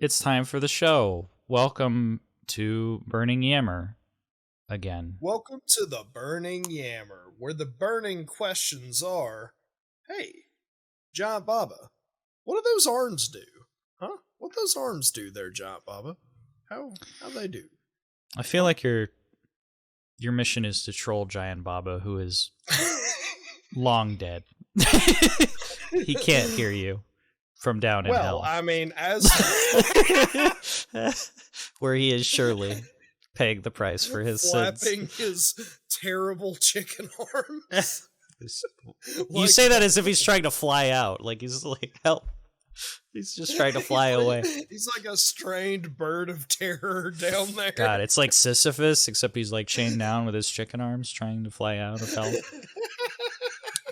It's time for the show. Welcome to Burning Yammer again. Welcome to the Burning Yammer, where the burning questions are, hey, Giant Baba, what do those arms do? Huh? What those arms do there, Giant Baba? How they do? I feel like your mission is to troll Giant Baba, who is long dead. He can't hear you from down in hell. Well, I mean, as where he is surely paying the price for his sins. flapping his terrible chicken arms. You say that as if he's trying to fly out. Like he's like, help. He's just trying to fly away. He's like a strained bird of terror down there. God, it's like Sisyphus, except he's like chained down with his chicken arms trying to fly out of hell.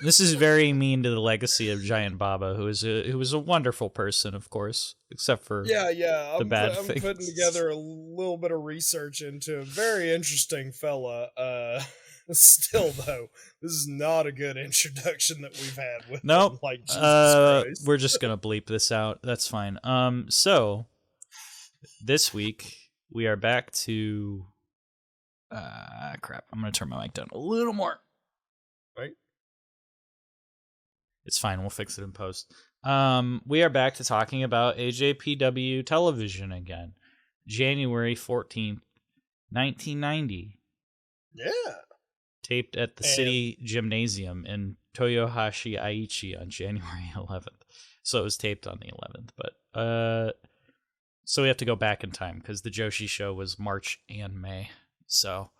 This is very mean to the legacy of Giant Baba, who was a wonderful person, of course, except for the bad I'm things. putting together a little bit of research into a very interesting fella. Still, though, this is not a good introduction that we've had with Nope. him, like Jesus Christ. We're just gonna bleep this out. That's fine. So this week we are back to crap. I'm gonna turn my mic down a little more. Right. It's fine. We'll fix it in post. We are back to talking about AJPW television again. January 14th, 1990. Yeah. Taped at the City Gymnasium in Toyohashi, Aichi on January 11th. So it was taped on the 11th. But so we have to go back in time because the Joshi show was March and May. So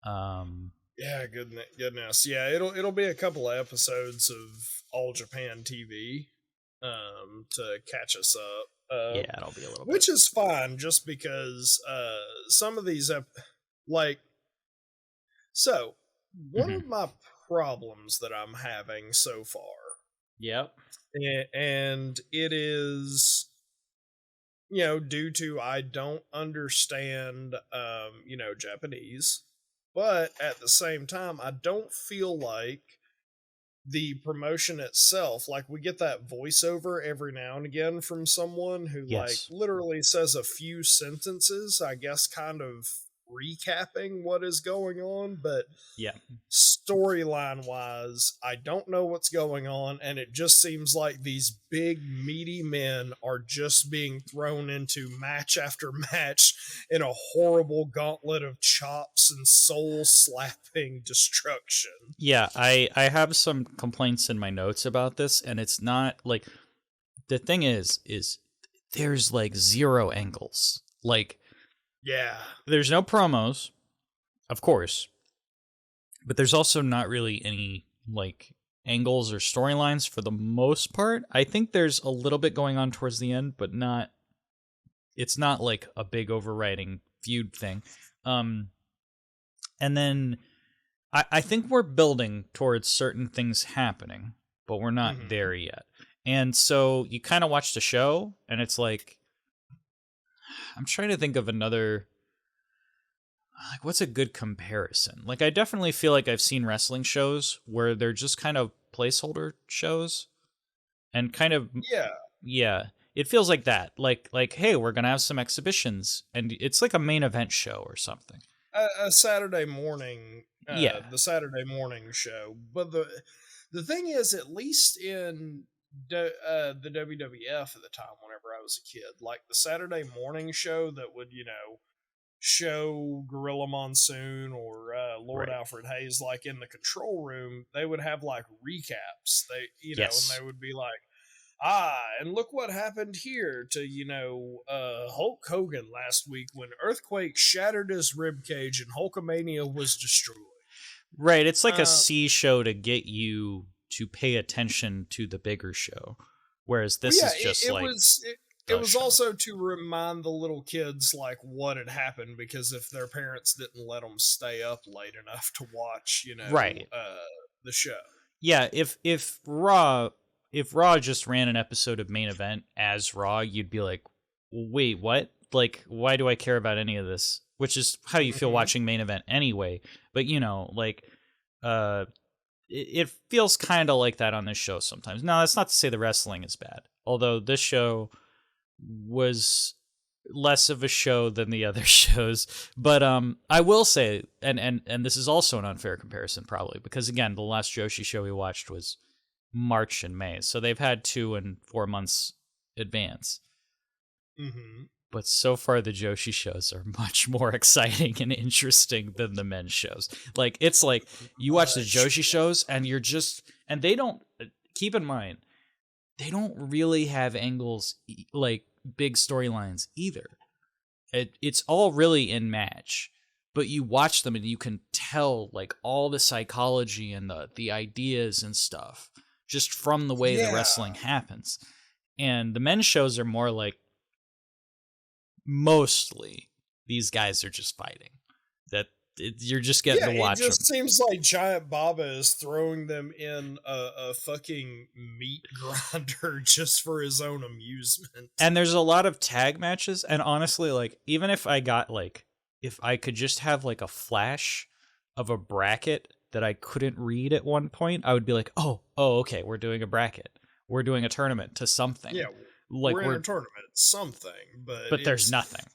yeah, goodness. Yeah, it'll be a couple of episodes of All Japan TV to catch us up. yeah, it'll be a little which is fine, just because some of these so one of my problems that I'm having so far, Yep. and it is, due to I don't understand Japanese, but at the same time I don't feel like the promotion itself, like we get that voiceover every now and again from someone who Yes. like literally says a few sentences, I guess kind of recapping what is going on, but Yeah. storyline wise, I don't know what's going on, and it just seems like these big meaty men are just being thrown into match after match in a horrible gauntlet of chops and soul slapping destruction. Yeah, I have some complaints in my notes about this, and it's not like the thing is there's like zero angles. Like Yeah. there's no promos, of course, but there's also not really any like angles or storylines for the most part. I think there's a little bit going on towards the end, but it's not like a big overriding feud thing. And then I think we're building towards certain things happening, but we're not there yet. And so you kind of watch the show, and it's like, I'm trying to think of another, like, what's a good comparison? Like, I definitely feel like I've seen wrestling shows where they're just kind of placeholder shows, and kind of, yeah, it feels like that. Like, hey, we're gonna have some exhibitions, and it's like a main event show or something. A Saturday morning, the Saturday morning show. But the thing is, at least in the WWF at the time, whenever I was a kid, like the Saturday morning show that would, show Gorilla Monsoon or Lord Alfred Hayes, like in the control room, they would have like recaps. They, and they would be like, and look what happened here to, Hulk Hogan last week when Earthquake shattered his ribcage and Hulkamania was destroyed. Right, it's like a C show to get you to pay attention to the bigger show, whereas this is just it was also to remind the little kids like what had happened, because if their parents didn't let them stay up late enough to watch, the show. Yeah, if Raw just ran an episode of Main Event as Raw, you'd be like, wait, what? Like, why do I care about any of this? Which is how you feel watching Main Event anyway. But, it feels kind of like that on this show sometimes. Now, that's not to say the wrestling is bad. Although this show was less of a show than the other shows. But I will say, and this is also an unfair comparison probably, because again, the last Joshi show we watched was March and May, so they've had 2 and 4 months advance. Mm-hmm. But so far, the Joshi shows are much more exciting and interesting than the men's shows. Like, it's like, you watch the Joshi shows, and you're just... And they don't... Keep in mind, they don't really have angles, like, big storylines either. It's all really in match. But you watch them, and you can tell, like, all the psychology and the ideas and stuff just from the way the wrestling happens. And the men's shows are more like, mostly these guys are just fighting. You're just getting to watch them. It just seems like Giant Baba is throwing them in a fucking meat grinder just for his own amusement. And there's a lot of tag matches, and honestly, like, even if I got, like, if I could just have, like, a flash of a bracket that I couldn't read at one point, I would be like, oh, okay, we're doing a bracket. We're doing a tournament to something. Yeah, like we're in a tournament, something, but there's nothing.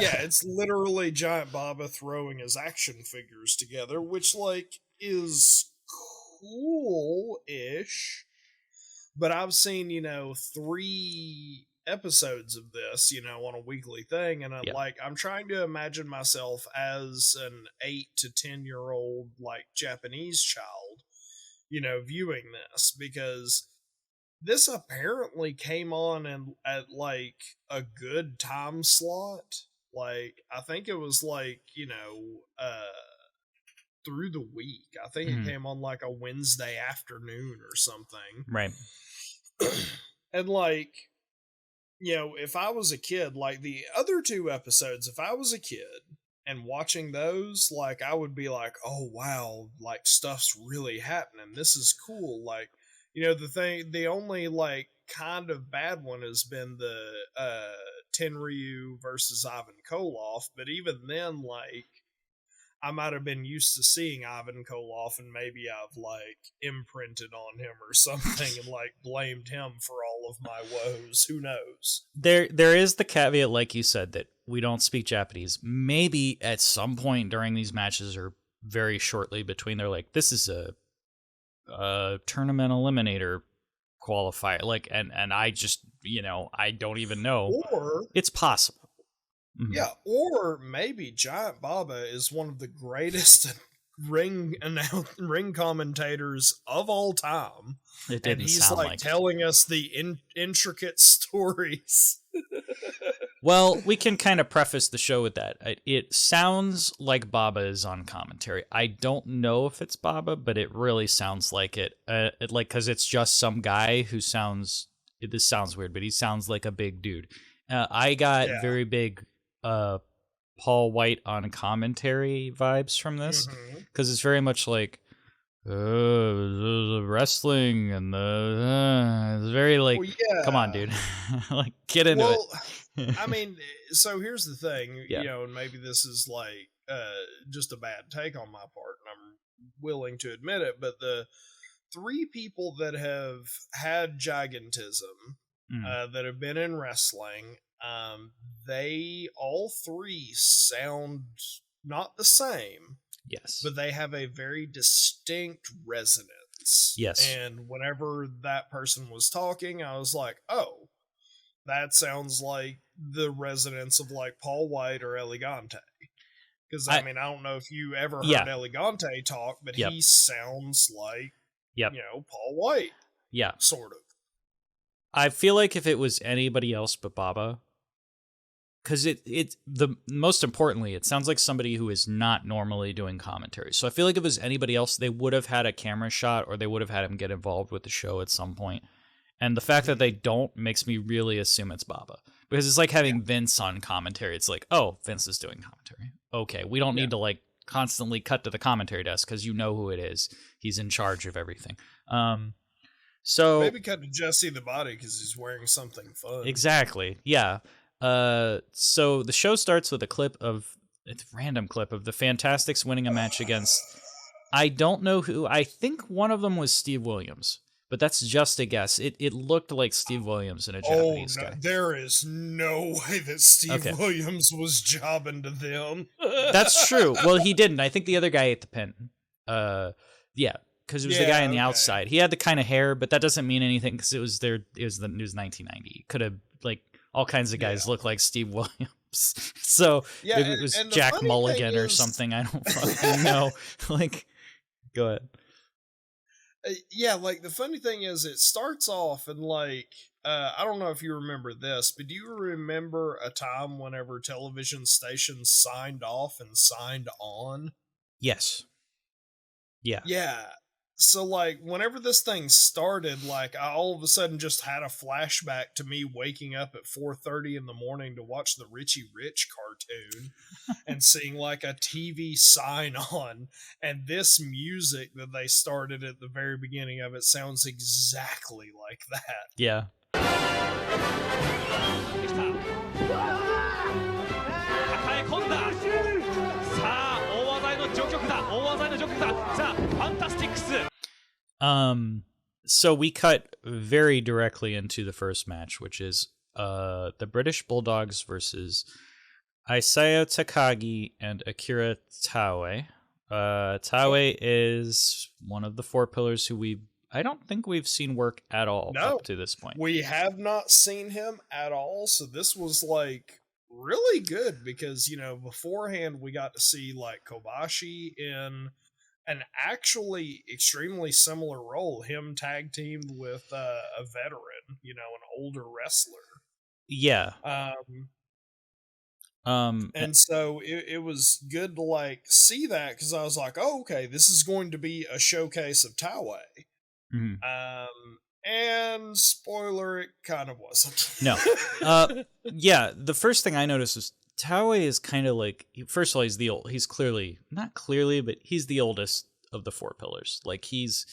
Yeah, it's literally Giant Baba throwing his action figures together, which, like, is cool-ish. But I've seen, 3 episodes of this, on a weekly thing, and I'm trying to imagine myself as an 8 to 10-year-old, like, Japanese child, viewing this, because this apparently came on at like a good time slot. Like, I think it was like, through the week. I think it came on like a Wednesday afternoon or something. Right. And like, if I was a kid, like the other 2 episodes, if I was a kid and watching those, like, I would be like, oh wow, like, stuff's really happening. This is cool. Like, the only, like, kind of bad one has been the Tenryu versus Ivan Koloff, but even then, like, I might have been used to seeing Ivan Koloff, and maybe I've, like, imprinted on him or something and, like, blamed him for all of my woes. Who knows? There is the caveat, like you said, that we don't speak Japanese. Maybe at some point during these matches, or very shortly between, they're like, this is a tournament eliminator qualifier, like, and I just, I don't even know. Or it's possible. Yeah, or maybe Giant Baba is one of the greatest ring commentators of all time. It didn't, and he's sound like telling us the intricate stories. Well, we can kind of preface the show with that. It sounds like Baba is on commentary. I don't know if it's Baba, but it really sounds like it. Because it's just some guy who sounds. This sounds weird, but he sounds like a big dude. I got very big Paul White on commentary vibes from this, because it's very much like wrestling, and it's very like, come on, dude, like, get into it. I mean, so here's the thing, and maybe this is like just a bad take on my part, and I'm willing to admit it, but the 3 people that have had gigantism, that have been in wrestling, they all 3 sound not the same. Yes. But they have a very distinct resonance. Yes. And whenever that person was talking, I was like, oh, that sounds like the resonance of like Paul White or Elegante. Because, I mean, I don't know if you ever heard Elegante talk, but he sounds like, Paul White. Yeah. Sort of. I feel like if it was anybody else but Baba, because most importantly, it sounds like somebody who is not normally doing commentary. So I feel like if it was anybody else, they would have had a camera shot, or they would have had him get involved with the show at some point. And the fact that they don't makes me really assume it's Baba. Because it's like having Vince on commentary. It's like, oh, Vince is doing commentary. Okay, we don't need to like constantly cut to the commentary desk because you know who it is. He's in charge of everything. So maybe cut to Jesse the Body because he's wearing something fun. Exactly. Yeah. So the show starts with a random clip of the Fantastics winning a match against, I don't know who. I think one of them was Steve Williams, but that's just a guess. It looked like Steve Williams and a Japanese guy. There is no way that Steve Williams was jobbing to them. That's true. Well, he didn't. I think the other guy ate the pin. Yeah, because it was the guy on the outside. He had the kind of hair, but that doesn't mean anything because it was 1990. Could have like all kinds of guys look like Steve Williams. So maybe it was Jack Mulligan or something. I don't fucking know. Like, go ahead. Yeah, like the funny thing is it starts off and like I don't know if you remember this, but do you remember a time whenever television stations signed off and signed on? Yes. Yeah. Yeah. So like whenever this thing started, like I all of a sudden just had a flashback to me waking up at 4:30 in the morning to watch the Richie Rich cartoon and seeing like a TV sign on, and this music that they started at the very beginning of it sounds exactly like that. Yeah. So we cut very directly into the first match, which is the British Bulldogs versus Isao Takagi and Akira Taue. Taue is one of the four pillars who I don't think we've seen work at all up to this point. We have not seen him at all, so this was like really good because, you know, beforehand we got to see like Kobashi in an actually extremely similar role, him tag teamed with a veteran, you know, an older wrestler. Yeah. And so it was good to like see that because I was like, oh, okay, this is going to be a showcase of Taue. Mm-hmm. And spoiler, it kind of wasn't. No. Yeah, the first thing I noticed was Taue is kind of like, first of all, he's clearly, not clearly, but he's the oldest of the four pillars. Like he's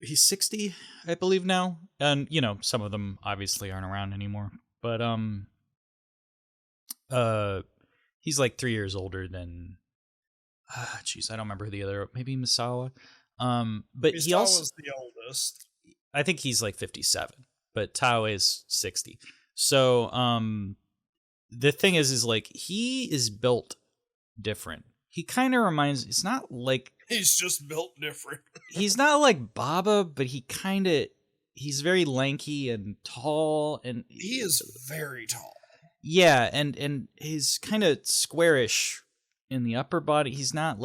60, I believe now. And, you know, some of them obviously aren't around anymore. But he's like 3 years older than, I don't remember who the other, maybe Misawa. But Misawa's he also the oldest. I think he's like 57, but Taue is 60. So the thing is like he is built different. He kind of reminds, it's not like he's just built different. He's not like Baba, but he's very lanky and tall, and he is very tall. Yeah, and he's kind of squarish in the upper body. He's not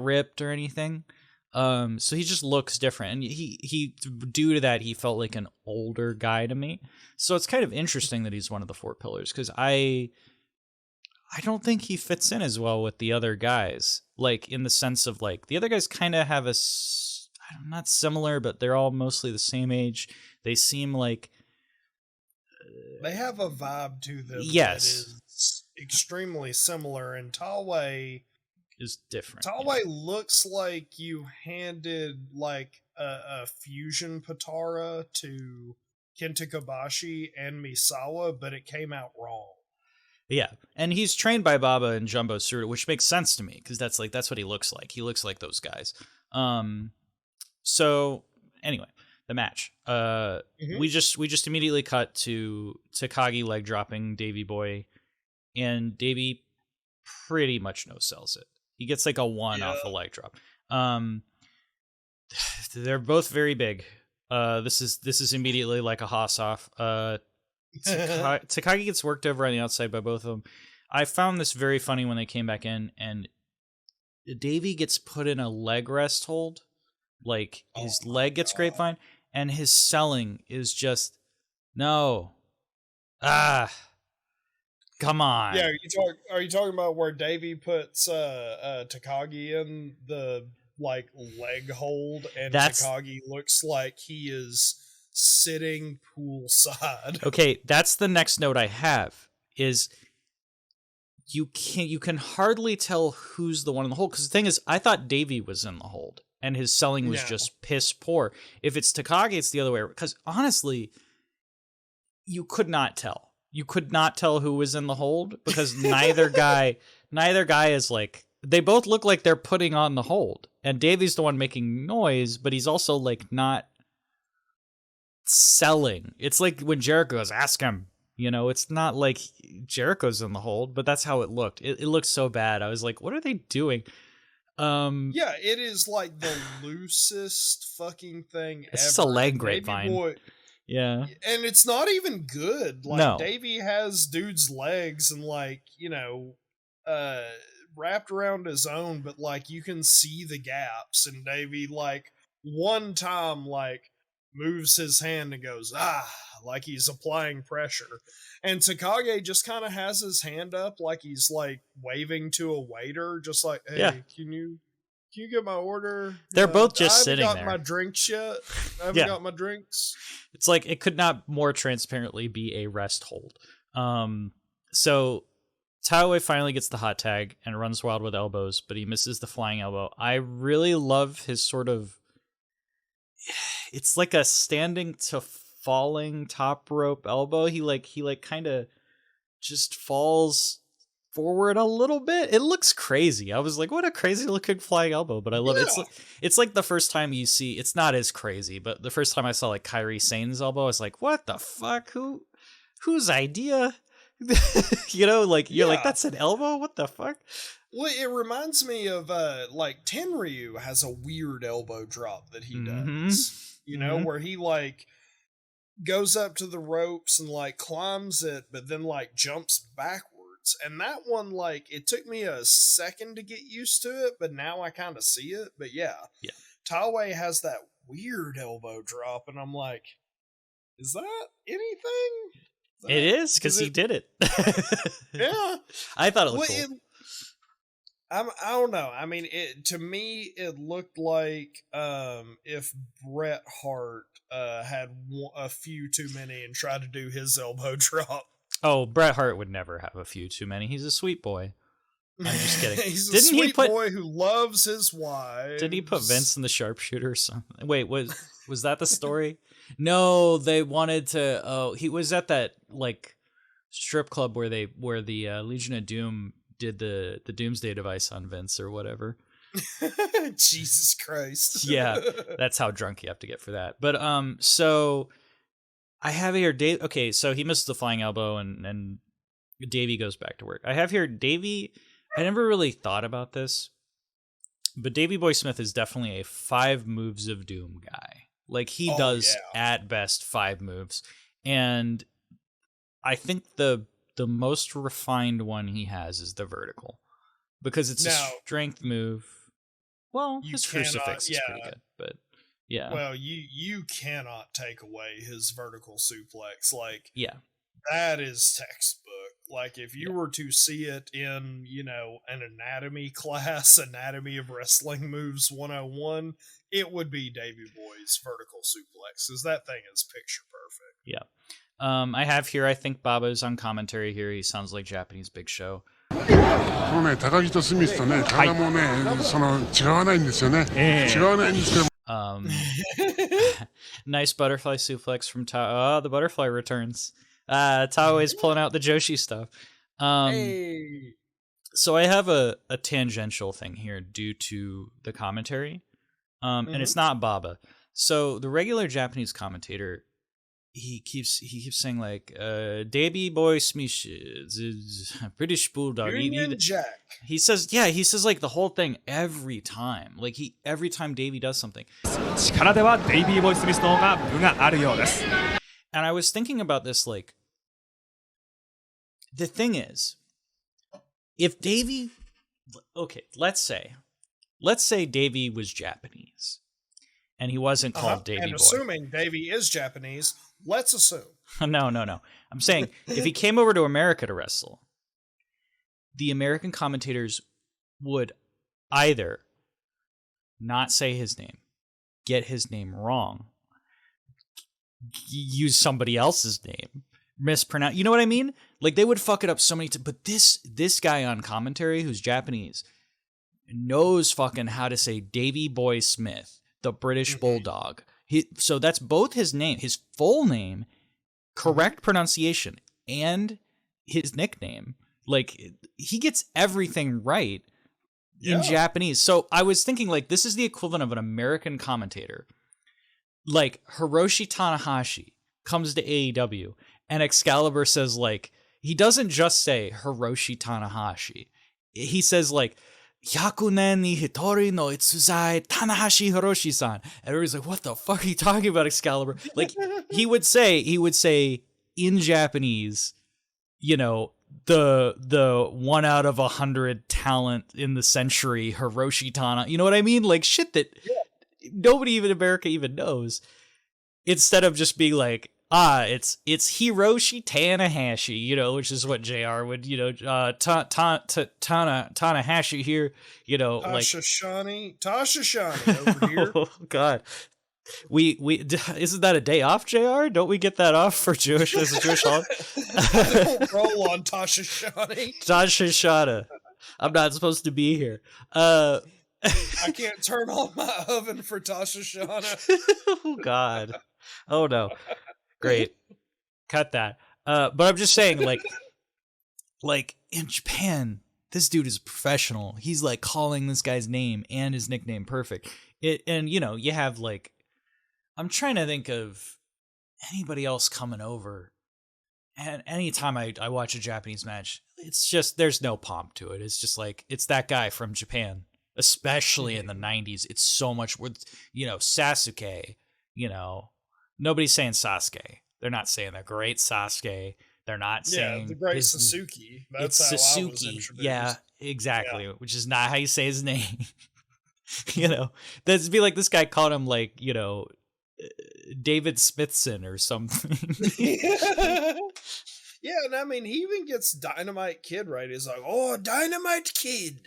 ripped or anything. So he just looks different, and he due to that he felt like an older guy to me. So it's kind of interesting that he's one of the four pillars because I don't think he fits in as well with the other guys. Like in the sense of like the other guys kind of have not similar, but they're all mostly the same age. They seem like they have a vibe to them. Yes, that is extremely similar, and Taue is different. Taue looks like you handed like a fusion Patara to Kenta Kobashi and Misawa, but it came out wrong. Yeah, and he's trained by Baba and Jumbo Tsuruta, which makes sense to me because that's what he looks like. He looks like those guys. So anyway, the match. We just immediately cut to Takagi leg dropping Davey Boy, and Davey pretty much no sells it. He gets like a 1 off a leg drop. They're both very big. This is immediately like a Haas off. Takagi gets worked over on the outside by both of them. I found this very funny when they came back in, and Davey gets put in a leg rest hold. Like his leg gets grapevine, and his selling is just no. Come on. Yeah, are you talking about where Davey puts Takagi in the like leg hold, and Takagi looks like he is sitting poolside? Okay, that's the next note I have is you can hardly tell who's the one in the hold, because the thing is I thought Davey was in the hold and his selling was just piss poor. If it's Takagi, it's the other way around, because honestly you could not tell. You could not tell who was in the hold because neither guy is like, they both look like they're putting on the hold. and Davy's the one making noise, but he's also like not selling. It's like when Jericho goes, ask him. It's not like Jericho's in the hold, but that's how it looked. It looked so bad. I was like, what are they doing? Yeah, it is like the loosest fucking thing it's ever. Just a leg grapevine. Yeah. And it's not even good. Like, no. Davey has dude's legs and, like, wrapped around his own, but, like, you can see the gaps. And Davey, like, one time, like, moves his hand and goes, like he's applying pressure. And Takagi just kind of has his hand up like he's, like, waving to a waiter, just like, hey, can you get my order? They're both just sitting there. I haven't got my drinks yet. I haven't got my drinks. It's like it could not more transparently be a rest hold. So Taue finally gets the hot tag and runs wild with elbows, but he misses the flying elbow. I really love his sort of... It's like a standing to falling top rope elbow. He kind of just falls forward a little bit. It looks crazy. I was like, what a crazy looking flying elbow, but I love it. It's like the first time you see, it's not as crazy, but the first time I saw like Kairi Sane's elbow, I was like, what the fuck? Whose idea? You're like, that's an elbow? What the fuck? Well, it reminds me of like Tenryu has a weird elbow drop that he does. Where he like goes up to the ropes and like climbs it, but then like jumps backwards. And that one, like, it took me a second to get used to it, but now I kind of see it. But yeah. Taue has that weird elbow drop, and I'm like, is that anything? It is, because he did it. Yeah. I thought it looked cool. I don't know. I mean, to me, it looked like if Bret Hart had a few too many and tried to do his elbow drop. Oh, Bret Hart would never have a few too many. He's a sweet boy. I'm just kidding. He's a sweet boy who loves his wife. Did he put Vince in the sharpshooter or something? Wait, was that the story? No, they wanted to. Oh, he was at that like strip club where the Legion of Doom did the Doomsday Device on Vince or whatever. Jesus Christ. Yeah, that's how drunk you have to get for that. But so I have here Dave. Okay, so he misses the flying elbow, and Davey goes back to work. I have here Davey. I never really thought about this, but Davey Boy Smith is definitely a 5 moves of doom guy. Like he does at best 5 moves, and I think the most refined one he has is the vertical, because it's a strength move. Well, his crucifix is pretty good, but. Yeah. Well, you cannot take away his vertical suplex. Like, that is textbook. Like, if you were to see it in, an anatomy class, Anatomy of Wrestling Moves 101, it would be Davey Boy's vertical suplex, because that thing is picture perfect. Yeah. I have here, I think Baba's on commentary here. He sounds like Japanese Big Show. このね、高木とスミスとね、体もね、違わないんですよね。違わないんですけど。Nice butterfly suplex from Tao. Oh, the butterfly returns. Tao is pulling out the Joshi stuff. So I have a tangential thing here due to the commentary, and it's not Baba. So the regular Japanese commentator, he keeps saying like, Davey Boy Smith, British Bulldog, Union Jack. He says like the whole thing every time. Like every time Davey does something. And I was thinking about this, like, the thing is, if Davey, okay, let's say Davey was Japanese, and he wasn't called Davey Boy. And assuming Davey is Japanese, let's assume. No. I'm saying if he came over to America to wrestle, the American commentators would either not say his name, get his name wrong, use somebody else's name, mispronounce. You know what I mean? Like they would fuck it up so many times. But this guy on commentary who's Japanese knows fucking how to say Davey Boy Smith, the British Bulldog. So that's both his name, his full name, correct pronunciation, and his nickname. Like he gets everything right. in Japanese. So I was thinking, like, this is the equivalent of an American commentator. Like, Hiroshi Tanahashi comes to AEW, and Excalibur says, like, he doesn't just say Hiroshi Tanahashi. He says, like, Hyakunen ni Hitori no Itsuzai Tanahashi Hiroshi-san. And everybody's like, what the fuck are you talking about, Excalibur? Like, he would say in Japanese, you know, the 1 out of 100 talent in the century, Hiroshi Tana. You know what I mean? Like, shit that nobody even in America even knows. Instead of just being like, it's Hiroshi Tanahashi, you know, which is what JR would, you know, Tanahashi here, you know, Tasha Shani over here. Oh God, we isn't that a day off, JR? Don't we get that off for Jewish as a Jewish holiday? I don't roll on Tasha Shani. Tasha Shana. I'm not supposed to be here. I can't turn on my oven for Tasha Shana. Oh God. Oh no. Great. Cut that. But I'm just saying, like in Japan, this dude is a professional. He's like calling this guy's name and his nickname perfect. And you know, you have like, I'm trying to think of anybody else coming over. And anytime I watch a Japanese match, it's just, there's no pomp to it. It's just like, it's that guy from Japan, especially in the 90s. It's so much worth, you know, Sasuke, you know, nobody's saying Sasuke. They're not saying the great Sasuke. They're not saying the great Sasuke. That's it's how Sasuke. I was introduced. Yeah, exactly. Yeah. Which is not how you say his name. You know, that'd be like this guy called him like, you know, David Smithson or something. Yeah, and I mean, he even gets Dynamite Kid right. He's like, oh, Dynamite Kid.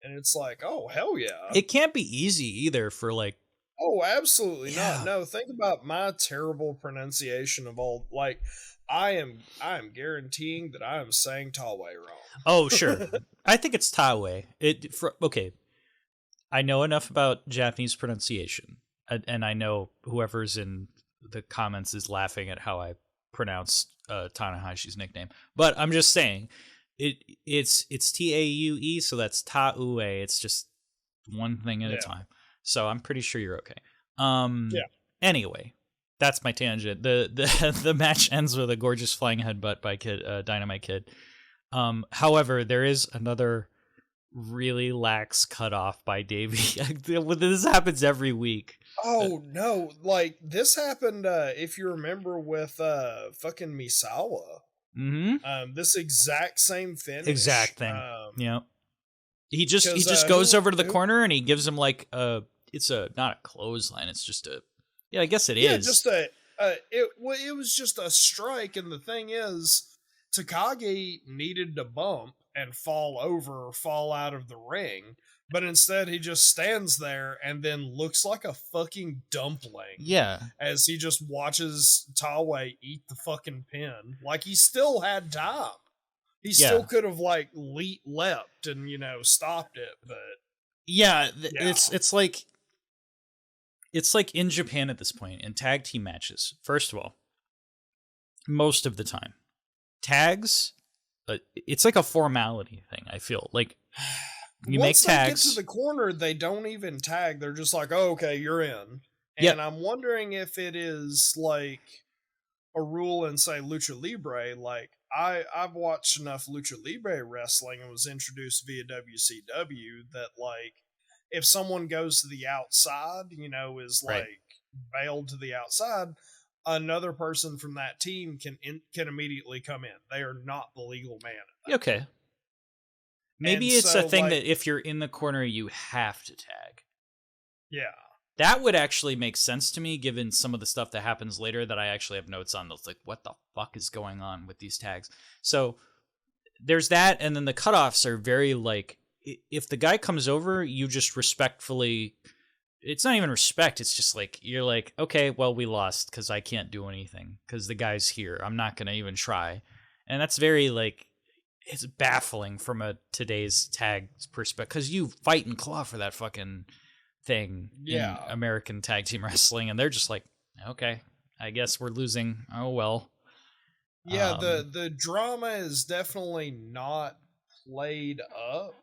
And it's like, oh, hell yeah. It can't be easy either for like, oh, absolutely not. No, think about my terrible pronunciation of all. Like, I am guaranteeing that I am saying Tawe wrong. Oh, sure. I think it's Tawe. Okay. I know enough about Japanese pronunciation, and I know whoever's in the comments is laughing at how I pronounce Tanahashi's nickname. But I'm just saying, it's Taue, so that's Taue. It's just one thing at a time. So I'm pretty sure you're okay. Anyway, that's my tangent. The match ends with a gorgeous flying headbutt by Dynamite Kid. However, there is another really lax cutoff by Davey. This happens every week. Oh no! Like this happened. If you remember with fucking Misawa. Mm-hmm. This exact same finish. Exact thing. Yeah. He just goes over to the corner and he gives him like it's not a clothesline. It's just I guess it is. Just it was just a strike. And the thing is, Takagi needed to bump and fall out of the ring, but instead he just stands there and then looks like a fucking dumpling. Yeah. As he just watches Taue eat the fucking pin. Like he still had time. He still could have like leapt and, you know, stopped it, but it's like in Japan at this point in tag team matches. First of all, most of the time, tags, it's like a formality thing. I feel like you once make tags. Once they get to the corner, they don't even tag. They're just like, "Oh, okay, you're in." And I'm wondering if it is like a rule in, say, Lucha Libre. Like I've watched enough Lucha Libre wrestling and was introduced via WCW that like if someone goes to the outside, you know, is like bailed to the outside, another person from that team can immediately come in. They are not the legal man. Okay. Maybe it's a thing that if you're in the corner, you have to tag. Yeah. That would actually make sense to me, given some of the stuff that happens later that I actually have notes on. Those like, what the fuck is going on with these tags? So there's that, and then the cutoffs are very like, if the guy comes over, you just respectfully. It's not even respect. It's just like you're like, okay, well, we lost because I can't do anything because the guy's here. I'm not gonna even try, and that's very like. It's baffling from a today's tag perspective because you fight and claw for that fucking thing in American tag team wrestling, and they're just like, okay, I guess we're losing. Oh well. Yeah, the drama is definitely not played up.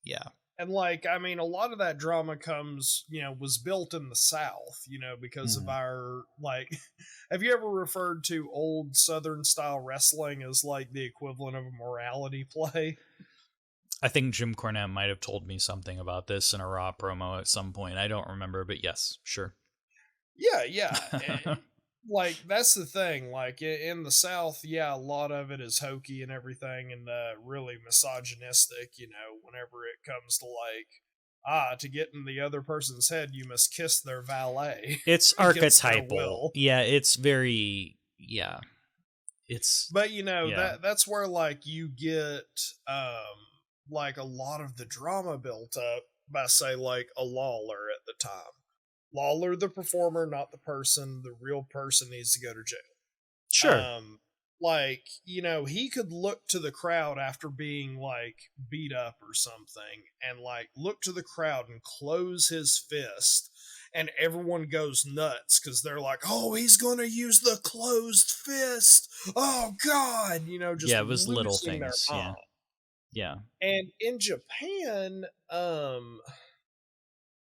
Yeah. And like, I mean, a lot of that drama comes, was built in the South, because of our, like, have you ever referred to old Southern style wrestling as like the equivalent of a morality play? I think Jim Cornette might have told me something about this in a Raw promo at some point. I don't remember, but yes, sure. Yeah. Like, that's the thing. Like, in the South, a lot of it is hokey and everything, and really misogynistic, whenever it comes to, like, to get in the other person's head, you must kiss their valet. It's archetypal. Yeah, it's very, It's... But, that's where, like, you get, like, a lot of the drama built up by, say, like, a Lawler at the time. Lawler, the performer, not the person. The real person needs to go to jail. Sure. Like, he could look to the crowd after being, like, beat up or something, and, like, look to the crowd and close his fist, and everyone goes nuts, because they're like, oh, he's gonna use the closed fist! Oh, God! Just it was little things, Yeah. And in Japan,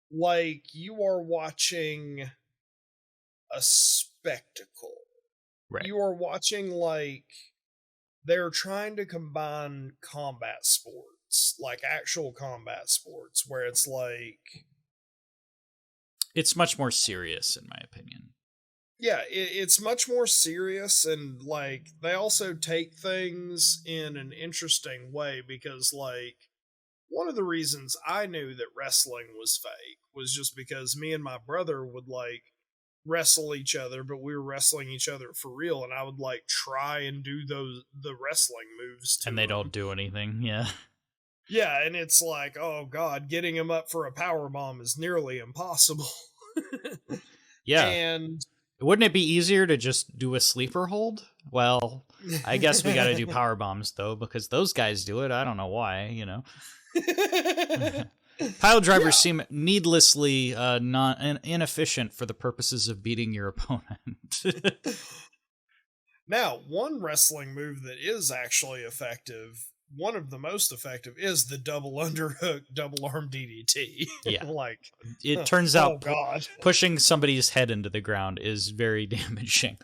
like, you are watching a spectacle. Right. You are watching, like, they're trying to combine combat sports, like actual combat sports, where it's like... It's much more serious, in my opinion. Yeah, it's much more serious, and, like, they also take things in an interesting way, because, like, one of the reasons I knew that wrestling was fake was just because me and my brother would, like, wrestle each other, but we were wrestling each other for real, and I would, like, try and do the wrestling moves to and they don't do anything. Yeah, and it's like, oh God, getting him up for a power bomb is nearly impossible. And wouldn't it be easier to just do a sleeper hold? Well, I guess we got to do power bombs though, because those guys do it. I don't know why, Pile drivers seem needlessly not inefficient for the purposes of beating your opponent. Now, one wrestling move that is actually effective, one of the most effective, is the double underhook, double arm DDT. Yeah. Like, it turns out pushing somebody's head into the ground is very damaging.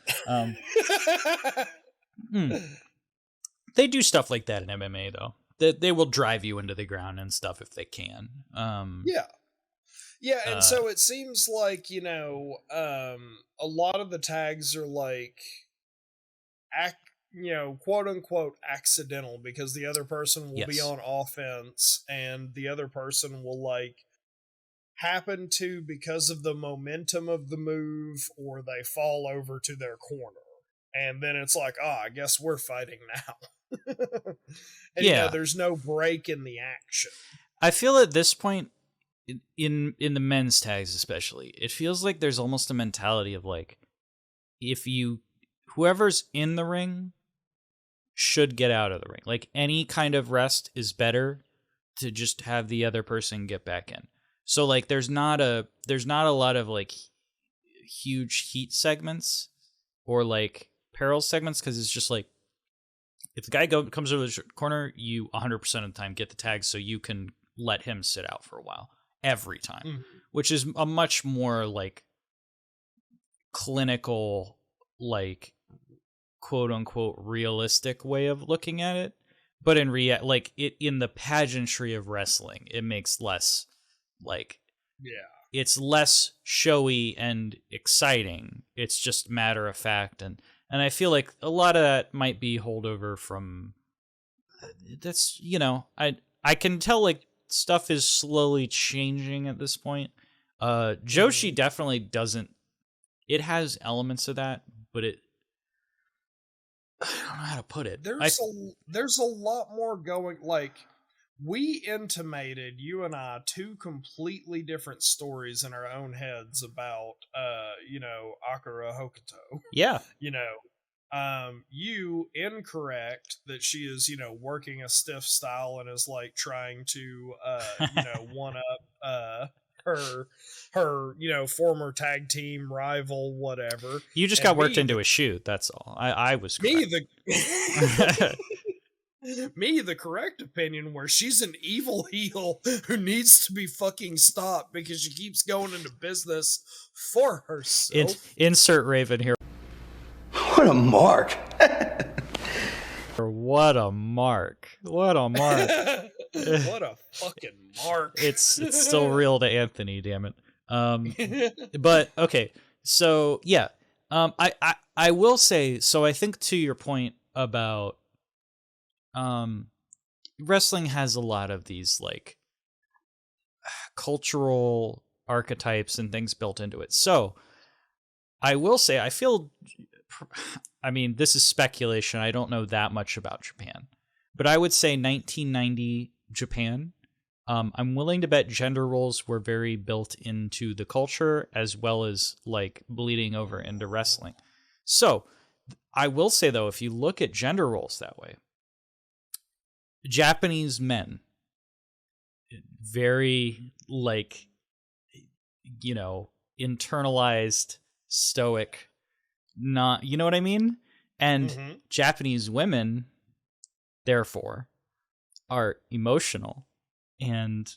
They do stuff like that in MMA, though. They will drive you into the ground and stuff if they can. Yeah, and so it seems like, a lot of the tags are like, quote unquote accidental, because the other person will be on offense, and the other person will, like, happen to, because of the momentum of the move, or they fall over to their corner. And then it's like, I guess we're fighting now. And there's no break in the action. I feel at this point, in the men's tags especially, it feels like there's almost a mentality of, like, whoever's in the ring should get out of the ring. Like, any kind of rest is better to just have the other person get back in. So, like, there's not a lot of, like, huge heat segments or, like, peril segments, because it's just like, if the guy comes over the corner, you 100% of the time get the tag, so you can let him sit out for a while every time, which is a much more, like, clinical, like, quote unquote realistic way of looking at it. But in in the pageantry of wrestling, it makes less, like, it's less showy and exciting. It's just matter of fact, and I feel like a lot of that might be holdover from that's, I can tell, like, stuff is slowly changing at this point. Joshi definitely doesn't. It has elements of that, but I don't know how to put it. There's a lot more going. Like, we intimated, you and I, two completely different stories in our own heads about, Akira Hokuto. Yeah. You incorrect that she is, working a stiff style and is, like, trying to, one up, her, former tag team rival, whatever. You just got worked into a shoot. That's all. I was correct. Me, the correct opinion, where she's an evil heel who needs to be fucking stopped because she keeps going into business for herself. Insert Raven here. What a mark. What a mark. What a mark. What a fucking mark. It's still real to Anthony, damn it. But okay, so yeah. I will say, so I think to your point about wrestling has a lot of these like cultural archetypes and things built into it. So I will say, I mean, this is speculation. I don't know that much about Japan, but I would say 1990 Japan. I'm willing to bet gender roles were very built into the culture as well as like bleeding over into wrestling. So I will say, though, if you look at gender roles that way, Japanese men, very like, you know, internalized, stoic, not, you know what I mean? And Japanese women, therefore, are emotional and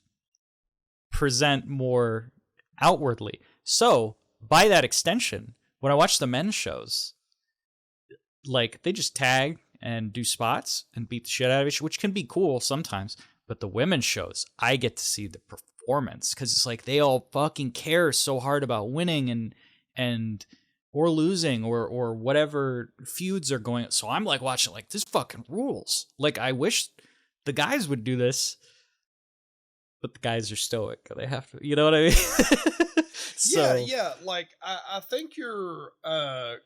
present more outwardly. So, by that extension, when I watch the men's shows, like, they just tag and do spots and beat the shit out of each, which can be cool sometimes. But the women's shows, I get to see the performance because it's like they all fucking care so hard about winning and or losing or whatever feuds are going. So I'm like watching like this fucking rules. Like I wish the guys would do this, but the guys are stoic. They have to, you know what I mean? So, yeah. Like I think you're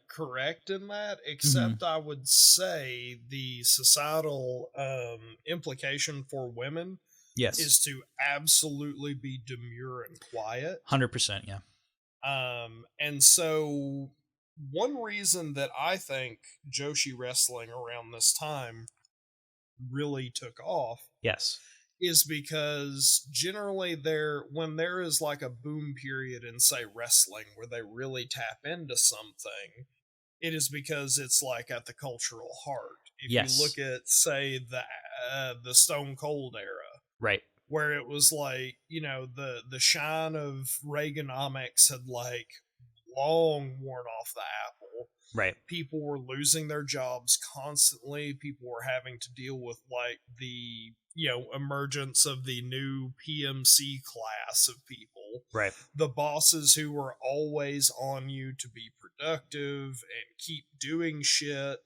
correct in that, except I would say the societal implication for women is to absolutely be demure and quiet. 100%, yeah. And so one reason that I think Joshi wrestling around this time really took off is because generally when there is like a boom period in, say, wrestling where they really tap into something, it is because it's like at the cultural heart. If you look at, say, the Stone Cold era, right, where it was like, you know, the shine of Reaganomics had like long worn off the apple. Right. People were losing their jobs constantly. People were having to deal with like the, you know, emergence of the new PMC class of people. Right. The bosses who were always on you to be productive and keep doing shit.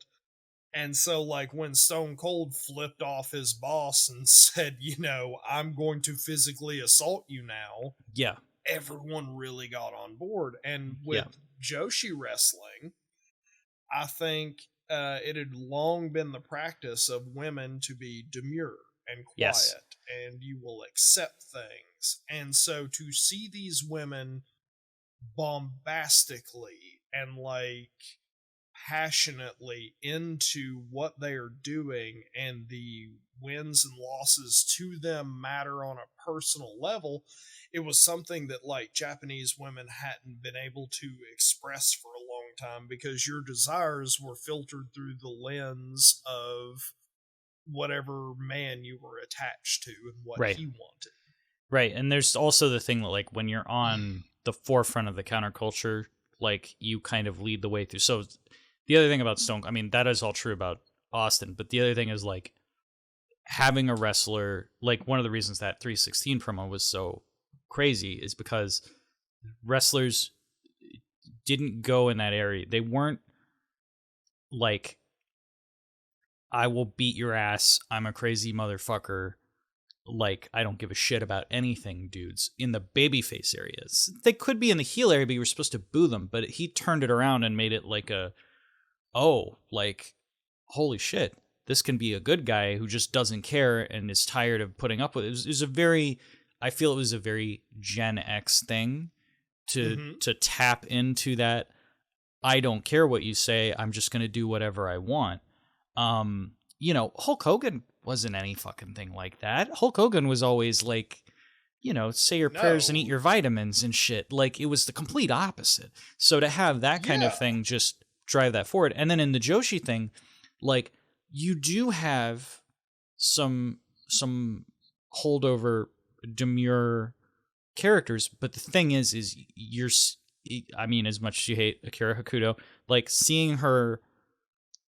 And so, like, when Stone Cold flipped off his boss and said, you know, I'm going to physically assault you now. Yeah. Everyone really got on board. And with Joshi wrestling, I think it had long been the practice of women to be demure and quiet, and you will accept things. And so to see these women bombastically and like passionately into what they are doing and the wins and losses to them matter on a personal level, it was something that like Japanese women hadn't been able to express for a long time because your desires were filtered through the lens of whatever man you were attached to and what he wanted. Right. And there's also the thing that like when you're on the forefront of the counterculture, like you kind of lead the way through. So the other thing about Stone, I mean, that is all true about Austin, but the other thing is like having a wrestler, like one of the reasons that 316 promo was so crazy is because wrestlers didn't go in that area. They weren't like, I will beat your ass, I'm a crazy motherfucker, like I don't give a shit about anything dudes in the babyface areas. They could be in the heel area, but you were supposed to boo them, but he turned it around and made it like like, holy shit, this can be a good guy who just doesn't care and is tired of putting up with it. It was a very, I feel it was a very Gen X thing to tap into that. I don't care what you say. I'm just going to do whatever I want. You know, Hulk Hogan wasn't any fucking thing like that. Hulk Hogan was always like, you know, say your prayers and eat your vitamins and shit. Like it was the complete opposite. So to have that kind of thing just drive that forward. And then in the Joshi thing, like you do have some holdover demure characters, but the thing is I mean, as much as you hate Akira Hakuto, like seeing her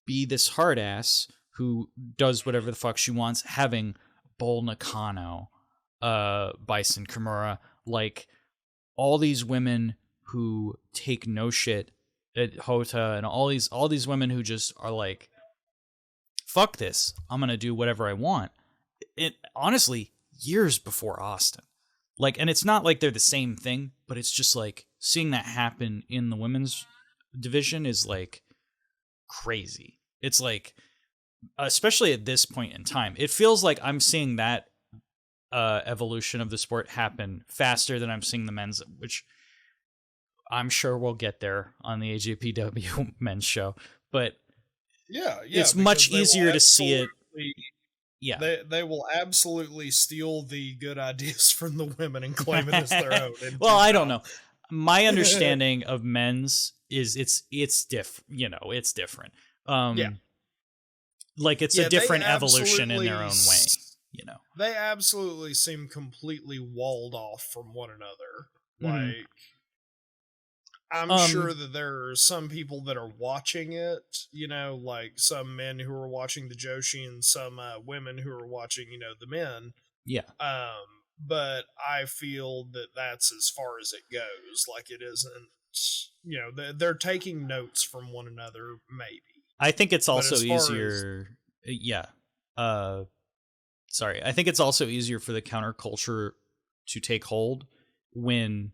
be this hard ass who does whatever the fuck she wants, having Bull Nakano, Bison Kimura, like all these women who take no shit at Hota, and all these women who just are like, fuck this, I'm gonna do whatever I want. It honestly, years before Austin. Like, and it's not like they're the same thing, but it's just like seeing that happen in the women's division is like crazy. It's like, especially at this point in time, it feels like I'm seeing that evolution of the sport happen faster than I'm seeing the men's, which I'm sure we'll get there on the AJPW men's show. But yeah, it's much easier to see it. Yeah, they will absolutely steal the good ideas from the women and claim it as their own. Well, I don't know. My understanding of men's is it's different. Like it's a different evolution in their own way. You know, they absolutely seem completely walled off from one another. Like, I'm sure that there are some people that are watching it, you know, like some men who are watching the Joshi and some women who are watching, you know, the men. Yeah. But I feel that that's as far as it goes. Like, it isn't, you know, they're taking notes from one another, maybe. I think it's also easier. I think it's also easier for the counterculture to take hold when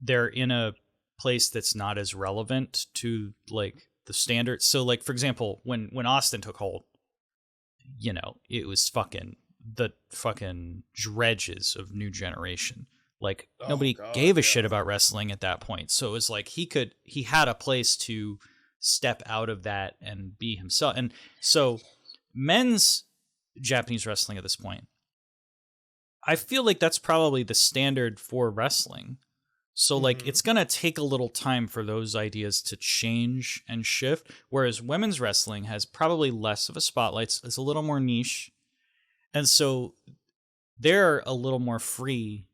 they're in a place that's not as relevant to like the standards. So like, for example, when Austin took hold, you know, it was the fucking dredges of New Generation. Like nobody gave a shit about wrestling at that point. So it was like he had a place to step out of that and be himself. And so men's Japanese wrestling at this point, I feel like that's probably the standard for wrestling. So like it's going to take a little time for those ideas to change and shift, whereas women's wrestling has probably less of a spotlight. It's a little more niche. And so they're a little more free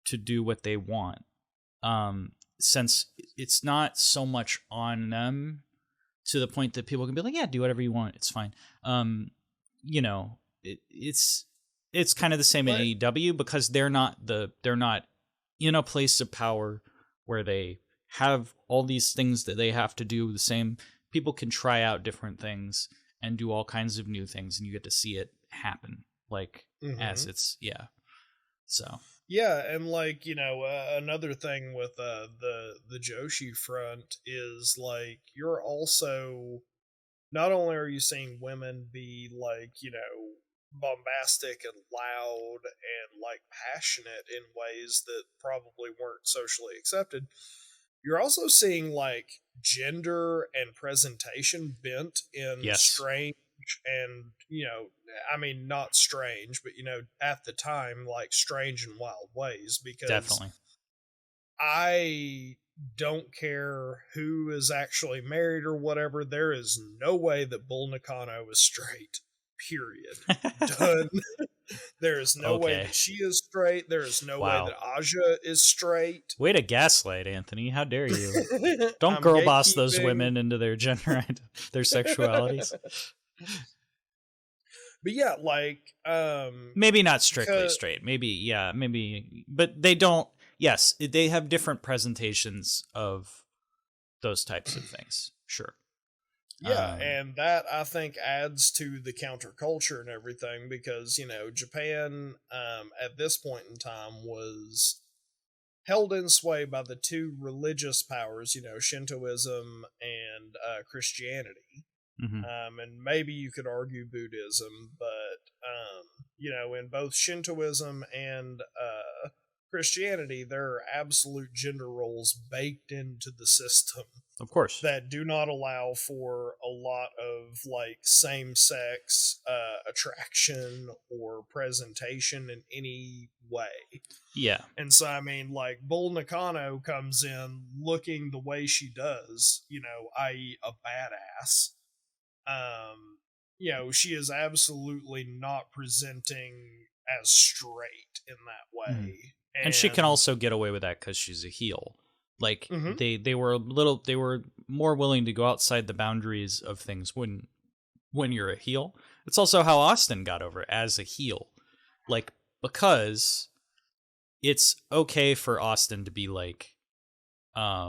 to do what they want. Since it's not so much on them to the point that people can be like, yeah, do whatever you want. It's fine. You know, it's kind of the same in AEW because they're not in a place of power where they have all these things that they have to do the same. People can try out different things and do all kinds of new things, and you get to see it happen like as it's so. Yeah, and like, you know, another thing with the Joshi front is like you're also not only are you seeing women be like, you know, bombastic and loud and like passionate in ways that probably weren't socially accepted, you're also seeing like gender and presentation bent in strange and, you know, I mean, not strange, but, you know, at the time, like strange and wild ways, because definitely I don't care who is actually married or whatever. There is no way that Bull Nakano is straight. Period. Done. There is no way that she is straight. There is no way that Aja is straight. Way to gaslight, Anthony. How dare you? Don't girl boss those women into their gender, their sexualities. But yeah, like maybe not strictly straight. Maybe, but they don't. Yes, they have different presentations of those types of things. Sure. Yeah, and that I think adds to the counterculture and everything because, you know, Japan at this point in time was held in sway by the two religious powers, you know, Shintoism and Christianity. And maybe you could argue Buddhism, but, you know, in both Shintoism and Christianity, there are absolute gender roles baked into the system. Of course. That do not allow for a lot of, like, same-sex attraction or presentation in any way. Yeah. And so, I mean, like, Bull Nakano comes in looking the way she does, you know, i.e. a badass. she is absolutely not presenting as straight in that way. Mm-hmm. And she can also get away with that because she's a heel. Like they were more willing to go outside the boundaries of things when you're a heel. It's also how Austin got over as a heel. Like, because it's okay for Austin to be like, I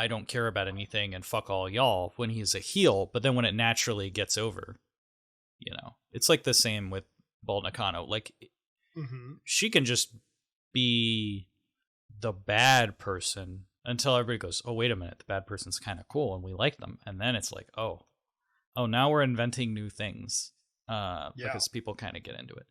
don't care about anything and fuck all y'all when he's a heel, but then when it naturally gets over, it's like the same with Bull Nakano. Like, she can just be the bad person until everybody goes, oh, wait a minute, the bad person's kind of cool and we like them. And then it's like, oh, now we're inventing new things because people kind of get into it.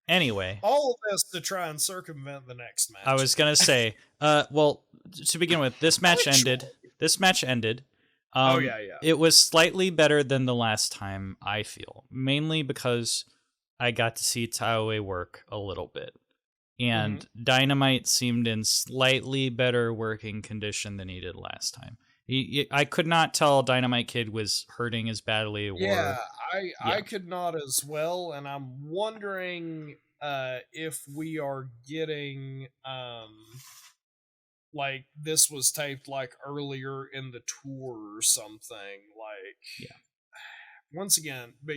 Anyway. All of this to try and circumvent the next match. I was going to say, well, to begin with, this match ended. It was slightly better than the last time, I feel. Mainly because I got to see Taue work a little bit. And Dynamite seemed in slightly better working condition than he did last time. I could not tell Dynamite Kid was hurting as badly. I could not as well, and I'm wondering if we are getting like this was taped like earlier in the tour or something. Like, once again, but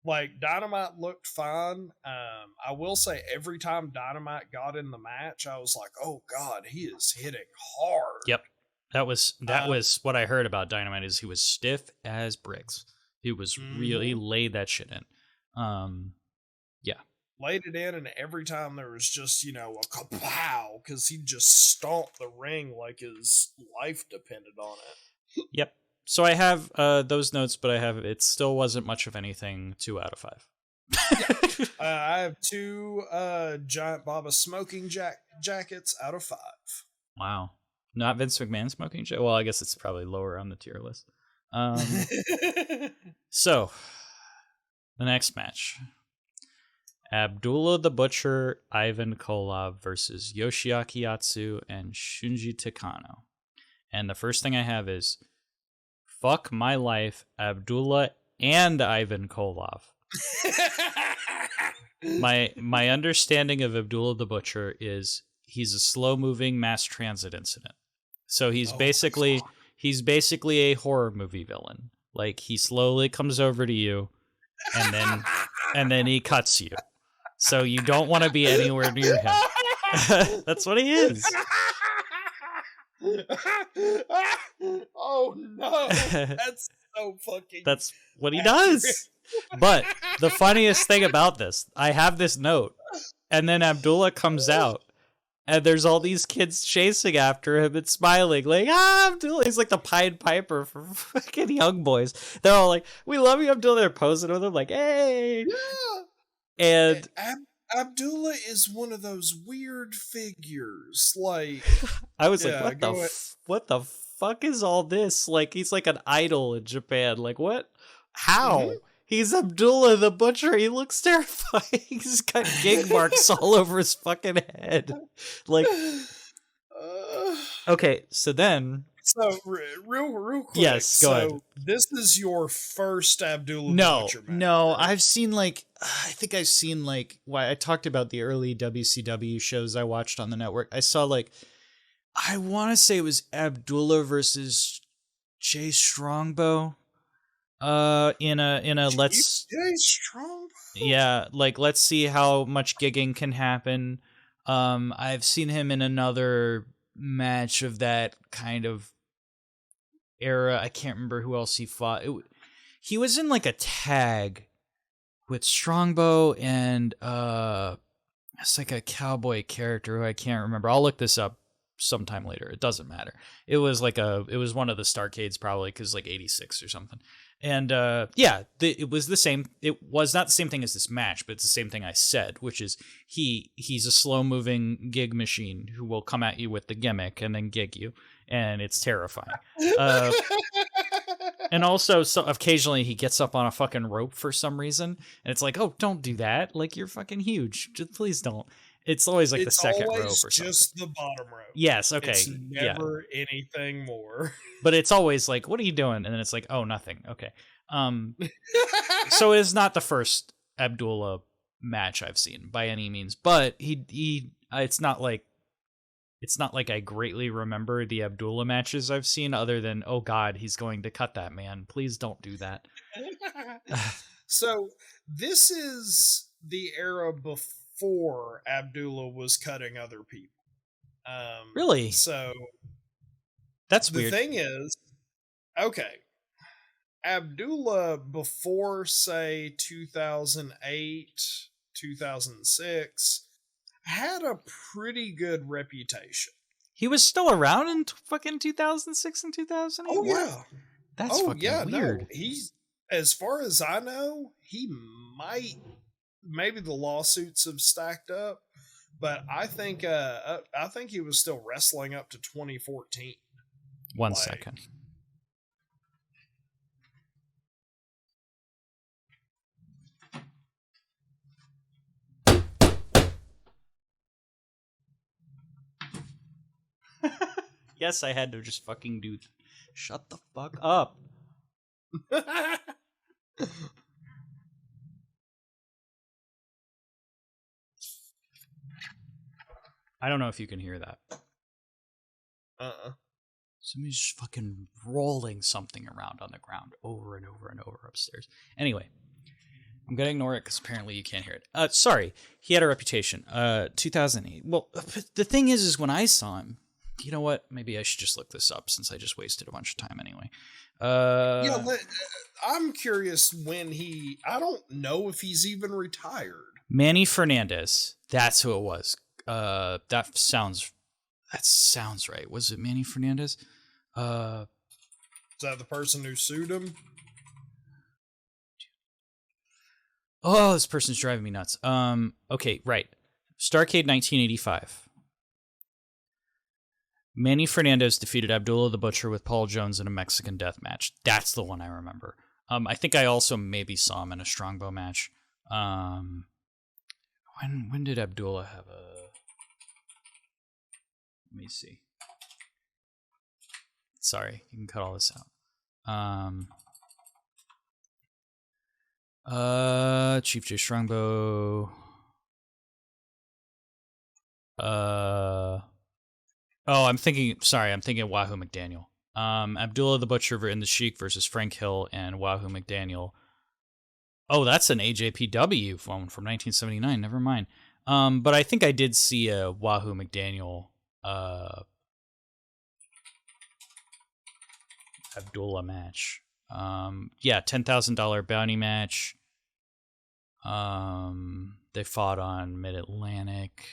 like Dynamite looked fine. I will say every time Dynamite got in the match, I was like, oh god, he is hitting hard. Yep. That was what I heard about Dynamite, is he was stiff as bricks. He was really laid that shit in. Laid it in, and every time there was just, a kapow, because he just stomped the ring like his life depended on it. Yep. So I have those notes, but it still wasn't much of anything. 2 out of 5. I have 2 Giant Baba smoking jackets out of 5. Wow. Not Vince McMahon smoking jacket? Well, I guess it's probably lower on the tier list. So, the next match. Abdullah the Butcher, Ivan Koloff versus Yoshiaki Yatsu and Shinji Takano. And the first thing I have is, fuck my life, Abdullah and Ivan Koloff. My understanding of Abdullah the Butcher is he's a slow-moving mass transit incident. So he's basically a horror movie villain. Like, he slowly comes over to you and then he cuts you. So you don't want to be anywhere near him. That's what he is. Oh no. That's so fucking... That's what he does. But the funniest thing about this, I have this note, and then Abdullah comes out, and there's all these kids chasing after him and smiling, like, Abdullah. He's like the Pied Piper for fucking young boys. They're all like, we love you, Abdullah. They're posing with him, like, hey. Yeah. And Abdullah is one of those weird figures. Like, I was like, what the fuck is all this? Like, he's like an idol in Japan. Like, what? How? He's Abdullah the Butcher. He looks terrifying. He's got gig marks all over his fucking head. Like, okay, so then... So, real quick. Yes, go ahead. This is your first Abdullah the Butcher match. No, I've seen, like... I think I've seen, like... Why I talked about the early WCW shows I watched on the network. I saw, like... I want to say it was Abdullah versus Jay Strongbow. In a let's... Jay Strongbow? Yeah, like, let's see how much gigging can happen. I've seen him in another match of that kind of era. I can't remember who else he fought. He was in like a tag with Strongbow and it's like a cowboy character who I can't remember. I'll look this up sometime later. It doesn't matter. It was one of the Starcades probably, because like 86 or something. And it was the same. It was not the same thing as this match, but it's the same thing I said, which is he's a slow moving gig machine who will come at you with the gimmick and then gig you, and it's terrifying. And also, so occasionally he gets up on a fucking rope for some reason, and it's like, oh, don't do that! Like, you're fucking huge. Just please don't. It's always like the second rope or It's something. just the bottom rope. Yes, okay. It's never anything more. But it's always like, what are you doing? And then it's like, oh, nothing. Okay. So it's not the first Abdullah match I've seen by any means, but it's not like I greatly remember the Abdullah matches I've seen other than, oh God, he's going to cut that man. Please don't do that. So this is the era before Abdullah was cutting other people. Really? So that's weird. The thing is, okay, Abdullah before, say, 2008, 2006, had a pretty good reputation. He was still around in fucking 2006 and 2008? Oh, yeah. That's fucking weird. No, as far as I know, maybe the lawsuits have stacked up, but I think he was still wrestling up to 2014. One second. Yes, I had to just fucking do. Shut the fuck up. I don't know if you can hear that. Somebody's just fucking rolling something around on the ground over and over and over upstairs. Anyway, I'm gonna ignore it because apparently you can't hear it. Sorry, he had a reputation. 2008. Well, the thing is when I saw him, you know what? Maybe I should just look this up since I just wasted a bunch of time anyway. I'm curious when I don't know if he's even retired. Manny Fernandez. That's who it was. That sounds right. Was it Manny Fernandez? Is that the person who sued him? Oh, this person's driving me nuts. Okay, right. Starrcade 1985. Manny Fernandez defeated Abdullah the Butcher with Paul Jones in a Mexican death match. That's the one I remember. I think I also maybe saw him in a Strongbow match. When did Abdullah have a... Let me see. Sorry, you can cut all this out. Chief J Strongbow. I'm thinking Wahoo McDaniel. Abdullah the Butcher in the Sheik versus Frank Hill and Wahoo McDaniel. Oh, that's an AJPW phone from 1979. Never mind. But I think I did see a Wahoo McDaniel Abdullah match. $10,000 bounty match. They fought on Mid-Atlantic.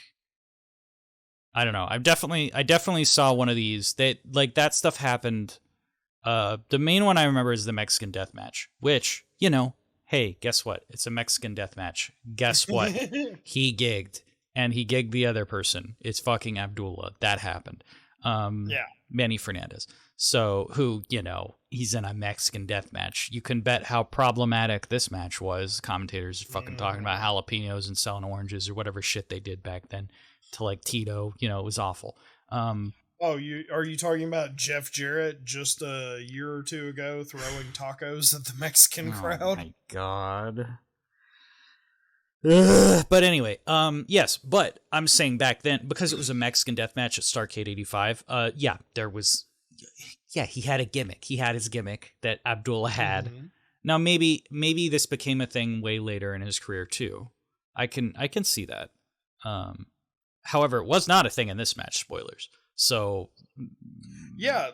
I don't know. I definitely saw one of these. That stuff happened. The main one I remember is the Mexican death match, which, hey, guess what? It's a Mexican death match. Guess what? He gigged, and he gigged the other person. It's fucking Abdullah. That happened. Manny Fernandez. So, he's in a Mexican death match. You can bet how problematic this match was. Commentators fucking talking about jalapenos and selling oranges or whatever shit they did back then to like Tito. It was awful. Are you talking about Jeff Jarrett just a year or two ago throwing tacos at the Mexican crowd? Oh my God. But anyway, yes, but I'm saying back then, because it was a Mexican death match at Starrcade 85, he had a gimmick. He had his gimmick that Abdullah had. Mm-hmm. Now maybe this became a thing way later in his career too. I can see that. However, it was not a thing in this match, spoilers. So yeah,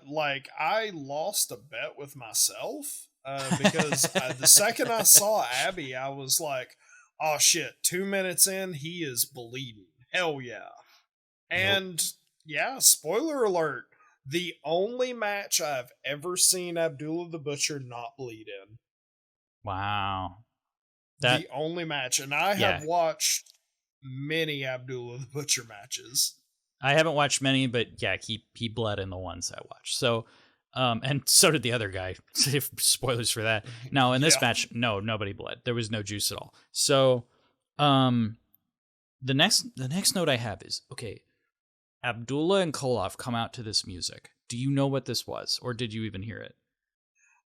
I lost a bet with myself because the second I saw Abby, I was like, oh shit, 2 minutes in, he is bleeding. Hell yeah. And yeah, spoiler alert, the only match I've ever seen Abdullah the Butcher not bleed in. Wow. The only match. And I have watched many Abdullah the Butcher matches. I haven't watched many, but yeah, he bled in the ones I watched. So, and so did the other guy. Spoilers for that. Now, in this match, nobody bled. There was no juice at all. So, the next note I have is, okay, Abdullah and Koloff come out to this music. Do you know what this was, or did you even hear it?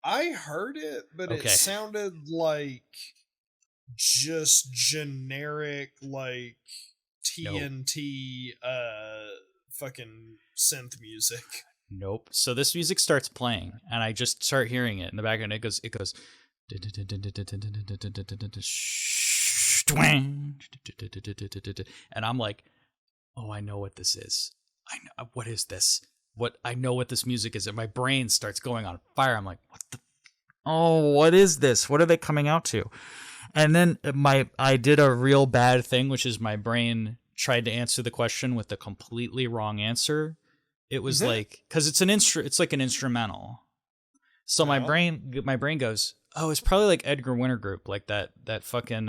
I heard it, but it sounded like just generic, like TNT fucking synth music. Nope. So this music starts playing, and I just start hearing it in the background. It goes, and I'm like, oh, I know what this is. I know what is this? I know what this music is, and my brain starts going on fire. I'm like, what is this? What are they coming out to? And then I did a real bad thing, which is my brain tried to answer the question with a completely wrong answer. It was like, because it's like an instrumental. So my brain goes, oh, it's probably like Edgar Winter Group, like that fucking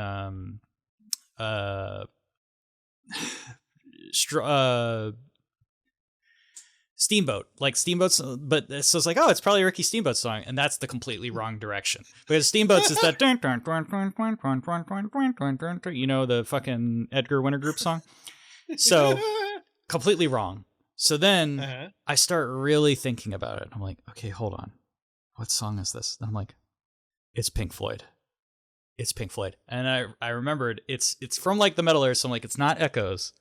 Steamboat, like Steamboat's, but so it's like, oh, it's probably Ricky Steamboat's song, and that's the completely wrong direction. Because Steamboat's is that, you know, the fucking Edgar Winter Group song. So completely wrong. So then I start really thinking about it. I'm like, okay, hold on, what song is this? And I'm like, it's Pink Floyd. It's Pink Floyd, and I remembered it's from like the Metal Era, so I'm like, it's not Echoes.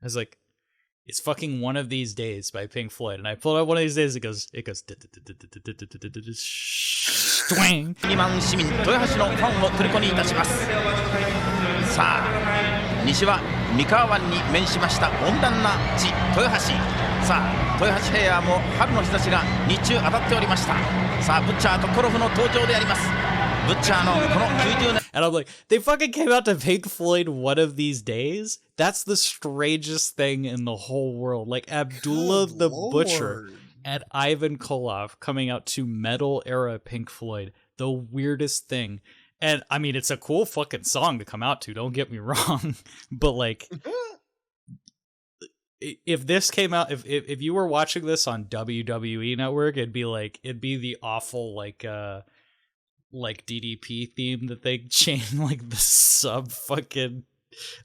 I was like, it's fucking One of These Days by Pink Floyd. And I pulled up One of These Days, it goes twang. 2万市民豊橋のファンを虜にいたします。さあ、西は三河湾に面しました温暖な地豊橋。さあ、豊橋平野も春の日差しが日中当たっておりました。さあ、ブッチャーとコロフの登場であります。ブッチャーのこの90年 And I'm like, they fucking came out to Pink Floyd One of These Days? That's the strangest thing in the whole world. Like Abdullah the Butcher and Ivan Koloff coming out to metal era Pink Floyd. The weirdest thing. And I mean, it's a cool fucking song to come out to, don't get me wrong. But like, if this came out, if you were watching this on WWE Network, it'd be the awful like DDP theme that they chain, like the sub fucking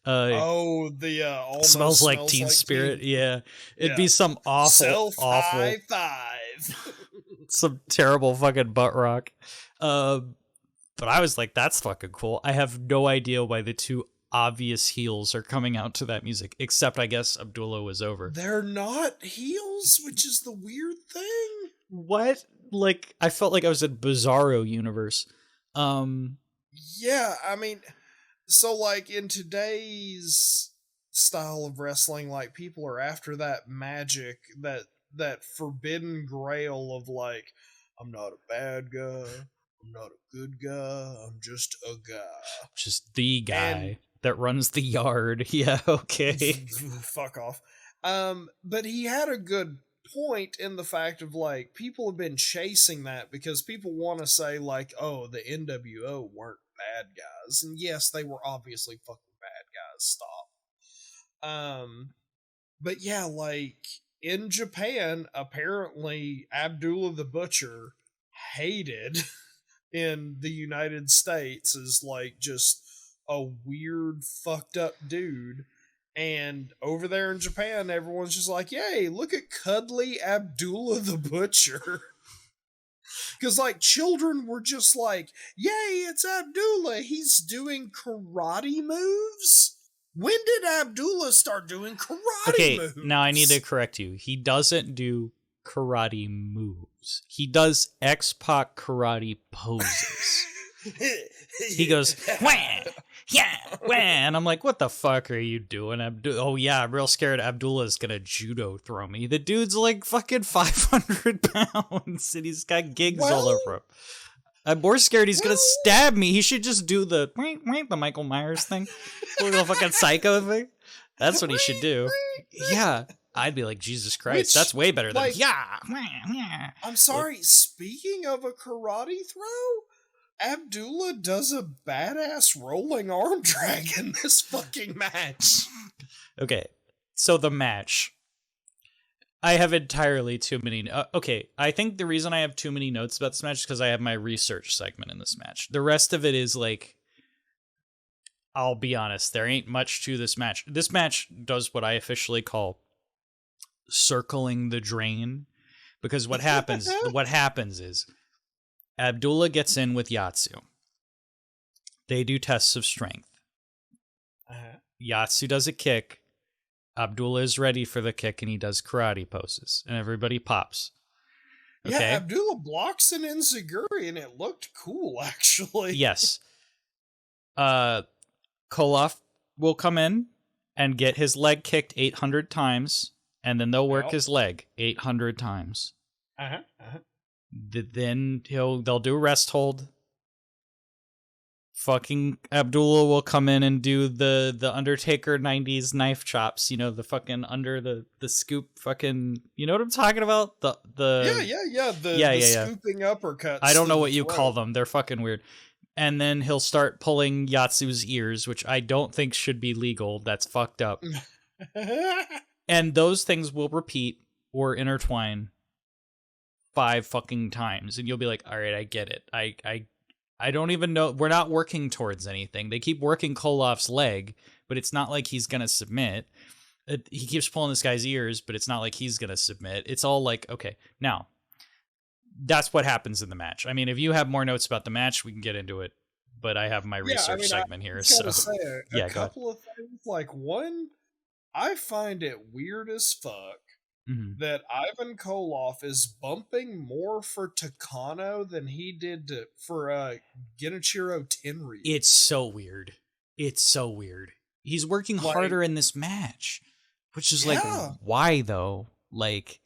almost smells like Teen Spirit. Yeah, it'd be some awful high five. Some terrible fucking butt rock. But I was like, that's fucking cool. I have no idea why the two obvious heels are coming out to that music, except I guess Abdullah was over. They're not heels, which is the weird thing. What? Like, I felt like I was in Bizarro universe. Yeah, I mean, so like in today's style of wrestling, like people are after that magic, that forbidden grail of like, I'm not a bad guy, I'm not a good guy, I'm just a guy. Just the guy that runs the yard. Yeah, okay. Fuck off. But he had a good point in the fact of like, people have been chasing that because people want to say like, oh, the NWO weren't bad guys, and yes, they were obviously fucking bad guys. Stop. But yeah, like in Japan, apparently Abdullah the Butcher hated in the United States as like just a weird fucked up dude. And over there in Japan, everyone's just like, yay, look at cuddly Abdullah the Butcher. Because, like, children were just like, yay, it's Abdullah. He's doing karate moves? When did Abdullah start doing karate moves? Okay, now I need to correct you. He doesn't do karate moves. He does X-Pac karate poses. He goes, wah, yeah, wah. And I'm like, what the fuck are you doing, Abdullah? Oh yeah, I'm real scared Abdullah's gonna judo throw me. The dude's like fucking 500 pounds and he's got gigs all over him. I'm more scared he's gonna stab me. He should just do the Michael Myers thing. The little fucking psycho thing. That's what he should do. Yeah. I'd be like, Jesus Christ, that's way better than, yeah. I'm sorry, speaking of a karate throw, Abdullah does a badass rolling arm drag in this fucking match. Okay, so the match. I have entirely too many... okay, I think the reason I have too many notes about this match is because I have my research segment in this match. The rest of it is like... I'll be honest, there ain't much to this match. This match does what I officially call circling the drain, because what happens is Abdullah gets in with Yatsu. They do tests of strength. Yatsu does a kick. Abdullah is ready for the kick, and he does karate poses, and everybody pops. Okay? Yeah, Abdullah blocks an enziguri, and it looked cool, actually. Yes. Koloff will come in and get his leg kicked 800 times, and then they'll work his leg 800 times. Then they'll do a rest hold. Fucking Abdullah will come in and do the Undertaker 90s knife chops, the fucking under the scoop fucking, you know what I'm talking about? The scooping uppercuts. I don't know what you call them. They're fucking weird. And then he'll start pulling Yatsu's ears, which I don't think should be legal. That's fucked up. And those things will repeat or intertwine 5 fucking times, and you'll be like, all right, I get it. I don't even know. We're not working towards anything. They keep working Koloff's leg, but it's not like he's going to submit. He keeps pulling this guy's ears, but it's not like he's going to submit. It's all like, okay, now, that's what happens in the match. I mean, if you have more notes about the match, we can get into it, but I have my research segment here. So, a couple of things. Like, one, I find it weird as fuck that Ivan Koloff is bumping more for Takano than he did for Genichiro Tenryu. It's so weird. He's working harder in this match, which is like, why though? Like,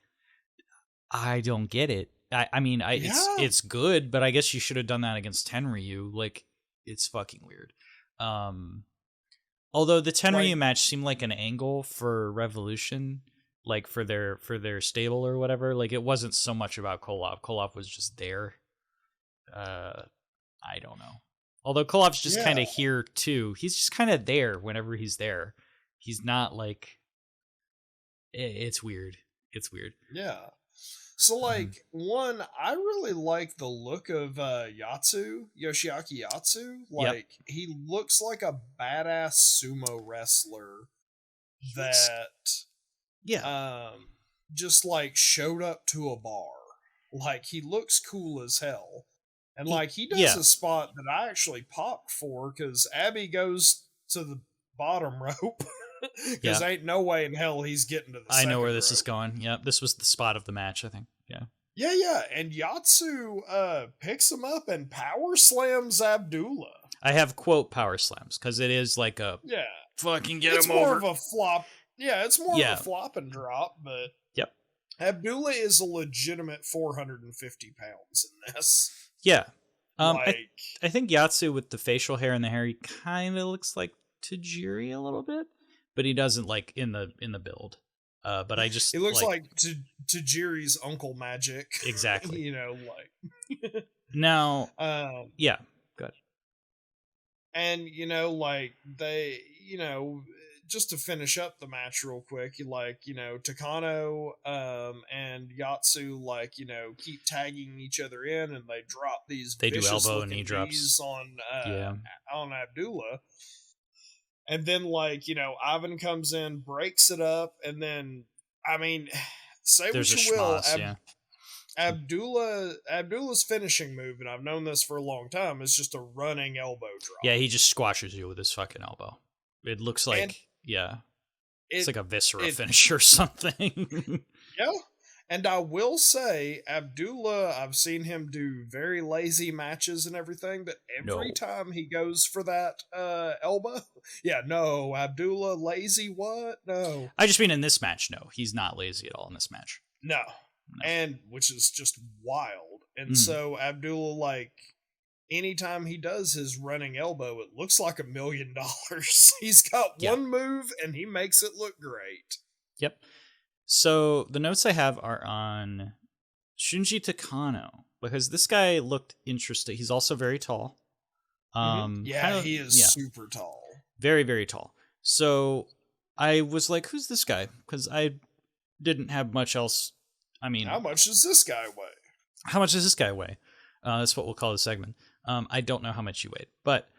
I don't get it. I mean, it's good, but I guess you should have done that against Tenryu. Like, it's fucking weird. Although the Tenryu match seemed like an angle for Revolution, like for their stable or whatever. Like, it wasn't so much about Koloff. Koloff was just there. I don't know. Although Koloff's just kind of here too. He's just kind of there whenever he's there. He's not like. It's weird. Yeah. So, like, one, I really like the look of Yoshiaki Yatsu. Like, he looks like a badass sumo wrestler that, just, like, showed up to a bar. Like, he looks cool as hell. And, like, he does a spot that I actually popped for, because Abby goes to the bottom rope. Because ain't no way in hell he's getting to the second I know where this rope. is going. Yep, this was the spot of the match, I think. Yeah. Yeah. And Yatsu picks him up and power slams Abdullah. I have quote power slams, because it is like a fucking get him over. It's more of a flop. Yeah, it's more of a flop and drop, but Abdullah is a legitimate 450 pounds in this. Yeah. I think Yatsu with the facial hair and the hair, he kind of looks like Tajiri a little bit. But he doesn't, like, in the build. But I just... He looks like Tajiri's Uncle Magic. Exactly. Like... Now... yeah, good. And, they... just to finish up the match real quick, Takano and Yatsu, keep tagging each other in, and they drop these They do elbow and knee drops on Abdullah. And then, Ivan comes in, breaks it up, and then, I mean, say what you will, Abdullah's finishing move, and I've known this for a long time, is just a running elbow drop. Yeah, he just squashes you with his fucking elbow. It looks like, it's like a viscera finish or something. Yeah. And I will say, Abdullah, I've seen him do very lazy matches and everything, but every time he goes for that elbow, Abdullah, lazy what? No. I just mean in this match, no. He's not lazy at all in this match. No. And, which is just wild. And so, Abdullah, anytime he does his running elbow, it looks like $1 million. He's got one move, and he makes it look great. Yep. So the notes I have are on Shunji Takano, because this guy looked interesting. He's also very tall. He is super tall. Very, very tall. So I was like, who's this guy? Because I didn't have much else. I mean... How much does this guy weigh? That's what we'll call the segment. I don't know how much he weighed. But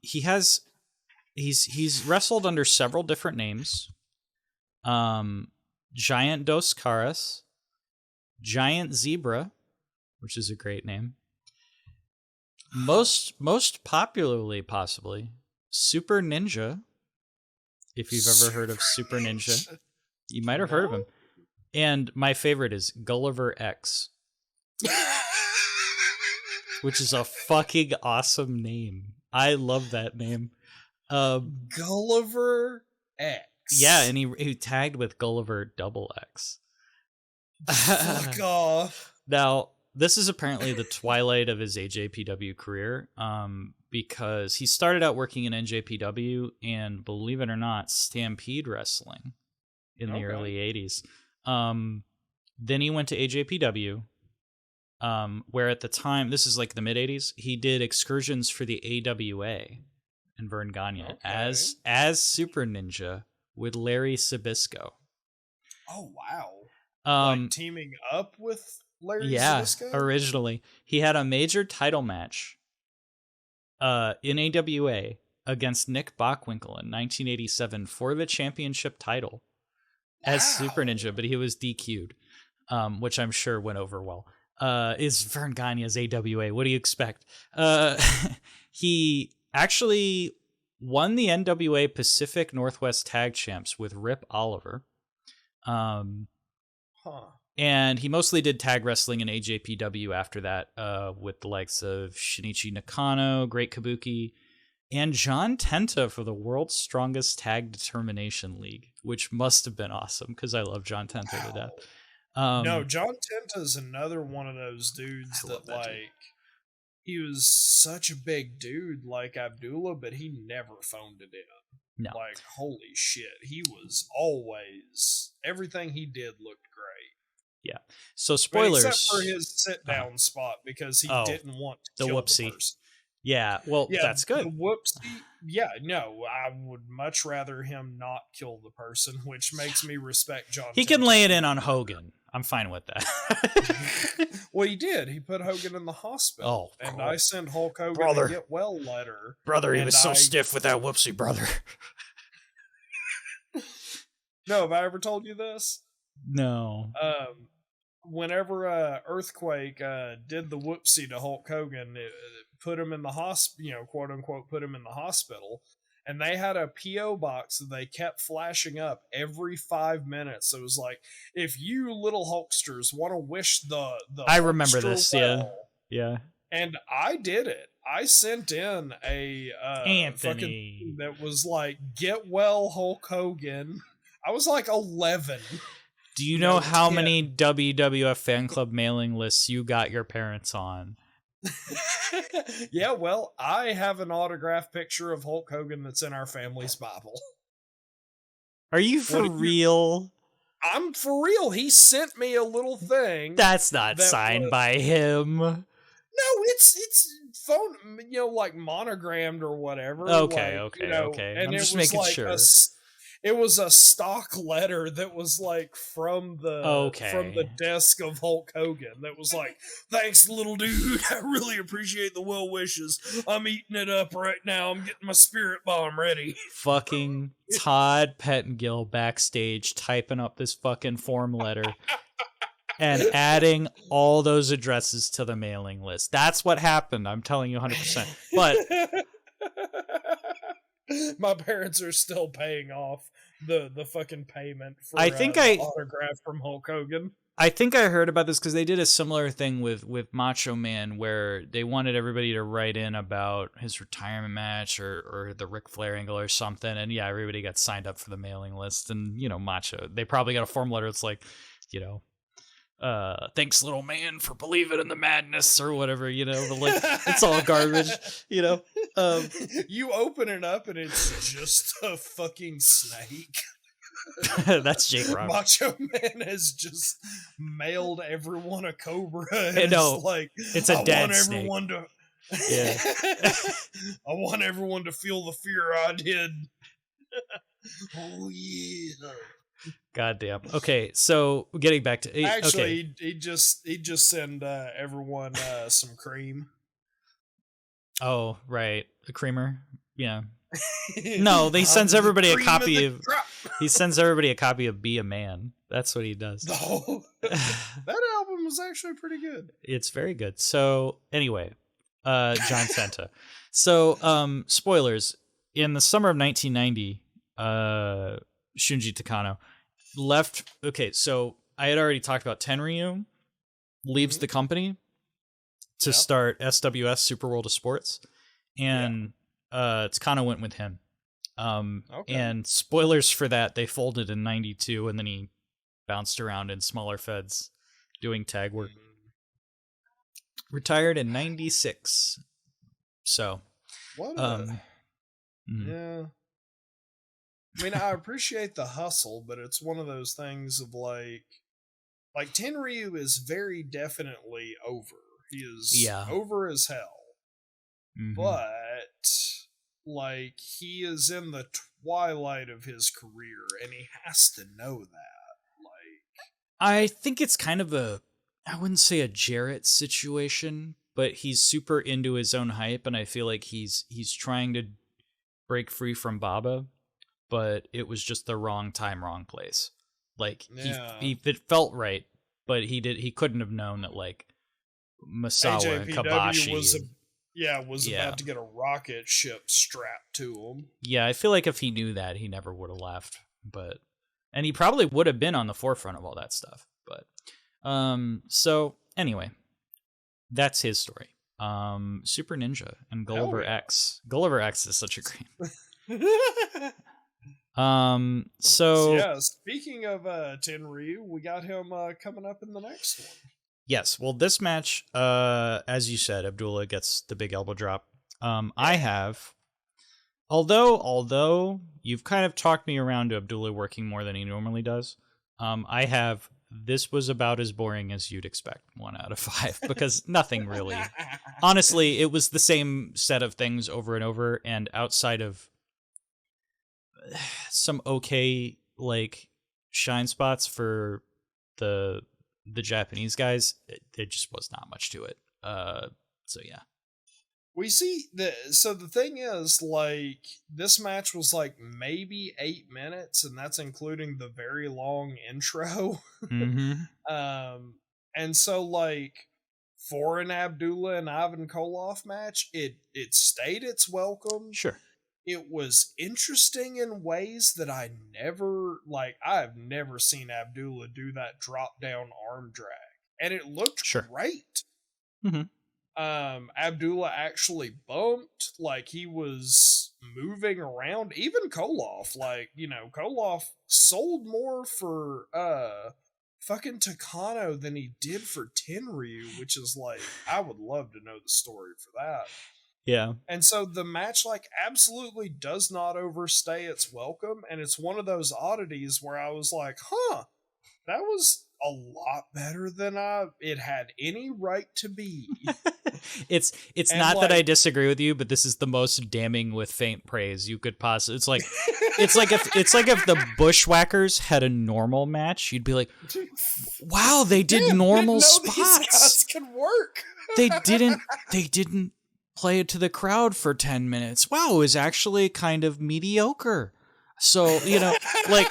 he's wrestled under several different names. Giant Dos Caras, Giant Zebra, which is a great name. Most popularly, possibly, Super Ninja. If you've ever heard of Super Ninja, you might have heard of him. And my favorite is Gulliver X, which is a fucking awesome name. I love that name. Gulliver X. Yeah, and he tagged with Gulliver XX. Fuck off. Now, this is apparently the twilight of his AJPW career, because he started out working in NJPW and, believe it or not, Stampede Wrestling in the early 80s. Then he went to AJPW, where at the time, this is like the mid-80s, he did excursions for the AWA in Vern Gagne as Super Ninja with Larry Sabisco. Oh, wow. Like teaming up with Larry Sabisco? Yeah, originally. He had a major title match in AWA against Nick Bockwinkel in 1987 for the championship title as Super Ninja, but he was DQ'd, which I'm sure went over well. Is Vern Gagne's AWA. What do you expect? He actually won the NWA Pacific Northwest Tag Champs with Rip Oliver. And he mostly did tag wrestling in AJPW after that, with the likes of Shinichi Nakano, Great Kabuki, and John Tenta for the World's Strongest Tag Determination League, which must have been awesome because I love John Tenta to death. No, John Tenta is another one of those dudes that like, he was such a big dude like Abdullah, but he never phoned it in. No. Like, holy shit. He was always, everything he did looked great. Yeah. So spoilers. But except for his sit down spot because he didn't want to kill the person. Yeah, well, that's good. The whoopsie. Yeah, no, I would much rather him not kill the person, which makes me respect John. He can lay it in on Hogan. I'm fine with that. Well, he did. He put Hogan in the hospital. Oh, and I sent Hulk Hogan a get well letter. Brother, he was so stiff with that whoopsie, brother. No, have I ever told you this? No. Whenever Earthquake did the whoopsie to Hulk Hogan, it put him in the hospital, quote unquote, put him in the hospital. And they had a P.O. box that they kept flashing up every 5 minutes. So it was like, if you little Hulksters want to wish the I remember this, well, yeah. And I did it. I sent in a Anthony that was like, get well, Hulk Hogan. I was like 11. Do you know how many WWF fan club mailing lists you got your parents on? Yeah, well, I have an autographed picture of Hulk Hogan that's in our family's Bible. Are you for real? I'm for real. He sent me a little thing. That's not signed by him. No, it's phone, like monogrammed or whatever. Okay, like, okay. And I'm it just was making like sure. It was a stock letter that was like from the desk of Hulk Hogan that was like, thanks, little dude. I really appreciate the well wishes. I'm eating it up right now. I'm getting my spirit bomb ready. Fucking Todd Pettengill backstage typing up this fucking form letter and adding all those addresses to the mailing list. That's what happened. I'm telling you 100%. But my parents are still paying off the fucking payment for autograph from Hulk Hogan. I think I heard about this because they did a similar thing with Macho Man where they wanted everybody to write in about his retirement match or the Ric Flair angle or something. And yeah, everybody got signed up for the mailing list. And, Macho, they probably got a form letter. It's like, thanks, little man, for believing in the madness or whatever, but like, it's all garbage, You open it up and it's just a fucking snake. That's Jake Roberts. Macho Man has just mailed everyone a cobra. It's a dead snake. I want everyone to feel the fear I did. Oh yeah. Goddamn. Okay, so getting back to actually, he just send everyone some cream. Oh right, the creamer. Yeah. No, he sends everybody a copy of. He sends everybody a copy of "Be a Man." That's what he does. Oh, that album was actually pretty good. It's very good. So anyway, John Cena. So spoilers. In the summer of 1990, Shunji Takano left. Okay, so I had already talked about Tenryu leaves the company to start SWS Super World of Sports, and Takano went with him. And spoilers for that, they folded in 92, and then he bounced around in smaller feds doing tag work. Retired in 96. So what yeah. I mean, I appreciate the hustle, but it's one of those things of like Tenryu is very definitely over. He is over as hell. But like he is in the twilight of his career, and he has to know that. Like, I think it's kind of I wouldn't say a Jarrett situation, but he's super into his own hype, and I feel like he's trying to break free from Baba, but it was just the wrong time, wrong place. Like he it felt right, but he couldn't have known that like Misawa AJPW and Kabashi was about to get a rocket ship strapped to him. Yeah, I feel like if he knew that, he never would have left. And he probably would have been on the forefront of all that stuff. But so anyway, that's his story. Super Ninja and Gulliver X. Gulliver X is such a great. So yeah, speaking of Tenryu, we got him coming up in the next one. Yes, well, this match, as you said, Abdullah gets the big elbow drop. I have, although you've kind of talked me around to Abdullah working more than he normally does, I have. This was about as boring as you'd expect, 1 out of 5, because nothing really. Honestly, it was the same set of things over and over, and outside of some okay like shine spots for the Japanese guys, there just was not much to it. So yeah. We see the thing is, like, this match was like maybe 8 minutes, and that's including the very long intro. And so like for an Abdullah and Ivan Koloff match, it stayed its welcome. Sure. It was interesting in ways that I've never seen Abdullah do that drop down arm drag, and it looked great. Abdullah actually bumped, like he was moving around. Even Koloff, like, you know, Koloff sold more for fucking Takano than he did for Tenryu, which is like, I would love to know the story for that. Yeah. And so the match like absolutely does not overstay its welcome, and it's one of those oddities where I was like, that was a lot better than it had any right to be. It's not like, that I disagree with you, but this is the most damning with faint praise you could possibly. It's like if the Bushwhackers had a normal match, you'd be like, wow, they did normal spots. These guys can work. They didn't play it to the crowd for 10 minutes. Wow, it was actually kind of mediocre. So, you know, like,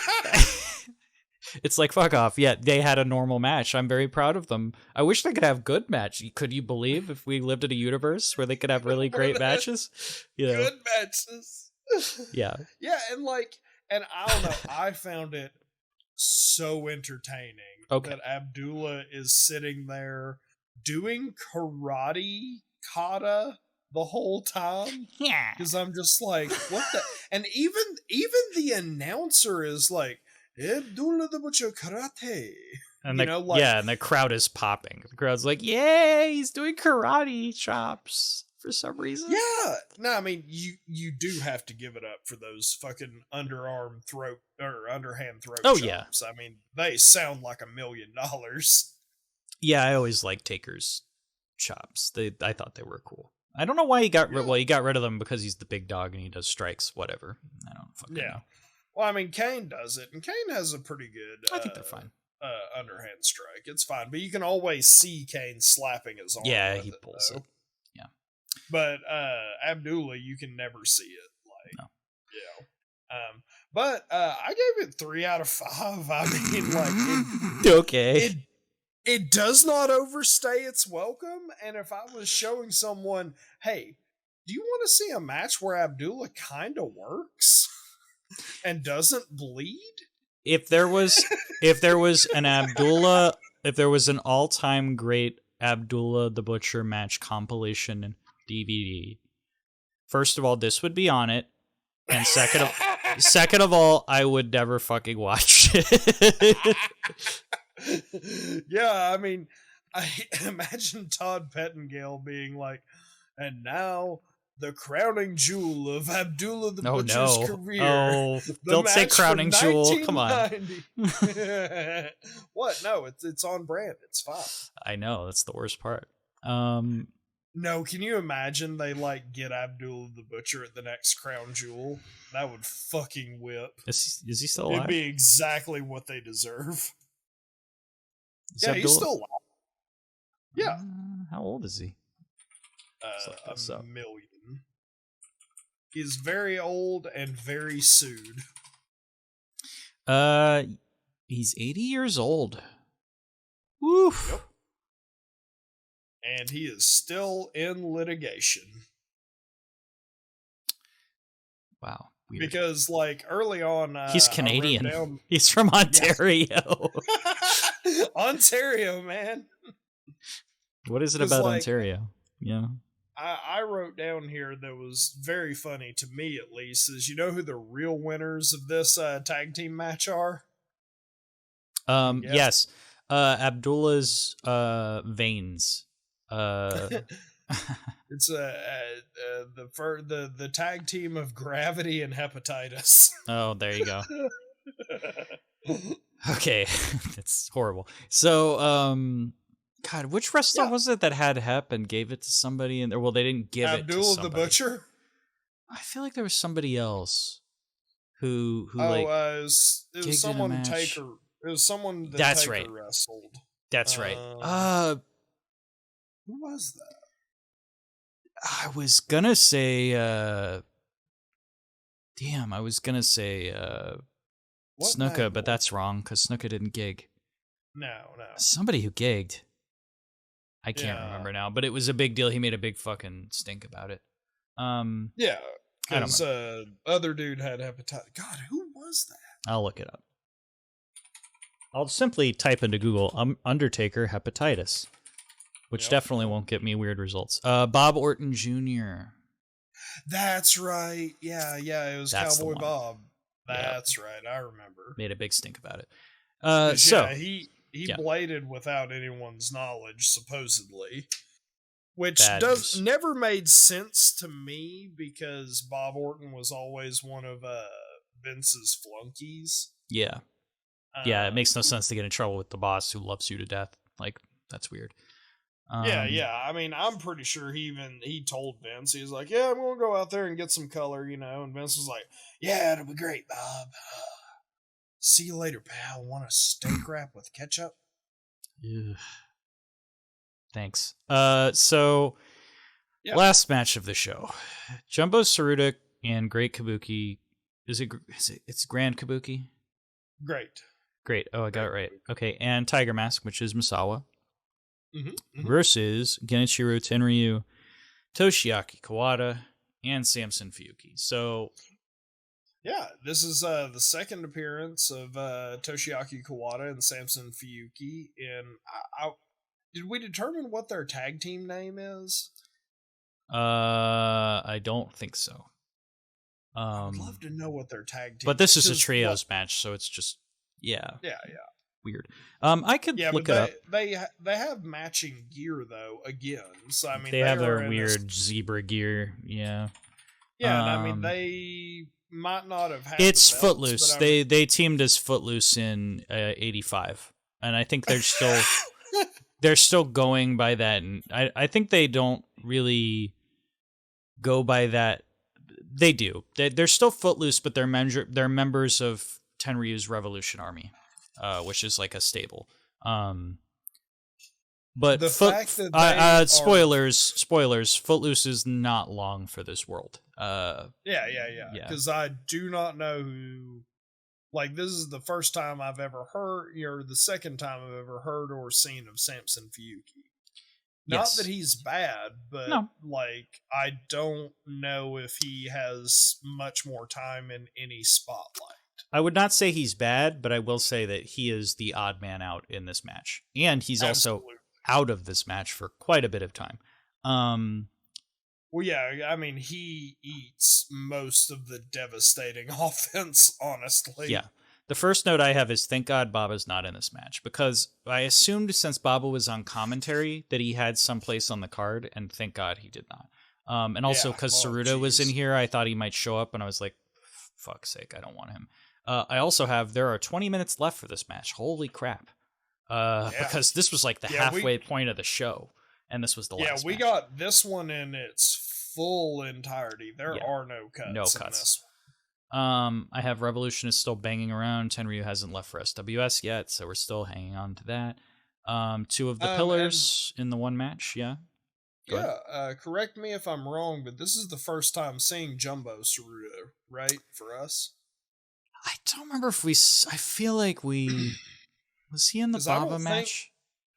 it's like, fuck off. Yeah, they had a normal match. I'm very proud of them. I wish they could have good match. Could you believe if we lived in a universe where they could have really great matches? You know? Good matches. Yeah. Yeah, and I don't know, I found it so entertaining that Abdullah is sitting there doing karate kata the whole time. Yeah. Because I'm just like, what the? And even the announcer is like, Abdullah the Butcher Karate. And and the crowd is popping. The crowd's like, yeah, he's doing karate chops for some reason. Yeah. No, I mean, you do have to give it up for those fucking underhand throat chops. Yeah. I mean, they sound like $1 million. Yeah, I always like Taker's chops. I thought they were cool. I don't know why he got rid of them, because he's the big dog and he does strikes, whatever. I don't fucking know. Well, I mean, Kane does it, and Kane has a pretty good I think they're fine. Underhand strike. It's fine, but you can always see Kane slapping his arm. Yeah, he pulls it. Yeah. But Abdullah, you can never see it. No. But I gave it 3 out of 5. I mean, like, okay. It does not overstay its welcome. And if I was showing someone, hey, do you want to see a match where Abdullah kind of works and doesn't bleed? If there was an Abdullah, if there was an all-time great Abdullah the Butcher match compilation DVD, first of all, this would be on it, and second of all, I would never fucking watch it. Yeah, I mean, I imagine Todd Pettengill being like, and now the crowning jewel of Abdullah the Butcher's career. Oh, don't say crowning jewel. Come on. What? No, it's on brand. It's fine. I know, that's the worst part. No, can you imagine they like get Abdullah the Butcher at the next crown jewel? That would fucking whip. Is he still alive? It'd be exactly what they deserve. He's still alive. Yeah. How old is he? A million. He's very old and very sued. He's 80 years old. Woof. Yep. And he is still in litigation. Wow. Weird. Because, like, early on... he's Canadian. He's from Ontario. Ontario, man. What is it about Ontario? Yeah. I wrote down here that was very funny, to me at least, is you know who the real winners of this tag team match are? Yes. Abdullah's veins. It's the tag team of Gravity and Hepatitis. Oh, there you go. Okay, it's horrible. So, God, which wrestler was it that had Hep and gave it to somebody? And well, they didn't give it to somebody. Abdullah the Butcher. I feel like there was somebody else who it was someone Taker. It was someone that That's Taker right. wrestled. That's right. Who was that? I was gonna say Snuka, but that's wrong because Snuka didn't gig. No. Somebody who gigged. I can't remember now, but it was a big deal. He made a big fucking stink about it. Yeah, because other dude had hepatitis. God, who was that? I'll look it up. I'll simply type into Google Undertaker hepatitis, which definitely won't get me weird results. Bob Orton Jr. That's right. Yeah, it was Cowboy Bob. That's right. I remember. Made a big stink about it. He bladed without anyone's knowledge, supposedly, which never made sense to me because Bob Orton was always one of Vince's flunkies. Yeah. Yeah, it makes no sense to get in trouble with the boss who loves you to death. Like, that's weird. Yeah. I mean, I'm pretty sure he told Vince, he was like, yeah, I'm going to go out there and get some color, you know, and Vince was like, yeah, it'll be great, Bob. See you later, pal. Want a steak wrap with ketchup? Ugh. Thanks. So, last match of the show. Jumbo Tsuruta and Great Kabuki. It's Grand Kabuki? Great. Oh, I got it right. Okay, and Tiger Mask, which is Misawa. Versus Genichiro Tenryu, Toshiaki Kawada, and Samson Fuyuki. So, yeah, this is the second appearance of Toshiaki Kawada and Samson Fuyuki. Did we determine what their tag team name is? I don't think so. I would love to know what their tag team. But this is a trios match, so it's just weird. I could look it up. They have matching gear though. Again, so I mean they have their weird zebra gear. Yeah. Yeah, and I mean they might not have had. It's Footloose. They teamed as Footloose in '85, and I think they're still going by that. And I think they don't really go by that. They do. They're still Footloose, but they're members of Tenryu's Revolution Army, which is like a stable. But the fact that spoilers. Footloose is not long for this world. Yeah. Because I do not know who. Like, this is the first time I've ever heard, or the second time I've ever heard or seen of Samson Fuyuki. Not that he's bad, but like, I don't know if he has much more time in any spotlight. I would not say he's bad, but I will say that he is the odd man out in this match. And he's also out of this match for quite a bit of time. Well, yeah, I mean, he eats most of the devastating offense, honestly. Yeah. The first note I have is thank God Baba's not in this match, because I assumed since Baba was on commentary that he had someplace on the card, and thank God he did not. And also because Tsuruta was in here, I thought he might show up, and I was like, fuck's sake, I don't want him. I also have, there are 20 minutes left for this match. Holy crap. Because this was like the halfway point of the show. And this was the last match. Got this one in its full entirety. There are no cuts. No cuts. In this one. I have Revolution is still banging around. Tenryu hasn't left for SWS yet, so we're still hanging on to that. Two of the pillars in the one match, correct me if I'm wrong, but this is the first time seeing Jumbo Tsuruta, right, for us? I don't remember if I feel like we... Was he in the Baba match?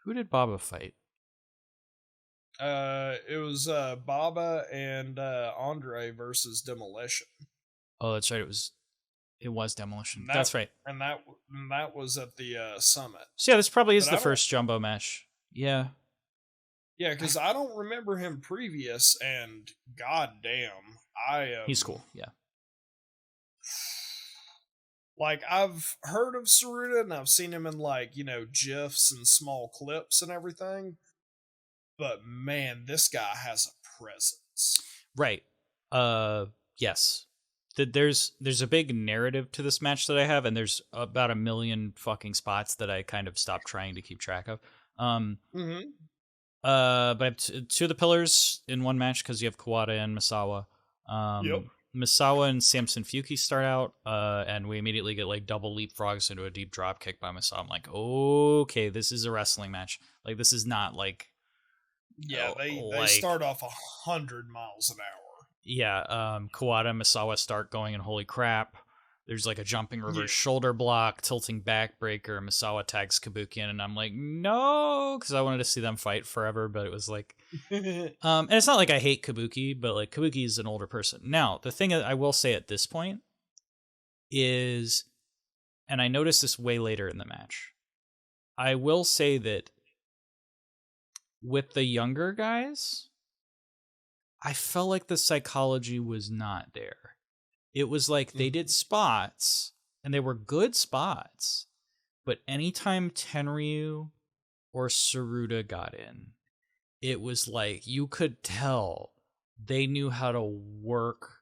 Who did Baba fight? It was Baba and Andre versus Demolition. Oh, that's right. It was Demolition. That's right. And that was at the summit. So yeah, this probably is the first Jumbo match. Yeah. Yeah, because I don't remember him previous, and goddamn, he's cool. Yeah. Like, I've heard of Tsuruta, and I've seen him in, like, GIFs and small clips and everything. But, man, this guy has a presence. Right. Yes. There's a big narrative to this match that I have, and there's about 1 million fucking spots that I kind of stopped trying to keep track of. But I have two of the pillars in one match, because you have Kawada and Misawa. Misawa and Samson Fuyuki start out, and we immediately get like double leapfrogs into a deep drop kick by Misawa. I'm like, okay, this is a wrestling match. Like, this is not like... Yeah, they start off 100 miles an hour. Yeah, Kawada and Misawa start going, and holy crap, there's like a jumping reverse shoulder block, tilting backbreaker. Misawa tags Kabuki in, and I'm like, no, because I wanted to see them fight forever, but it was like... and it's not like I hate Kabuki, but like Kabuki is an older person. Now, the thing I will say at this point is, and I noticed this way later in the match, I will say that with the younger guys, I felt like the psychology was not there. It was like they did spots, and they were good spots, but anytime Tenryu or Tsuruta got in, it was like you could tell they knew how to work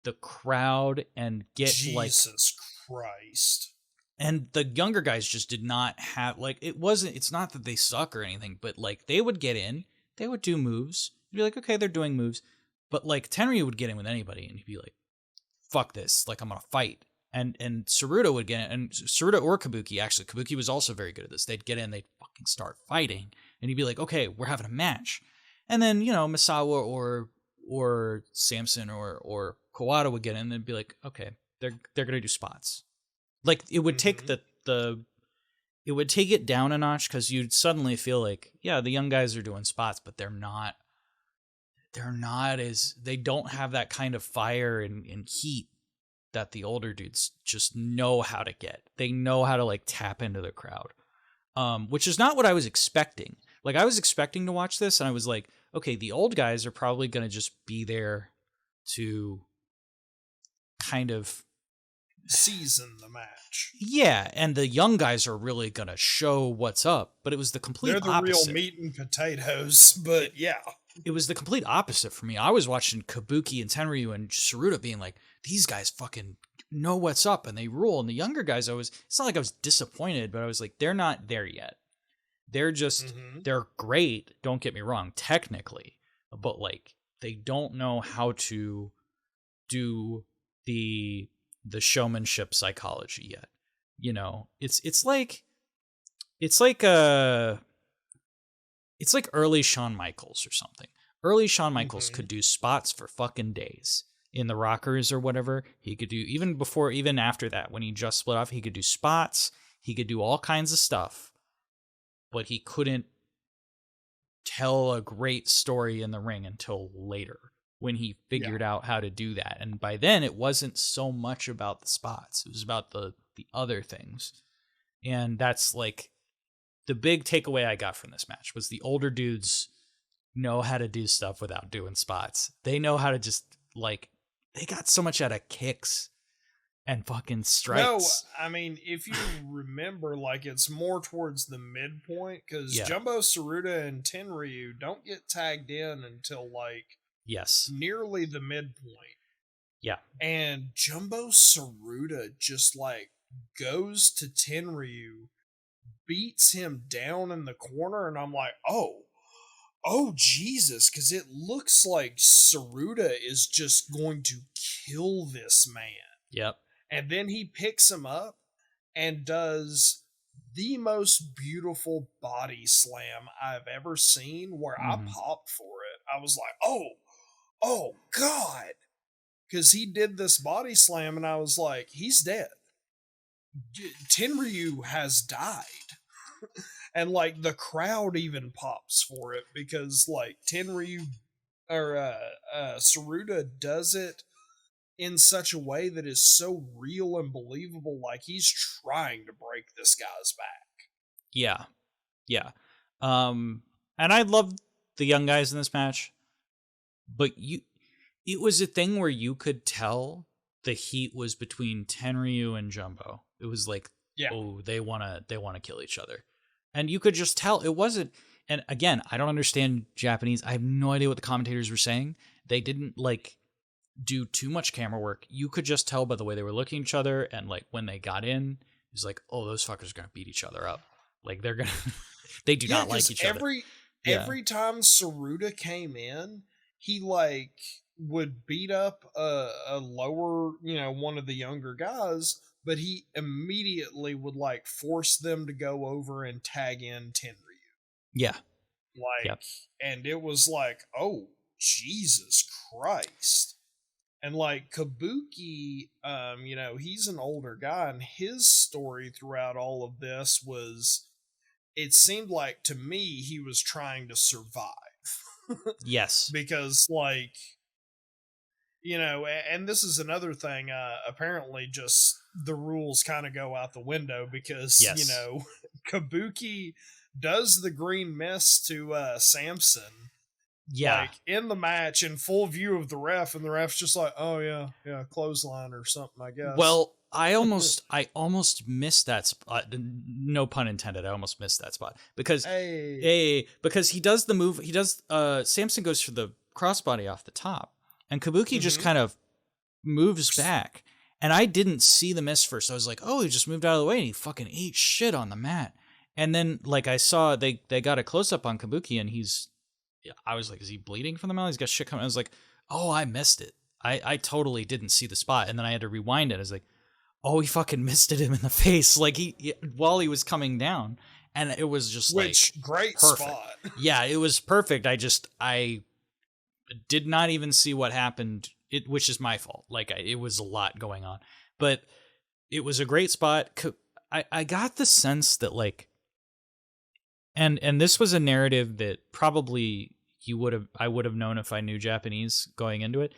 the crowd and get Jesus Christ. And the younger guys just did not have, like, it's not that they suck or anything, but like they would get in, they would do moves. You'd be like, okay, they're doing moves. But like Tenryu would get in with anybody and he'd be like, fuck this, like I'm gonna fight. And Tsuruta would get in, and Tsuruta or Kabuki, actually, Kabuki was also very good at this. They'd get in, they'd fucking start fighting. And he'd be like, okay, we're having a match. And then, Misawa or Samson or Kawada would get in and be like, okay, they're gonna do spots. Like it would take it would take it down a notch, because you'd suddenly feel like, yeah, the young guys are doing spots, but they don't have that kind of fire and heat that the older dudes just know how to get. They know how to like tap into the crowd. Which is not what I was expecting. Like I was expecting to watch this and I was like, okay, the old guys are probably going to just be there to kind of season the match. Yeah, and the young guys are really going to show what's up, but it was the complete opposite. They're the real meat and potatoes, but yeah. It was the complete opposite for me. I was watching Kabuki and Tenryu and Tsuruta being like, these guys fucking know what's up and they rule. And the younger guys, it's not like I was disappointed, but I was like, they're not there yet. They're just, they're great. Don't get me wrong, technically, but like, they don't know how to do the showmanship psychology yet. It's like early Shawn Michaels or something. Early Shawn Michaels could do spots for fucking days. in the rockers or whatever. He could do, even after that, when he just split off, he could do spots. He could do all kinds of stuff, but he couldn't tell a great story in the ring until later when he figured out how to do that. And by then it wasn't so much about the spots. It was about the other things. And that's like the big takeaway I got from this match was the older dudes know how to do stuff without doing spots. They know how to just like, they got so much out of kicks and fucking strikes. No, I mean, if you remember, like, it's more towards the midpoint, because Jumbo Tsuruta and Tenryu don't get tagged in until, like, nearly the midpoint. Yeah. And Jumbo Tsuruta just, like, goes to Tenryu, beats him down in the corner, and I'm like, oh, Jesus, because it looks like Tsuruta is just going to kill this man. Yep. And then he picks him up and does the most beautiful body slam I've ever seen, where I popped for it. I was like, oh, God. Because he did this body slam, and I was like, he's dead. Tenryu has died. And, like, the crowd even pops for it, because, like, Tenryu, or Tsuruta does it in such a way that is so real and believable, like he's trying to break this guy's back. Yeah. And I love the young guys in this match, but it was a thing where you could tell the heat was between Tenryu and Jumbo. It was like, they want to kill each other. And you could just tell it wasn't. And again, I don't understand Japanese. I have no idea what the commentators were saying. They didn't like do too much camera work. You could just tell by the way they were looking at each other, and like when they got in, it was like, oh, those fuckers are gonna beat each other up. Like they're gonna they do not like each other. Every time Tsuruta came in, he like would beat up a lower, one of the younger guys, but he immediately would like force them to go over and tag in Tenryu. Yeah. And it was like, oh, Jesus Christ. And like Kabuki, he's an older guy, and his story throughout all of this was, it seemed like to me he was trying to survive. Yes. Because like, and this is another thing, apparently just the rules kind of go out the window, because, Kabuki does the green mist to Samson. Yeah. Like in the match in full view of the ref, and the ref's just like, oh yeah, clothesline or something, I guess. Well, I almost missed that spot. No pun intended. I almost missed that spot because because he does the move. He does. Samson goes for the crossbody off the top, and Kabuki just kind of moves back. And I didn't see the miss first. I was like, oh, he just moved out of the way, and he fucking ate shit on the mat. And then like I saw they got a close up on Kabuki, and I was like, is he bleeding from the mouth? He's got shit coming. I was like, oh, I missed it. I totally didn't see the spot. And then I had to rewind it. I was like, oh, he fucking misted him in the face. Like while he was coming down. And it was just great perfect. Spot. Yeah, it was perfect. I did not even see what happened, which is my fault. Like it was a lot going on, but it was a great spot. I got the sense that like, and this was a narrative that probably I would have known if I knew Japanese going into it,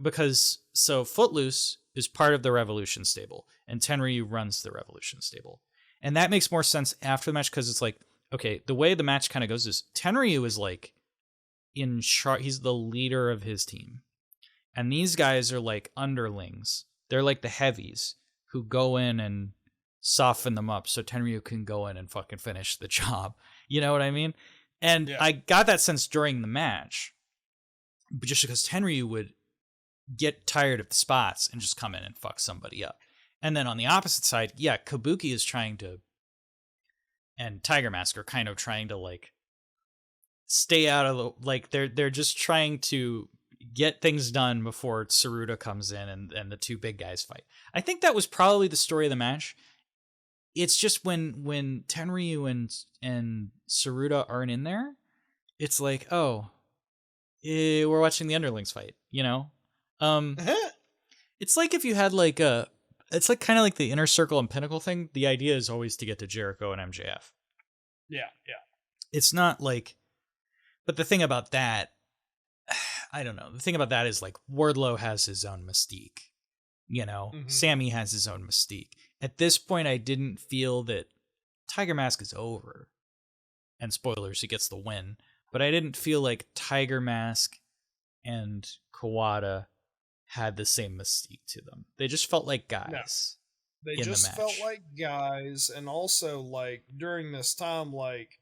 because so Footloose is part of the Revolution stable, and Tenryu runs the Revolution stable, and that makes more sense after the match, because it's like, okay, the way the match kind of goes is Tenryu is like in charge. He's the leader of his team, and these guys are like underlings. They're like the heavies who go in and soften them up so Tenryu can go in and fucking finish the job. You know what I mean? And I got that sense during the match, but just because Tenryu would get tired of the spots and just come in and fuck somebody up. And then on the opposite side, Kabuki is trying to, and Tiger Mask are kind of trying to like stay out of the, like they're just trying to get things done before Tsuruta comes in and the two big guys fight. I think that was probably the story of the match. It's just when Tenryu and Tsuruta aren't in there, it's like, oh, we're watching the underlings fight, It's like if you had like it's like kind of like the Inner Circle and Pinnacle thing. The idea is always to get to Jericho and MJF. Yeah. It's not like, but the thing about that, I don't know. The thing about that is like Wardlow has his own mystique, Sammy has his own mystique. At this point, I didn't feel that Tiger Mask is over, and spoilers, he gets the win, but I didn't feel like Tiger Mask and Kawada had the same mystique to them. They just felt like guys. No, they just felt like guys, and also like during this time, like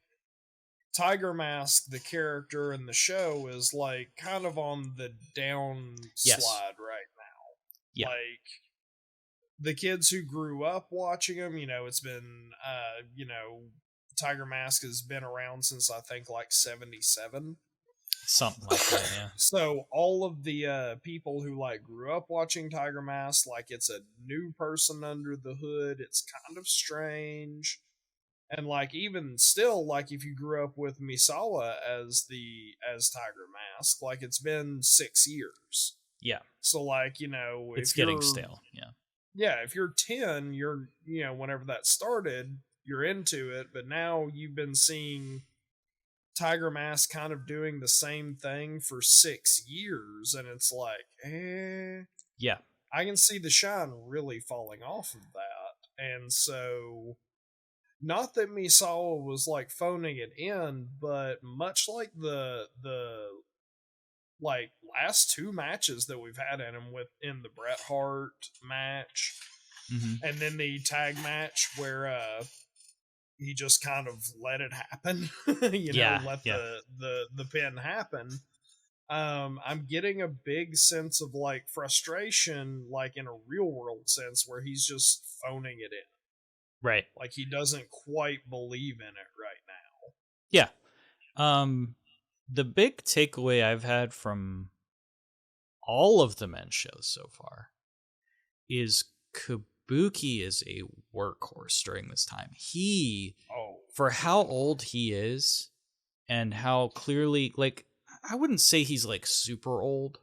Tiger Mask, the character in the show, is like kind of on the slide right now. Yeah. Like the kids who grew up watching him, it's been, Tiger Mask has been around since I think like 77. Something like that, yeah. So all of the people who like grew up watching Tiger Mask, like it's a new person under the hood. It's kind of strange. And like even still, like if you grew up with Misawa as Tiger Mask, like it's been 6 years. Yeah. So like, it's getting stale. Yeah. Yeah, if you're 10, you're whenever that started, you're into it, but now you've been seeing Tiger Mask kind of doing the same thing for 6 years, and it's like, yeah, I can see the shine really falling off of that. And so, not that Misawa was like phoning it in, but much like the like last 2 matches that we've had in him in the Bret Hart match, and then the tag match where he just kind of let it happen, let the pin happen. I'm getting a big sense of like frustration, like in a real world sense, where he's just phoning it in. Right. Like he doesn't quite believe in it right now. Yeah. The big takeaway I've had from all of the men's shows so far is Kabuki is a workhorse during this time. For how old he is and how clearly, like, I wouldn't say he's like super old,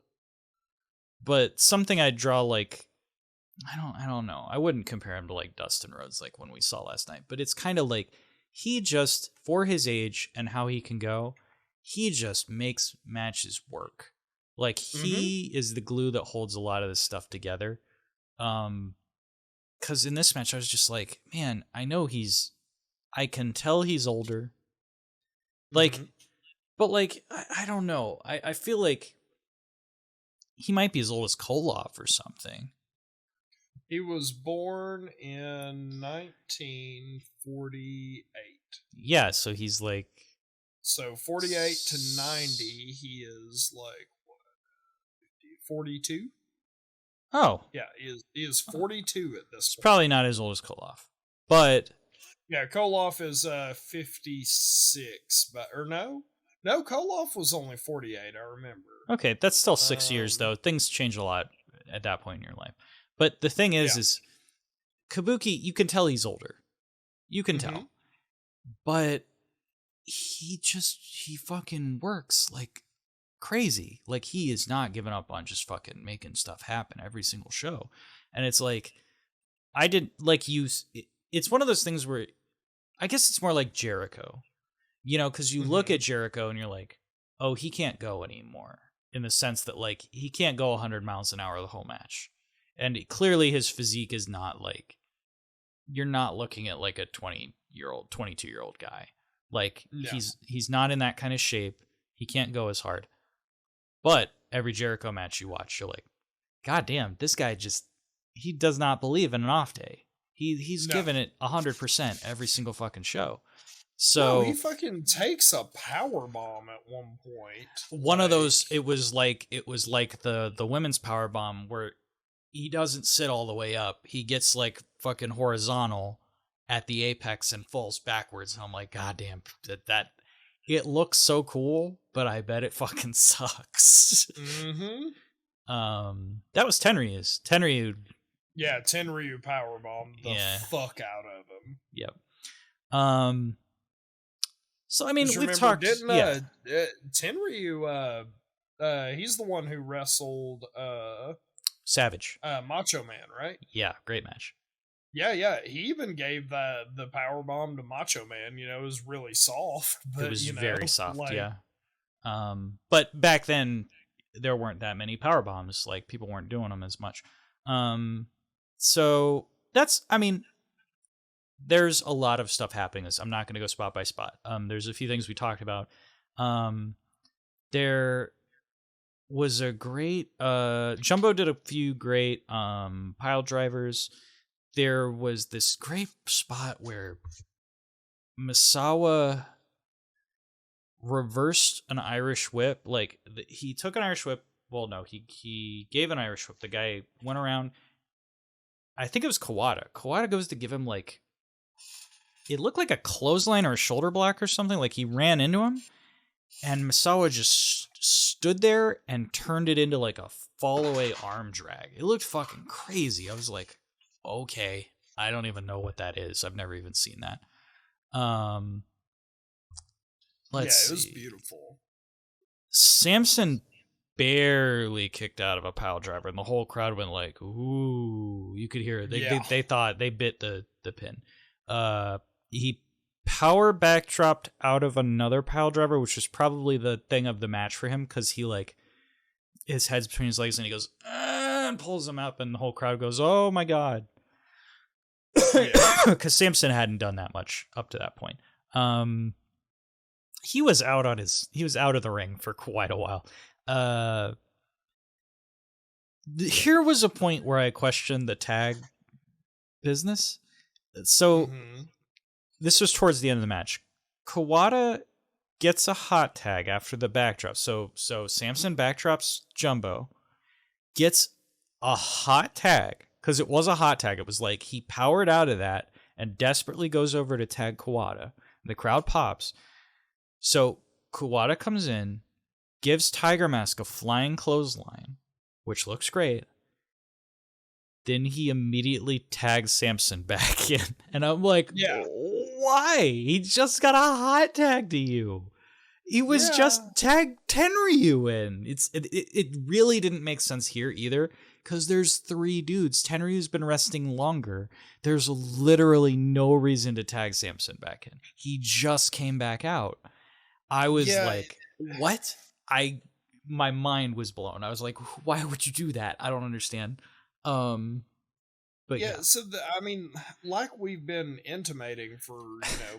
but something I'd draw like, I don't know. I wouldn't compare him to like Dustin Rhodes, like when we saw last night, but it's kind of like he just, for his age and how he can go, he just makes matches work. Like he is the glue that holds a lot of this stuff together. Because in this match, I was just like, man, I can tell he's older. Like, but like, I don't know. I feel like he might be as old as Koloff or something. He was born in 1948. Yeah, so he's like... So 48 to 90, he is like, what, 42? Oh. Yeah, he is 42 at this point. Probably not as old as Koloff. But... Yeah, Koloff is 56, but, or no? No, Koloff was only 48, I remember. Okay, that's still 6 years, though. Things change a lot at that point in your life. But the thing is Kabuki, you can tell he's older. You can tell. But he fucking works like crazy. Like he is not giving up on just fucking making stuff happen every single show. And it's like, it's one of those things where I guess it's more like Jericho, because you look at Jericho and you're like, oh, he can't go anymore, in the sense that like he can't go 100 miles an hour the whole match. And clearly his physique is not like, you're not looking at like a 20-year-old, 22-year-old guy. Like he's not in that kind of shape. He can't go as hard. But every Jericho match you watch, you're like, God damn, this guy he does not believe in an off day. He's given it 100% every single fucking show. So he fucking takes a power bomb at one point. One of those, it was like the women's power bomb where he doesn't sit all the way up. He gets like fucking horizontal at the apex and falls backwards. And I'm like, God damn, that it looks so cool, but I bet it fucking sucks. That was Tenryu's. Yeah, Tenryu powerbombed the fuck out of him. Yep. So I mean, we've remember, talked. Tenryu He's the one who wrestled Savage. Macho Man, right? Yeah, great match. Yeah. He even gave the power bomb to Macho Man. It was really soft. But, it was very soft, yeah. But back then, there weren't that many power bombs. Like, people weren't doing them as much. So that's, I mean, there's a lot of stuff happening. I'm not going to go spot by spot. There's a few things we talked about. There was a great, Jumbo did a few great pile drivers. There was this great spot where Misawa reversed an Irish whip. Like, he took an Irish whip. Well, no, he gave an Irish whip. The guy went around. I think it was Kawada. Kawada goes to give him, like, it looked like a clothesline or a shoulder block or something. Like, he ran into him, and Misawa just stood there and turned it into, like, a fall-away arm drag. It looked fucking crazy. I was like, okay, I don't even know what that is. I've never even seen that. Let's see. It was beautiful. Samson barely kicked out of a pile driver, and the whole crowd went like, ooh. You could hear it. They thought they bit the pin. He power backdropped out of another pile driver, which was probably the thing of the match for him, because he, like, his head's between his legs and he goes and pulls him up, and the whole crowd goes, oh my god. Because Samson hadn't done that much up to that point. He was out of the ring for quite a while. Here was a point where I questioned the tag business. So this was towards the end of the match. Kawada gets a hot tag after the backdrop. So Samson backdrops Jumbo, gets a hot tag, because it was a hot tag. It was like he powered out of that and desperately goes over to tag Kawada. The crowd pops. So Kawada comes in, gives Tiger Mask a flying clothesline, which looks great. Then he immediately tags Samson back in. And I'm like, why? He just got a hot tag to you. He was just tagged Tenryu in. It really didn't make sense here either, because there's 3 dudes. Tenryu's been resting longer. There's literally no reason to tag Samson back in. He just came back out. I was like, what? My mind was blown. I was like, why would you do that? I don't understand. But so I mean, like we've been intimating for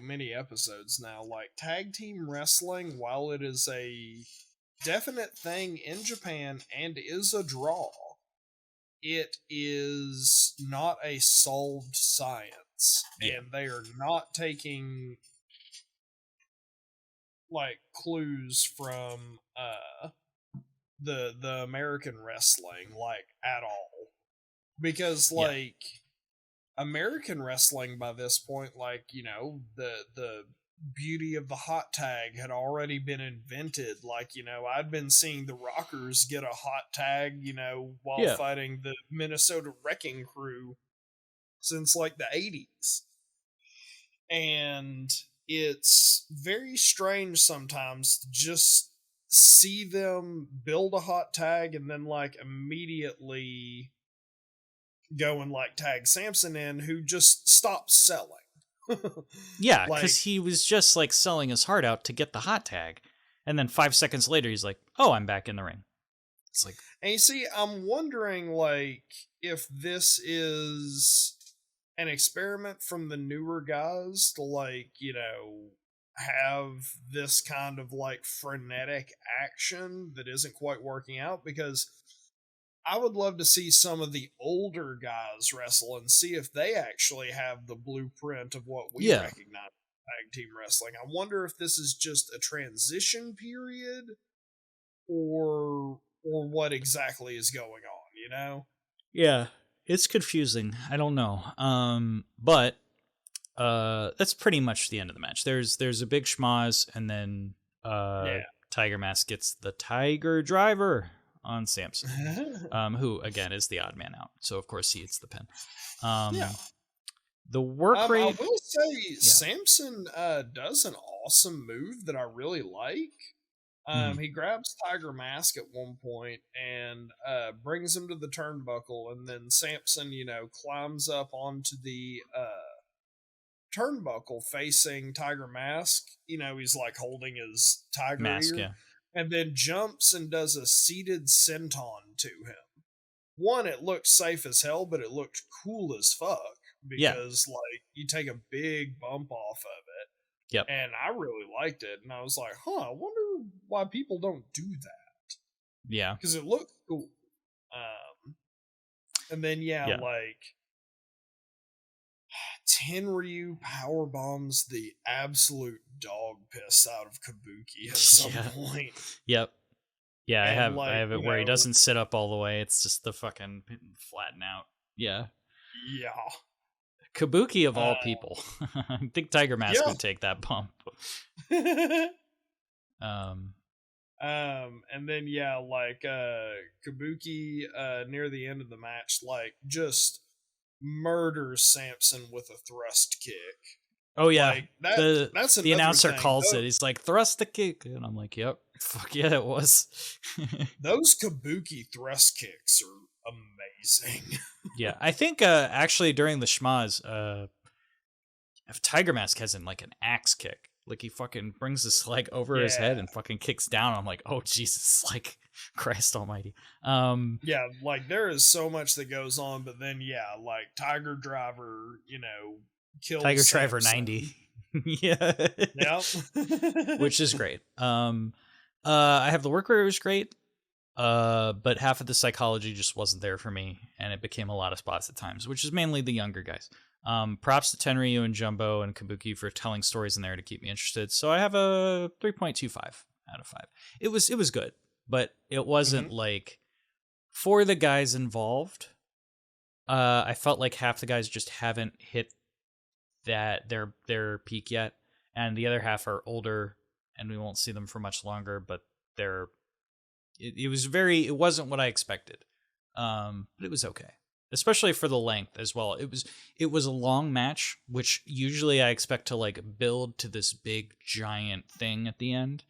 many episodes now, like, tag team wrestling, while it is a definite thing in Japan and is a draw, it is not a solved science, and they are not taking, like, clues from the American wrestling, like, at all. Because, like, American wrestling by this point, like, the beauty of the hot tag had already been invented. Like, I'd been seeing the Rockers get a hot tag, while fighting the Minnesota Wrecking Crew since, like, the 80s. And it's very strange sometimes to just see them build a hot tag and then, like, immediately go and, like, tag Samson in, who just stopped selling. Yeah, because he was just, like, selling his heart out to get the hot tag, and then 5 seconds later he's like, oh, I'm back in the ring. It's like, and you see, I'm wondering, like, if this is an experiment from the newer guys to, like, have this kind of, like, frenetic action that isn't quite working out, because I would love to see some of the older guys wrestle and see if they actually have the blueprint of what we recognize in tag team wrestling. I wonder if this is just a transition period or what exactly is going on, Yeah, it's confusing. I don't know. But that's pretty much the end of the match. There's a big schmoz, and then Tiger Mask gets the Tiger Driver on Samson, who again is the odd man out. So of course he hits the pin. The work rate. I will say, Samson does an awesome move that I really like. He grabs Tiger Mask at one point and brings him to the turnbuckle, and then Samson, climbs up onto the turnbuckle facing Tiger Mask. He's like holding his tiger Mask, ear, yeah. and then jumps and does a seated senton to him. One, it looked safe as hell, but it looked cool as fuck because like you take a big bump off of it. Yep. And I really liked it, and I was like, I wonder why people don't do that. Yeah. Because it looked cool. And then like Tenryu power bombs the absolute dog piss out of Kabuki at some point. Yep. Yeah, And I have it where he doesn't sit up all the way. It's just the fucking flatten out. Yeah. Yeah. Kabuki of all people. I think Tiger Mask would take that bump. And then like Kabuki near the end of the match, like just murders Samson with a thrust kick. Oh yeah, like, that's the announcer thing. calls it. He's like, thrust the kick, and I'm like, yep, fuck yeah, it was. Those Kabuki thrust kicks are amazing. Yeah, I think actually during the schmaz, if Tiger Mask has like an axe kick, like he fucking brings his leg over his head and fucking kicks down. I'm like, oh Jesus, like Christ Almighty. Yeah, like there is so much that goes on, but then like Tiger Driver, kills Tiger Samson. Driver 90. Yeah. Yep. Which is great. I have the work rate was great. But half of the psychology just wasn't there for me, and it became a lot of spots at times, which is mainly the younger guys. Props to Tenryu and Jumbo and Kabuki for telling stories in there to keep me interested. So I have a 3.25 out of 5. It was good, but it wasn't like for the guys involved. I felt like half the guys just haven't hit that their peak yet, and the other half are older, and we won't see them for much longer. But it wasn't what I expected, but it was okay, especially for the length as well. It was a long match, which usually I expect to like build to this big giant thing at the end,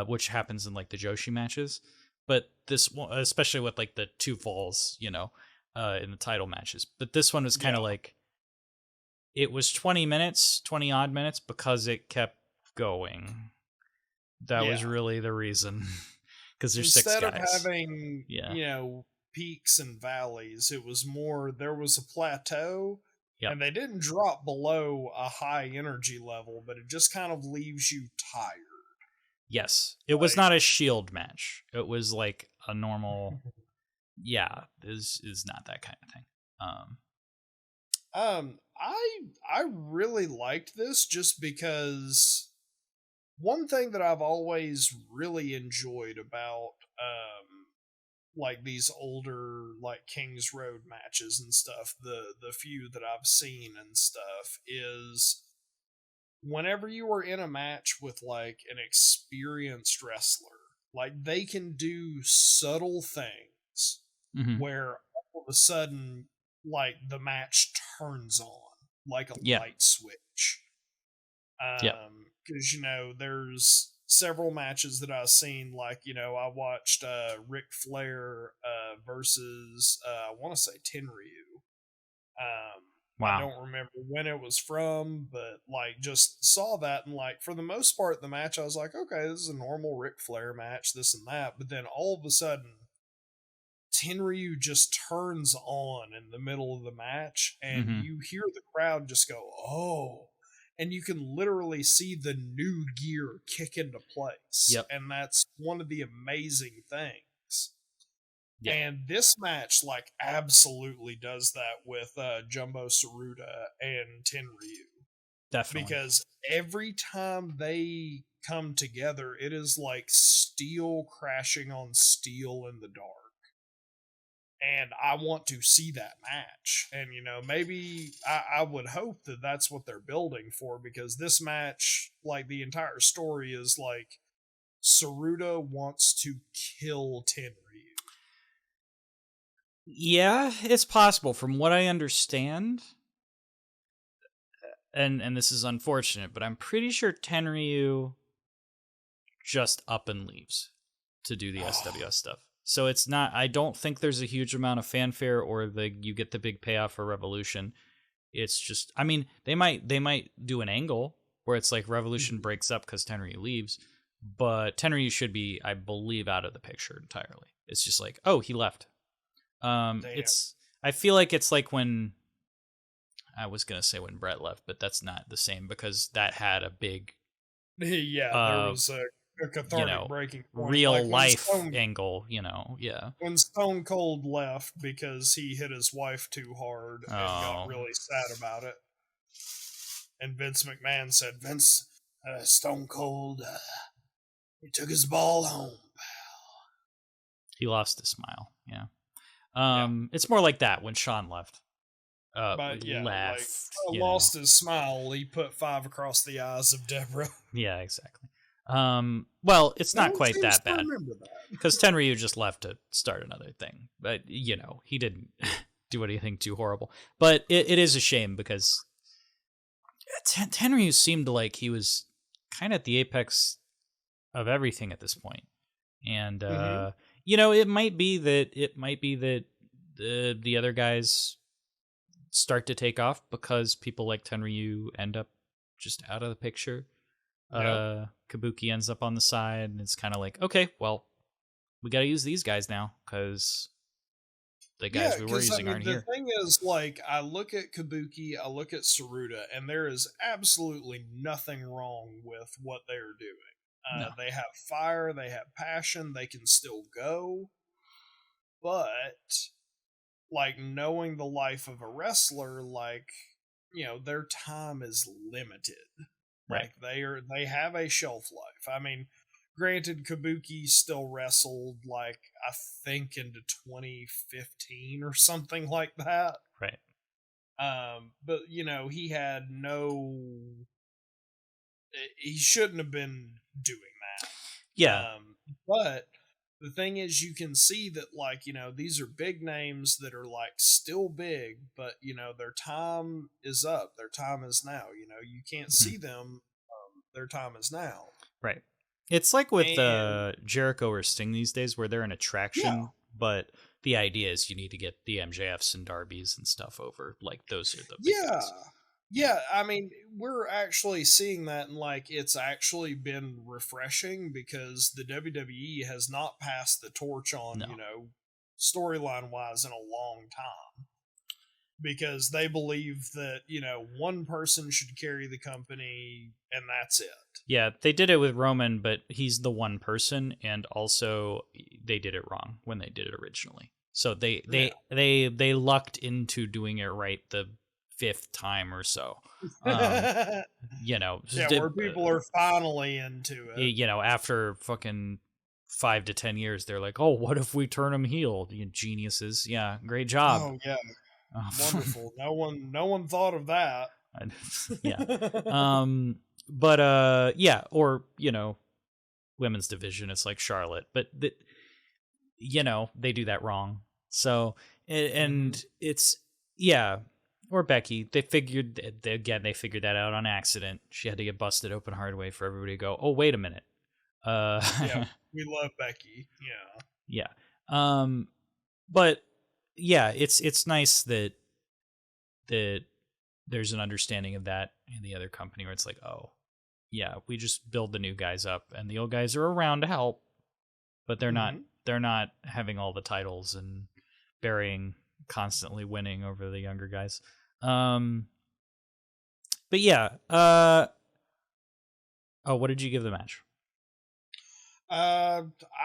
which happens in like the Joshi matches. But this one, especially with like the 2 falls, in the title matches. But this one was kind of like, it was 20 odd minutes because it kept going. That was really the reason. Because there's 6 guys. Instead of having, peaks and valleys, it was more, there was a plateau, and they didn't drop below a high energy level, but it just kind of leaves you tired. Yes. It was not a shield match. It was like a normal, is not that kind of thing. I really liked this just because one thing that I've always really enjoyed about like these older like King's Road matches and stuff, the few that I've seen and stuff, is whenever you are in a match with like an experienced wrestler, like they can do subtle things where all of a sudden like the match turns on like a light switch. Because there's several matches that I've seen, like I watched Ric Flair versus I want to say Tenryu. I don't remember when it was from, but like just saw that, and like for the most part the match I was like, okay, this is a normal Ric Flair match, this and that, but then all of a sudden Tenryu just turns on in the middle of the match, and you hear the crowd just go, oh, and you can literally see the new gear kick into place. And that's one of the amazing things. And this match like absolutely does that with Jumbo Tsuruta and Tenryu. Definitely. Because every time they come together, it is like steel crashing on steel in the dark. And I want to see that match. And, maybe I would hope that that's what they're building for, because this match, like the entire story is like Tsuruta wants to kill Tenryu. Yeah, it's possible from what I understand. And this is unfortunate, but I'm pretty sure Tenryu just up and leaves to do the SWS stuff. So it's not, I don't think there's a huge amount of fanfare or you get the big payoff for Revolution. It's just, I mean, they might do an angle where it's like Revolution breaks up because Tenryu leaves, but Tenryu should be, I believe, out of the picture entirely. It's just like, oh, he left. I feel like it's like when, I was going to say when Brett left, but that's not the same because that had a big, there was a cathartic breaking point. Real like life angle, when Stone Cold left because he hit his wife too hard and got really sad about it, and Vince McMahon said, Vince, Stone Cold, he took his ball home, pal. He lost his smile. It's more like that when Shawn left. Left, lost his smile. He put 5 across the eyes of Deborah. Yeah, exactly. Well, it's not quite that bad because Tenryu just left to start another thing, but he didn't do anything too horrible. But it is a shame because Tenryu seemed like he was kind of at the apex of everything at this point, and it might be that the other guys start to take off because people like Tenryu end up just out of the picture. Kabuki ends up on the side, and it's kind of like, okay, well, we got to use these guys now because the guys we were using aren't here. The thing is, like, I look at Kabuki, I look at Tsuruta, and there is absolutely nothing wrong with what they're doing. No. They have fire, they have passion, they can still go, but like knowing the life of a wrestler, like, their time is limited. Right. Like they have a shelf life. I mean, granted, Kabuki still wrestled like I think into 2015 or something like that. Right. But he had he shouldn't have been doing that. Yeah. But the thing is, you can see that, like, these are big names that are, like, still big, but, their time is up. Their time is now. You can't see them. Their time is now. Right. It's like with Jericho or Sting these days where they're an attraction, but the idea is you need to get the MJFs and Darbys and stuff over. Like, those are the big guys. Yeah, I mean, we're actually seeing that, and like it's actually been refreshing because the WWE has not passed the torch on, storyline wise in a long time. Because they believe that, one person should carry the company and that's it. Yeah, they did it with Roman, but he's the one person, and also they did it wrong when they did it originally. So they lucked into doing it right the 5th time or so. Where people are finally into it. After fucking 5 to 10 years, they're like, oh, what if we turn him heel? You geniuses. Yeah, great job. Oh, yeah. Wonderful. No one thought of that. Yeah. But or women's division, it's like Charlotte, but they do that wrong. So and it's or Becky, they figured that out on accident. She had to get busted open hard way for everybody to go, oh, wait a minute. We love Becky. Yeah. But yeah, it's nice that there's an understanding of that in the other company where it's like, oh, yeah, we just build the new guys up and the old guys are around to help, but they're not having all the titles and constantly winning over the younger guys. But yeah, what did you give the match? I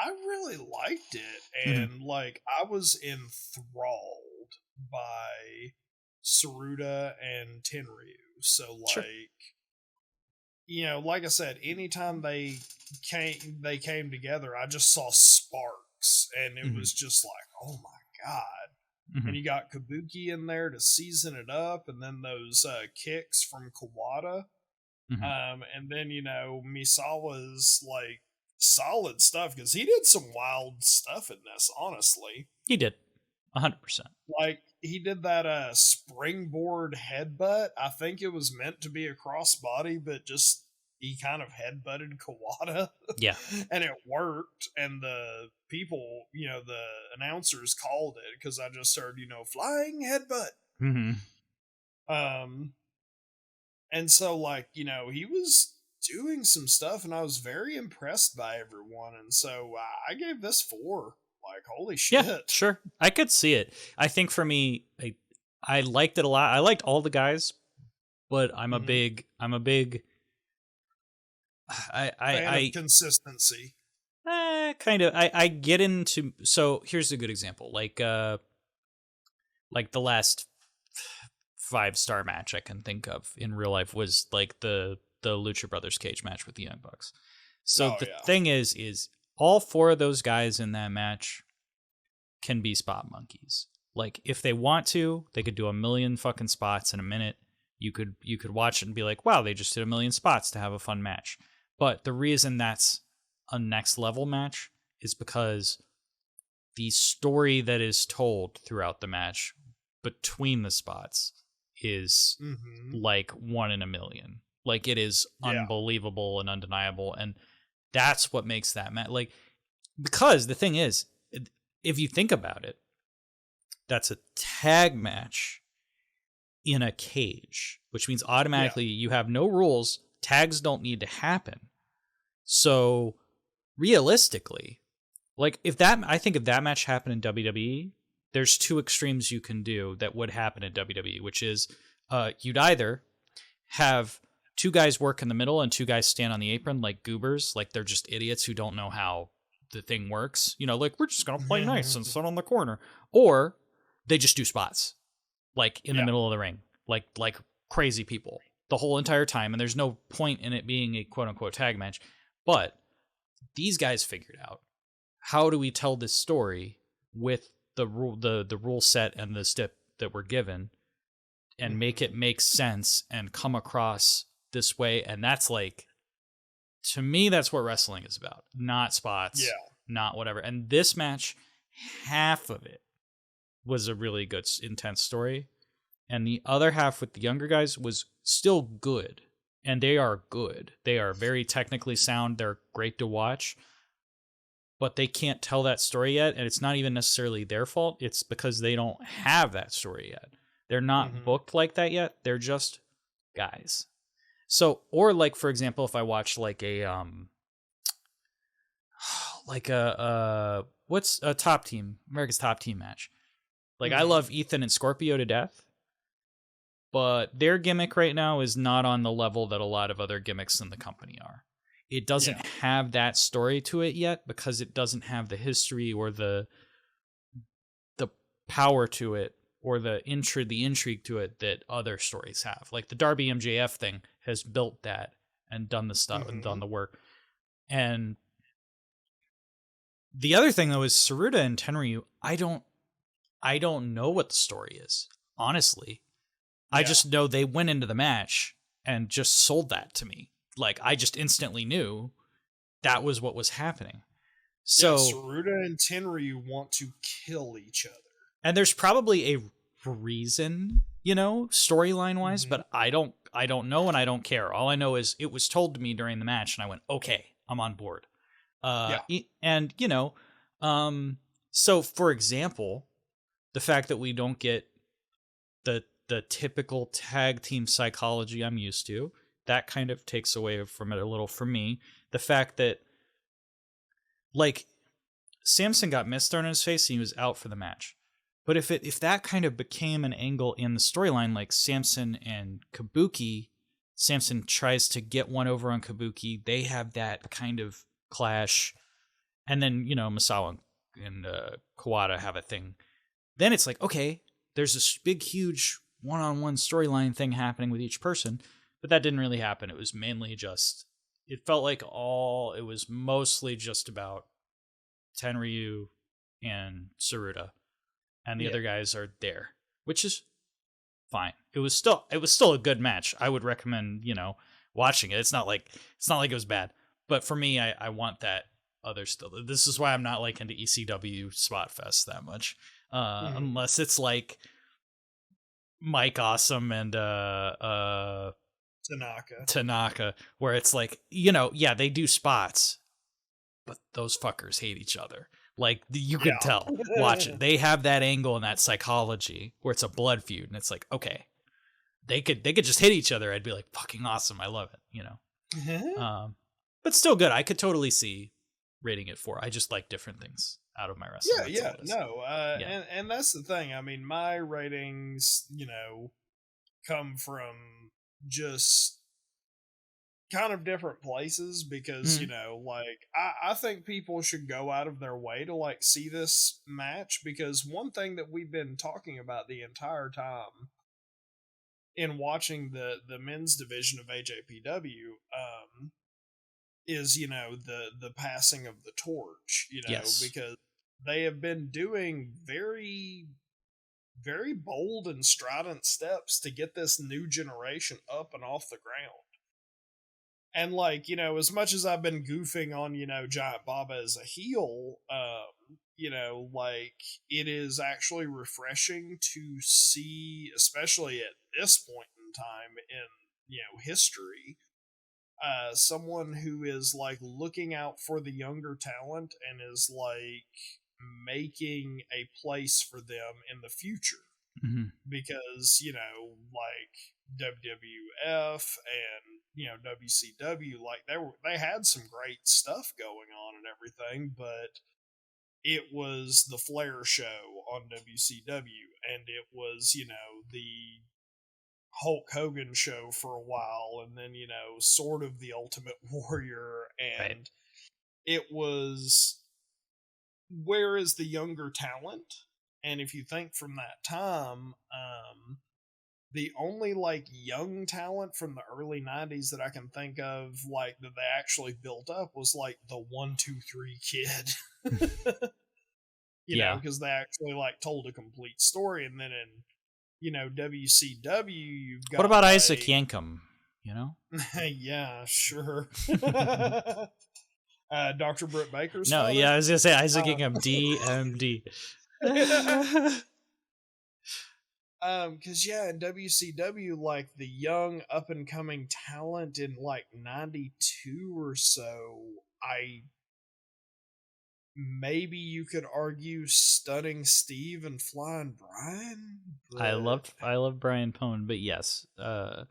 really liked it, and like I was enthralled by Tsuruta and Tenryu. So like, like I said, anytime they came together, I just saw sparks, and it was just like, oh my god. And you got Kabuki in there to season it up, and then those kicks from Kawada. And then, Misawa's like solid stuff because he did some wild stuff in this, honestly. He did. 100%. Like, he did that springboard headbutt. I think it was meant to be a crossbody, but just he kind of headbutted Kawada. Yeah. And it worked. And the people, the announcers called it because I just heard, flying headbutt. Mm-hmm. And so, like, he was doing some stuff, and I was very impressed by everyone. And so I gave this 4. Like, holy shit. Yeah, sure. I could see it. I think for me, I liked it a lot. I liked all the guys, but I'm a big fan of consistency. Kind of. I get into, so here's a good example. Like the last 5-star match I can think of in real life was like the Lucha Brothers cage match with the Young Bucks. So thing is all 4 of those guys in that match can be spot monkeys. Like, if they want to, they could do a million fucking spots in a minute. You could watch it and be like, wow, they just did a million spots to have a fun match. But the reason that's a next level match is because the story that is told throughout the match between the spots is like 1 in a million. Like, it is unbelievable and undeniable. And that's what makes that match. Like, because the thing is, if you think about it, that's a tag match in a cage, which means automatically you have no rules. Tags don't need to happen. So realistically, like, I think if that match happened in WWE, there's 2 extremes you can do that would happen in WWE, which is you'd either have 2 guys work in the middle and 2 guys stand on the apron like goobers, like they're just idiots who don't know how the thing works. Like, we're just going to play nice and sit on the corner. Or they just do spots, like in the middle of the ring, like crazy people the whole entire time. And there's no point in it being a quote unquote tag match. But these guys figured out, how do we tell this story with the rule set and the step that we're given and make it make sense and come across this way. And that's like, to me, that's what wrestling is about, not spots, not whatever. And this match, half of it was a really good, intense story. And the other half with the younger guys was still good. And they are good. They are very technically sound. They're great to watch. But they can't tell that story yet. And it's not even necessarily their fault. It's because they don't have that story yet. They're not booked like that yet. They're just guys. So, or like, for example, if I watch like what's a top team, America's Top Team match. Like, I love Ethan and Scorpio to death, but their gimmick right now is not on the level that a lot of other gimmicks in the company are. It doesn't have that story to it yet because it doesn't have the history or the power to it or the intrigue to it that other stories have. Like the Darby MJF thing has built that and done the stuff and done the work. And the other thing though is Saruta and Tenryu, I don't know what the story is, honestly. I just know they went into the match and just sold that to me. Like, I just instantly knew that was what was happening. So Saruta and Tenryu want to kill each other. And there's probably a reason, storyline wise, but I don't know and I don't care. All I know is it was told to me during the match and I went, okay, I'm on board. And, so for example, the fact that we don't get the typical tag team psychology I'm used to, that kind of takes away from it a little for me. The fact that, like, Samson got mist thrown in his face and he was out for the match. But if that kind of became an angle in the storyline, like Samson and Kabuki, Samson tries to get one over on Kabuki, they have that kind of clash, and then, Misawa and Kawada have a thing. Then it's like, okay, there's this big, huge one-on-one storyline thing happening with each person, but that didn't really happen. It was mainly it felt like it was mostly just about Tenryu and Saruta. And the other guys are there, which is fine. It was still a good match. I would recommend, watching it. It's not like it was bad. But for me, I want that other stuff. This is why I'm not like into ECW Spot Fest that much. Unless it's like Mike Awesome and Tanaka, where it's like, you know, yeah, they do spots, but those fuckers hate each other. Like, you could tell. Watch it. They have that angle and that psychology where it's a blood feud, and it's like, okay, they could just hit each other. I'd be like, fucking awesome. I love it, you know. But still good. I could totally see rating it 4. I just like different things out of my wrestling. And that's the thing. I mean, my ratings, you know, come from just kind of different places because, you know, like, I think people should go out of their way to, like, see this match, because one thing that we've been talking about the entire time in watching the men's division of AJPW is, you know, the passing of the torch, you know, because they have been doing very, very bold and strident steps to get this new generation up and off the ground. And, like, you know, as much as I've been goofing on, you know, Giant Baba as a heel, you know, like, it is actually refreshing to see, especially at this point in time in, you know, history, someone who is, like, looking out for the younger talent and is, like, making a place for them in the future. Because, you know, like, WWF and, you know, WCW, like, they had some great stuff going on and everything, but it was the Flair show on WCW, and it was, you know, the Hulk Hogan show for a while, and then, you know, sort of the Ultimate Warrior, and it was, where is the younger talent? And if you think from that time, the only, like, young talent from the early 90s that I can think of, like, that they actually built up was, like, the 1-2-3 Kid. You know, because they actually, like, told a complete story. And then in, you know, WCW, you've got, what about, like, Isaac Yankem, you know? Yeah, sure. Dr. Britt Baker's No, father? yeah, I was gonna say Isaac Yankem, DMD. Because, yeah, in WCW, like, the young up-and-coming talent in, like, 92 or so, maybe you could argue Stunning Steve and Flying Brian? But... I love Brian Pone, but yes. Yeah,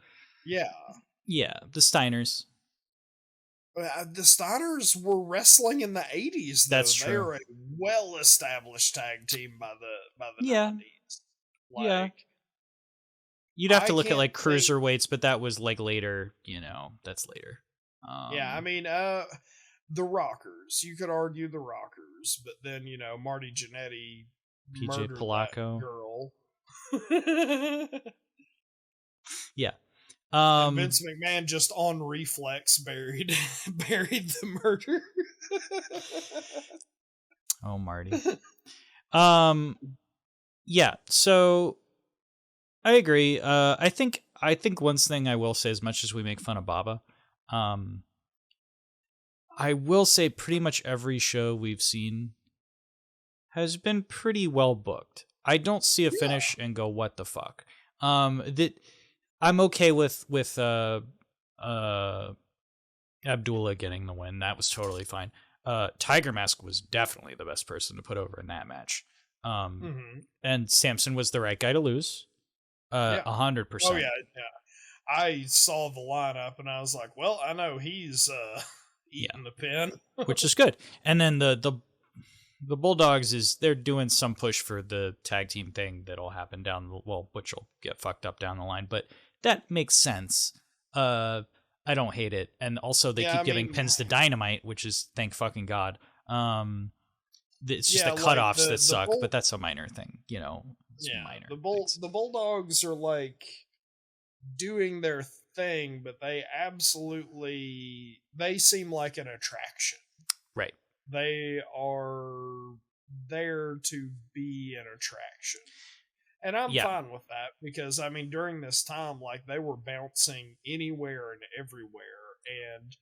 the Steiners. The Steiners were wrestling in the 80s, though. That's true. They were a well-established tag team by the 90s. Like, you'd have to look at, like, cruiserweights, but that was, like, later, you know, that's later. Yeah, I mean, the Rockers. You could argue the Rockers, but then, you know, Marty Jannetty PJ Polacco girl. Yeah. And Vince McMahon just on reflex buried the murder. Oh, Marty. Yeah, so I agree. I think one thing I will say, as much as we make fun of Baba, I will say pretty much every show we've seen has been pretty well booked. I don't see a finish and go, what the fuck? That I'm okay with Abdullah getting the win. That was totally fine. Tiger Mask was definitely the best person to put over in that match. And Samson was the right guy to lose. 100%. Oh yeah. I saw the lineup and I was like, well, I know he's eating the pin. Which is good. And then the Bulldogs they're doing some push for the tag team thing that'll happen which will get fucked up down the line, but that makes sense. I don't hate it. And also they keep giving pins to Dynamite, which is thank fucking God. It's just the cutoffs that suck, but that's a minor thing, you know. It's minor. The Bulldogs are, like, doing their thing, but they seem like an attraction. Right. They are there to be an attraction. And I'm fine with that because, I mean, during this time, like, they were bouncing anywhere and everywhere, and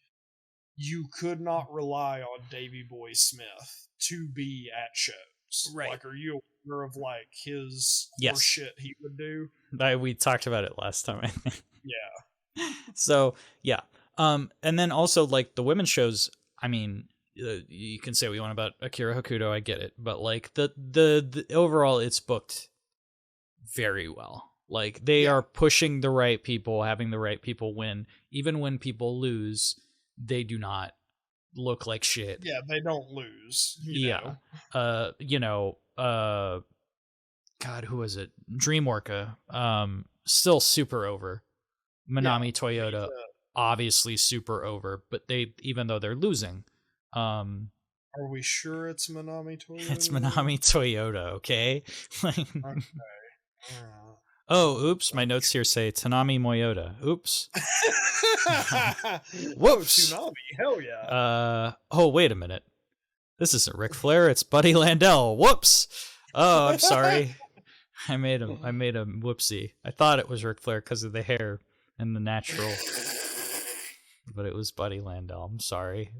you could not rely on Davey Boy Smith to be at shows. Right. Like, are you aware of, like, his shit he would do? We talked about it last time, I think. Yeah. So yeah. And then also like the women's shows, I mean, you can say what you want about Akira Hokuto, I get it, but like the overall it's booked very well. Like they are pushing the right people, having the right people win. Even when people lose, they do not look like shit. Yeah, they don't lose. You know. God, who was it? Dream Orca. Still super over. Manami Toyota, obviously super over, but they, even though they're losing, are we sure it's Manami Toyota? It's Manami Toyota, okay? Okay. Oh, oops! My notes here say Tanami Moyota. Oops. Whoops. Oh, Tsunami, hell yeah. Oh, wait a minute. This isn't Ric Flair. It's Buddy Landell. Whoops. Oh, I'm sorry. I made a whoopsie. I thought it was Ric Flair because of the hair and the natural, but it was Buddy Landell. I'm sorry.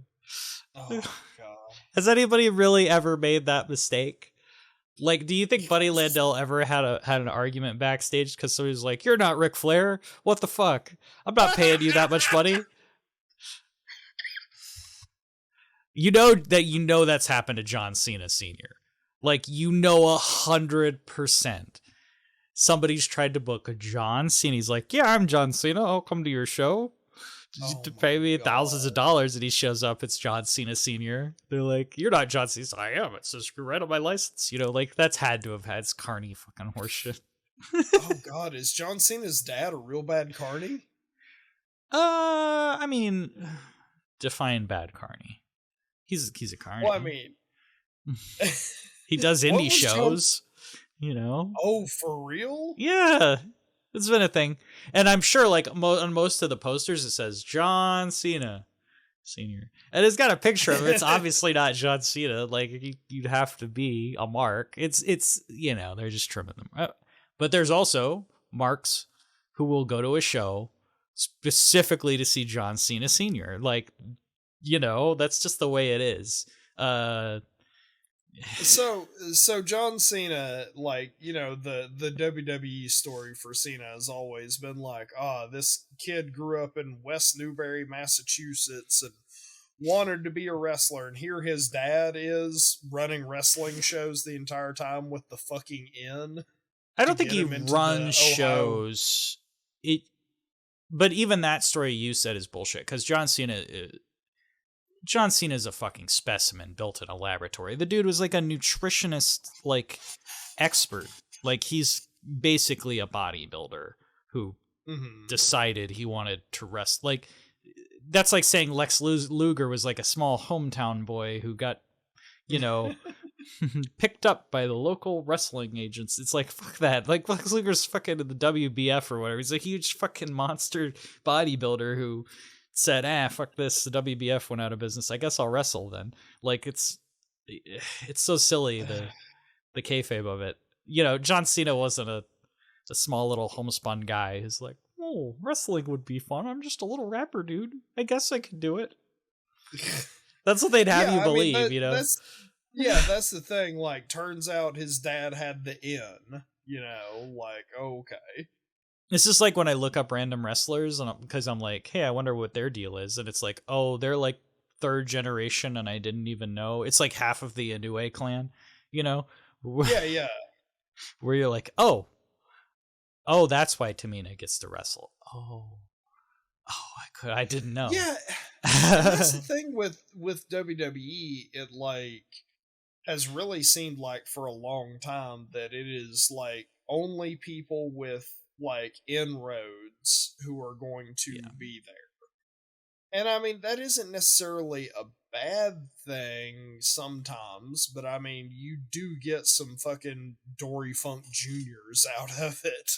Oh God. Has anybody really ever made that mistake? Like, do you think Buddy Landell ever had an argument backstage because somebody was like, "You're not Ric Flair. What the fuck? I'm not paying you that much money." You know that's happened to John Cena Sr. Like, 100%. Somebody's tried to book a John Cena. He's like, "Yeah, I'm John Cena. I'll come to your show. To pay me thousands of dollars," and he shows up. It's John Cena Sr. They're like, "You're not John Cena." I am. It says right on my license. Like that's had to have had. It's carny fucking horseshit. Oh God, is John Cena's dad a real bad carny? I mean, define bad carny. He's a carny. Well, I mean, he does indie shows. Oh, for real? Yeah. It's been a thing. And I'm sure, like, on most of the posters, it says John Cena Sr. And it's got a picture of him. It's obviously not John Cena. Like, you'd have to be a mark. It's they're just trimming them. But there's also marks who will go to a show specifically to see John Cena Sr. Like, that's just the way it is. So John Cena, like, the WWE story for Cena has always been like, this kid grew up in West Newbury, Massachusetts, and wanted to be a wrestler, and here his dad is running wrestling shows the entire time with the fucking N. I don't think he runs shows. But even that story you said is bullshit, because John Cena is a fucking specimen built in a laboratory. The dude was like a nutritionist, like, expert. Like, he's basically a bodybuilder who decided he wanted to wrestle. Like, that's like saying Lex Luger was like a small hometown boy who got, picked up by the local wrestling agents. It's like, fuck that. Like, Lex Luger's fucking in the WBF or whatever. He's a huge fucking monster bodybuilder who said, fuck this, the WBF went out of business, I guess I'll wrestle then. Like, it's so silly, the kayfabe of it. John Cena wasn't a small little homespun guy who's like, "Oh, wrestling would be fun. I'm just a little rapper dude. I guess I could do it." That's what they'd have you believe, That's the thing. Like, turns out his dad had the N, like, okay. It's just like when I look up random wrestlers, and because I'm like, hey, I wonder what their deal is, and it's like, oh, they're like third generation, and I didn't even know. It's like half of the Inoue clan, Yeah. Where you're like, oh, that's why Tamina gets to wrestle. I didn't know. Yeah, that's the thing with WWE. It like has really seemed like for a long time that it is like only people with like inroads who are going to be there. And I mean, that isn't necessarily a bad thing sometimes, but I mean, you do get some fucking Dory Funk Juniors out of it.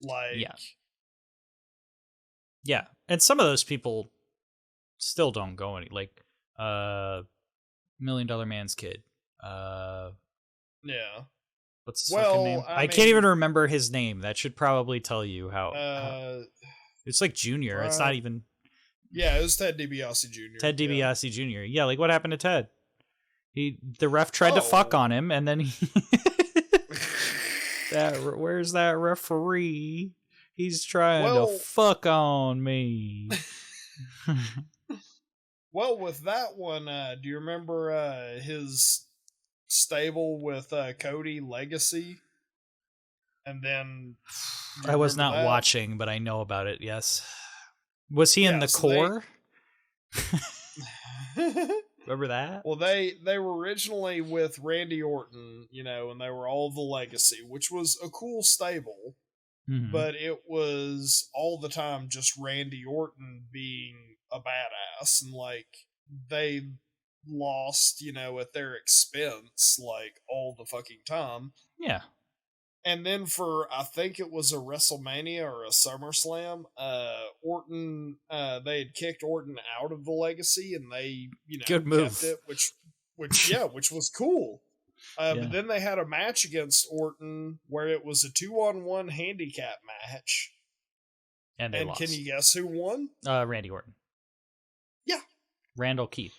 Like, yeah. And some of those people still don't go any, like, $1 Million Man's kid. Yeah. What's his fucking name? I can't even remember his name. That should probably tell you how. It's like Junior. It's not even. Yeah, it was Ted DiBiase Jr. Ted DiBiase Jr. Yeah, like what happened to Ted? The ref tried to fuck on him, and then he. Where's that referee? He's trying to fuck on me. Well, with that one, do you remember his stable with Cody Legacy? And then I was not watching, but I know about it. Yes. Was he in the core? Remember that? Well, they were originally with Randy Orton, and they were all the Legacy, which was a cool stable. Mm-hmm. But it was all the time just Randy Orton being a badass, and they lost, at their expense, all the fucking time. Yeah. And then for, I think it was a WrestleMania or a SummerSlam, Orton, they had kicked Orton out of the Legacy, and they, good move. Kept it, which was cool. But then they had a match against Orton where it was a 2-on-1 handicap match. And they lost. Can you guess who won? Randy Orton. Yeah. Randall Keith.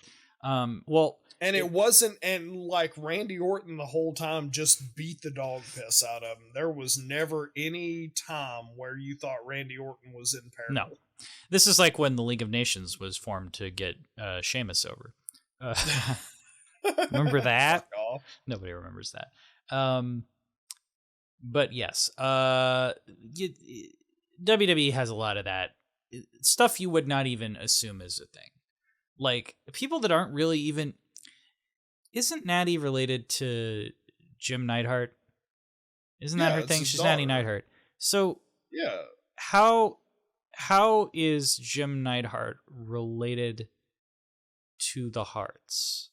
And it wasn't, and Randy Orton the whole time just beat the dog piss out of him. There was never any time where you thought Randy Orton was in peril. No. This is like when the League of Nations was formed to get Sheamus over. Remember that? Nobody remembers that. But yes, WWE has a lot of that stuff you would not even assume is a thing. People that aren't really even... Isn't Natty related to Jim Neidhart? Isn't that her thing? She's daughter. Natty Neidhart. So yeah, how is Jim Neidhart related to the Harts?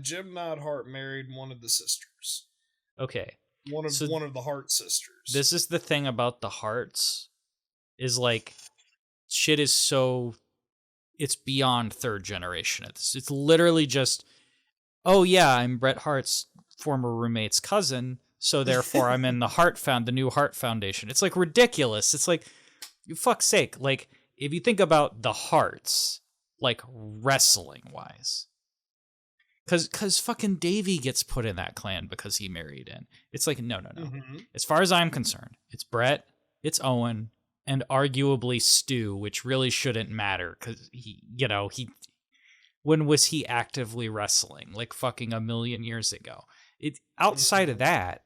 Jim Neidhart married one of the sisters. Okay, one of the Hart sisters. This is the thing about the Harts, is shit is so... It's beyond third generation. It's literally just, oh yeah, I'm Bret Hart's former roommate's cousin, so therefore I'm in the new Hart Foundation. It's ridiculous. It's you fuck's sake. If you think about the Harts, wrestling wise, because fucking Davey gets put in that clan because he married in. It's no. Mm-hmm. As far as I'm concerned, it's Bret, it's Owen, and arguably Stu, which really shouldn't matter because he when was he actively wrestling? Fucking a million years ago. Outside of that,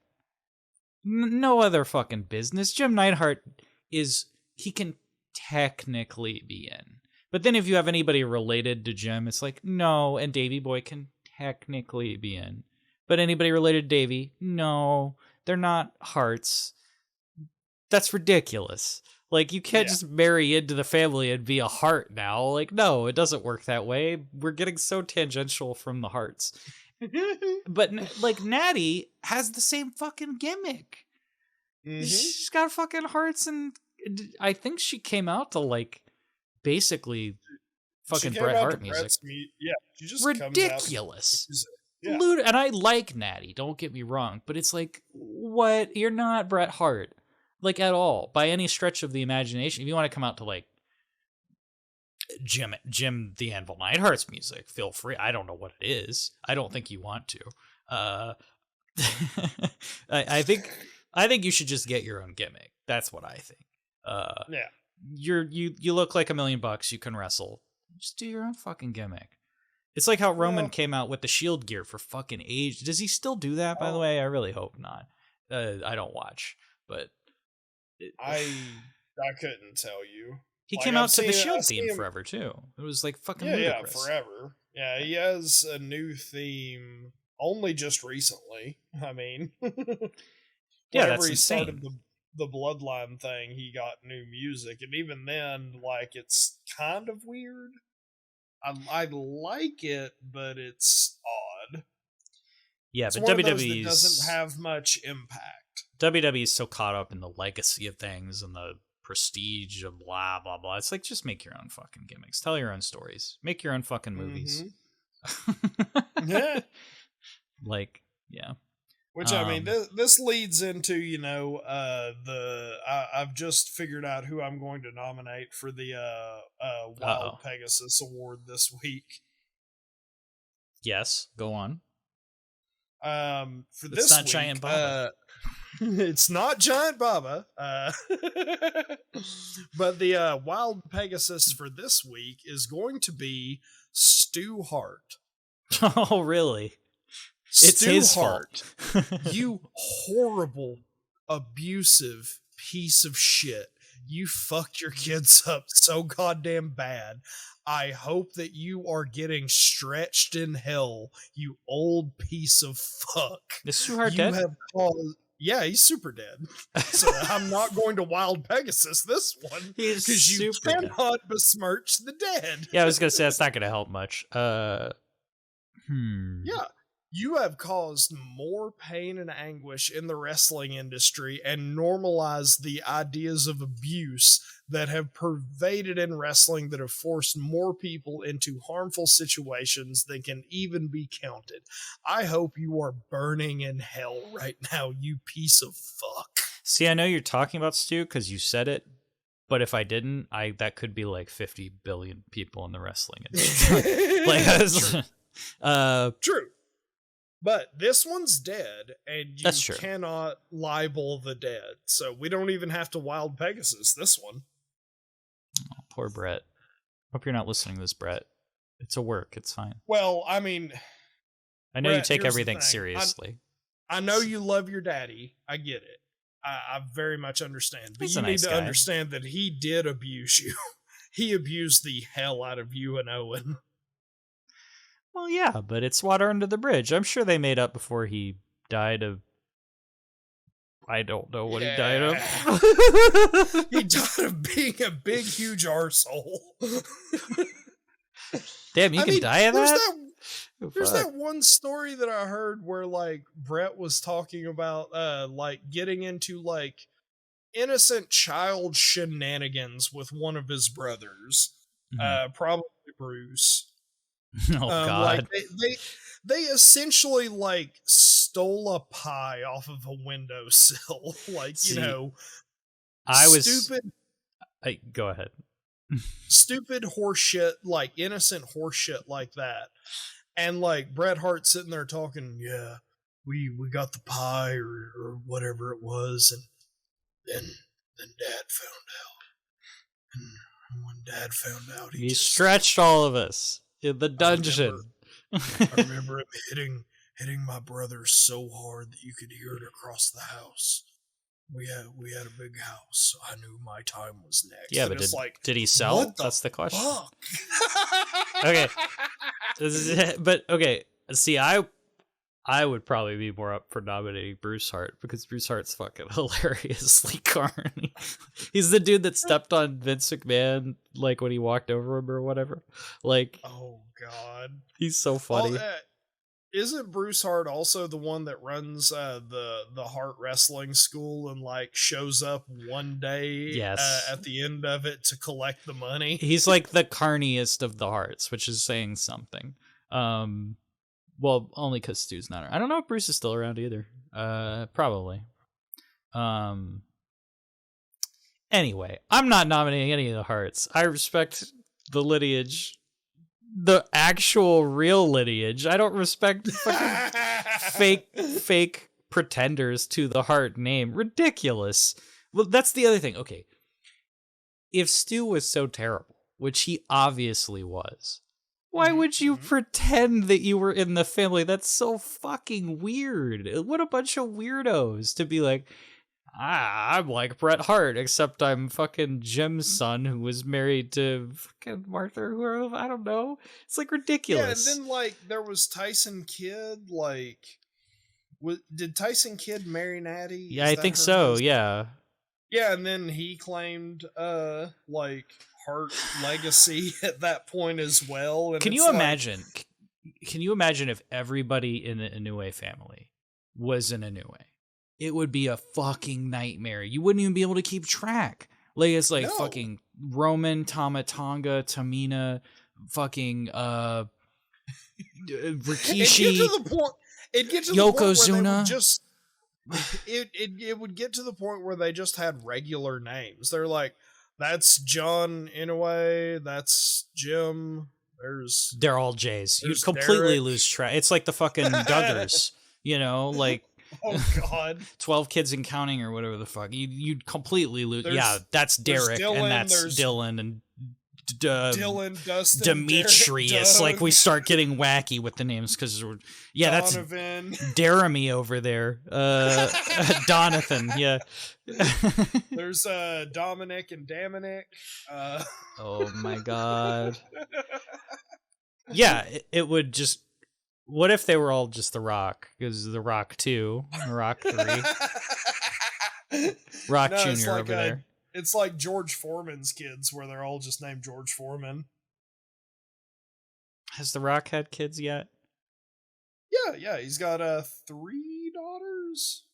no other fucking business. Jim Neidhart he can technically be in. But then if you have anybody related to Jim, it's no, and Davey Boy can technically be in. But anybody related to Davey, no, they're not Harts. That's ridiculous. You can't just marry into the family and be a Hart now. No, it doesn't work that way. We're getting so tangential from the Harts. But, Natty has the same fucking gimmick. Mm-hmm. She's got fucking Harts, and I think she came out to, basically fucking Bret Hart music. Yeah, she just ridiculous. And I like Natty, don't get me wrong, but it's what? You're not Bret Hart. At all, by any stretch of the imagination. If you want to come out to Jim the Anvil Neidhart's music, feel free. I don't know what it is. I don't think you want to. I think you should just get your own gimmick. That's what I think. You look like $1 million. You can wrestle. Just do your own fucking gimmick. It's like how Roman came out with the Shield gear for fucking age. Does he still do that? By the way, I really hope not. I don't watch, but. I couldn't tell you. He came out to the Shield theme forever too. It was fucking ludicrous. Yeah, forever. Yeah, he has a new theme only just recently. I mean, that's he insane. Started the Bloodline thing, he got new music, and even then, it's kind of weird. I like it, but it's odd. Yeah, it's but WWE doesn't have much impact. WWE is so caught up in the legacy of things and the prestige of blah, blah, blah. It's just make your own fucking gimmicks. Tell your own stories. Make your own fucking movies. Mm-hmm. Yeah. Yeah. Which, I mean, this leads into, I've just figured out who I'm going to nominate for the Wild Pegasus Award this week. Yes, go on. For this week, Giant Baba. It's not Giant Baba. But the wild Pegasus for this week is going to be Stu Hart. Oh, really? It's Stu his Hart, fault. you horrible, abusive piece of shit. You fucked your kids up so goddamn bad. I hope that you are getting stretched in hell, you old piece of fuck. Is Stu Hart dead? Yeah, he's super dead. So I'm not going to Wild Pegasus this one because you cannot besmirch the dead. Yeah, I was gonna say that's not gonna help much. Yeah, you have caused more pain and anguish in the wrestling industry and normalized the ideas of abuse that have pervaded in wrestling, that have forced more people into harmful situations than can even be counted. I hope you are burning in hell right now, you piece of fuck. See, I know you're talking about Stu because you said it, but if I didn't, that could be like 50 billion people in the wrestling industry. True. But this one's dead, and you cannot libel the dead. So we don't even have to Wild Pegasus this one. Oh, poor Brett. Hope you're not listening to this, Brett. It's a work. It's fine. Well, I mean, I know Brett, you take everything seriously. I know you love your daddy. I get it. I very much understand. But you need to understand that he did abuse you. He abused the hell out of you and Owen. Well, yeah, but it's water under the bridge. I'm sure they made up before he died of... I don't know what he died of. He died of being a big, huge arsehole. Damn, you can die of that? There's that one story that I heard where, like, Brett was talking about, like, getting into, like, innocent child shenanigans with one of his brothers. Probably Bruce. Oh God! Like they essentially like stole a pie off of a windowsill. Like, you know, I was stupid. Go ahead. Stupid horseshit, like innocent horseshit like that, and like Bret Hart sitting there talking. Yeah, we got the pie or whatever it was, and then Dad found out, and when Dad found out, he stretched all of us. In the dungeon. I remember him hitting my brother so hard that you could hear it across the house. We had a big house, so I knew my time was next. Yeah, but did he sell? That's the question. Okay. But okay, see, I would probably be more up for nominating Bruce Hart because Bruce Hart's fucking hilariously corny. He's the dude that stepped on Vince McMahon like when he walked over him or whatever. Like, oh God, he's so funny. Isn't Bruce Hart also the one that runs the Hart Wrestling School and like shows up one day at the end of it to collect the money? He's like the carniest of the Harts, which is saying something. Well, only because Stu's not around. I don't know if Bruce is still around either. Probably. Anyway, I'm not nominating any of the Harts. I respect the lineage, the actual real lineage. I don't respect fake pretenders to the Hart name. Ridiculous. Well, that's the other thing. Okay. If Stu was so terrible, which he obviously was, why would you pretend that you were in the family? That's so fucking weird. What a bunch of weirdos to be like, I'm like Bret Hart, except I'm fucking Jim's son who was married to fucking Martha or whoever. I don't know. It's like ridiculous. Yeah, and then like there was Tyson Kidd. Like, did Tyson Kidd marry Natty? Yeah, I think so. Husband? Yeah. Yeah, and then he claimed like Hart legacy at that point as well. And can you imagine? Can you imagine if everybody in the Inoue family was an Inoue? It would be a fucking nightmare. You wouldn't even be able to keep track. Like it's like fucking Roman, Tamatanga, Tamina, fucking Rikishi. It'd get to the Yokozuna. It would get to the point where they just had regular names. They're like, that's John Inoue, that's Jim. They're all J's. You completely lose track. It's like the fucking Duggars, you know, like Oh God. 12 kids and counting or whatever the fuck. You'd completely lose. There's That's Derek Dylan, and that's Dylan and Dylan, Dustin, Demetrius. Derek, Like we start getting wacky with the names because Donovan. That's Jeremy over there. Donathan, yeah. There's Dominic and Dominic. Oh my God. Yeah, it would just. What if they were all just The Rock? Because The Rock 2, The Rock 3, Rock Jr. over there. It's like George Foreman's kids, where they're all just named George Foreman. Has The Rock had kids yet? Yeah, he's got 3 daughters.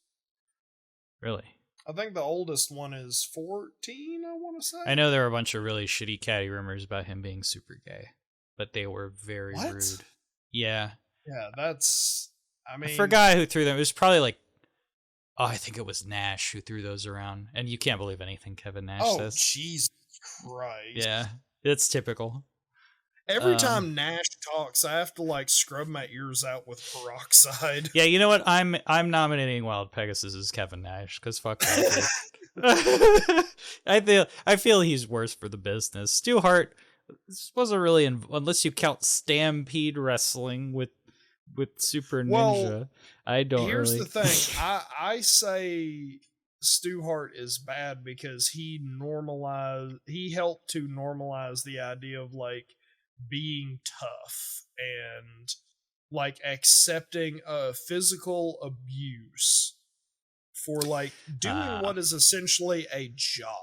Really? I think the oldest one is 14, I want to say. I know there were a bunch of really shitty catty rumors about him being super gay, but they were very rude. Yeah. Yeah, that's... I mean... For a guy who threw them, it was probably like... Oh, I think it was Nash who threw those around. And you can't believe anything Kevin Nash says. Oh, Jesus Christ. Yeah, it's typical. Every time Nash talks, I have to like scrub my ears out with peroxide. Yeah, you know what? I'm nominating Wild Pegasus as Kevin Nash because fuck that. I feel he's worse for the business. Stu Hart wasn't really unless you count Stampede Wrestling with Super Ninja. Well, I don't. Here's really... the thing. I say Stu Hart is bad because he helped to normalize the idea of like being tough and like accepting physical abuse for like doing what is essentially a job.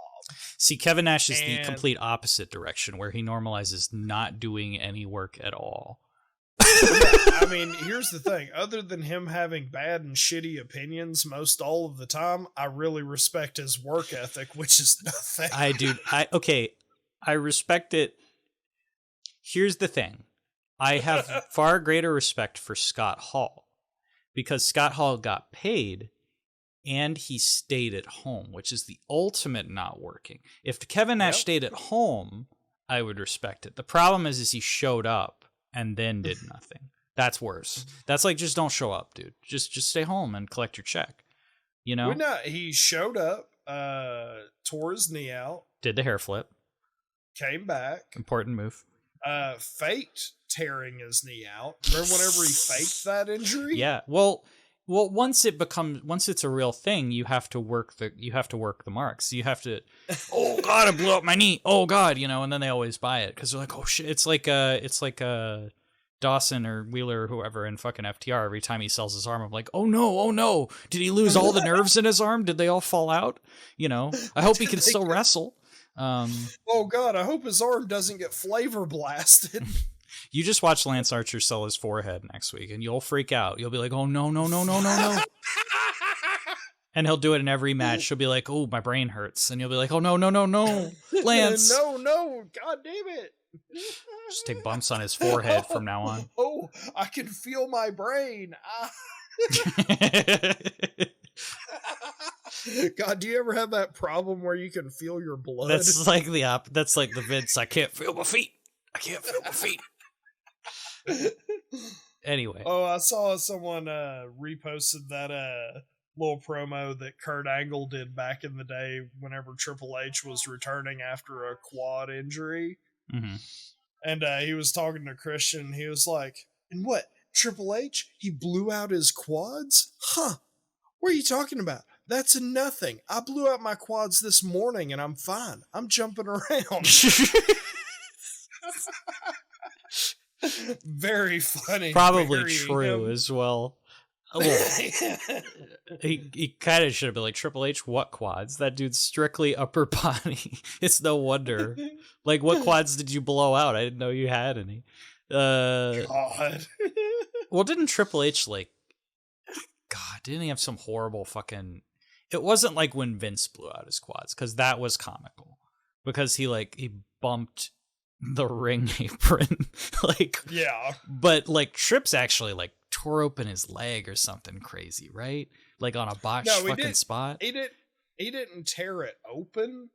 See, Kevin Nash is the complete opposite direction where he normalizes not doing any work at all. I mean, here's the thing. Other than him having bad and shitty opinions most all of the time, I really respect his work ethic, which is nothing. I respect it. Here's the thing. I have far greater respect for Scott Hall because Scott Hall got paid and he stayed at home, which is the ultimate not working. If Kevin Nash stayed at home, I would respect it. The problem is he showed up and then did nothing. That's worse. That's like, just don't show up, dude. Just stay home and collect your check. You know? Well, no, he showed up, tore his knee out. Did the hair flip. Came back. Important move. Faked tearing his knee out. Remember whenever he faked that injury? Yeah. Well, once it's a real thing, you have to work the marks. You have to, oh God, I blew up my knee. Oh God, and then they always buy it because they're like, oh shit. It's like Dawson or Wheeler or whoever in fucking FTR. Every time he sells his arm, I'm like, oh no. Did he lose all the nerves in his arm? Did they all fall out? I hope he can still wrestle. Oh God, I hope his arm doesn't get flavor blasted. You just watch Lance Archer sell his forehead next week and you'll freak out. You'll be like, oh no. And he'll do it in every match. She'll be like, oh, my brain hurts. And you'll be like, oh no, Lance. No, God damn it. Just take bumps on his forehead from now on. Oh, I can feel my brain. God, do you ever have that problem where you can feel your blood? That's like the Vince. I can't feel my feet. Anyway. Oh, I saw someone reposted that little promo that Kurt Angle did back in the day whenever Triple H was returning after a quad injury. Mm-hmm. And he was talking to Christian. He was like, and what? Triple H? He blew out his quads? Huh. What are you talking about? That's a nothing. I blew out my quads this morning and I'm fine. I'm jumping around. Very funny. Probably true as well. He kind of should have been like, Triple H, what quads? That dude's strictly upper body. It's no wonder. Like, what quads did you blow out? I didn't know you had any. God. Well, didn't Triple H didn't he have some horrible fucking... It wasn't like when Vince blew out his quads, because that was comical. Because he bumped the ring apron. Yeah. But Trips actually tore open his leg or something crazy, right? Like on a botched fucking spot. He didn't tear it open.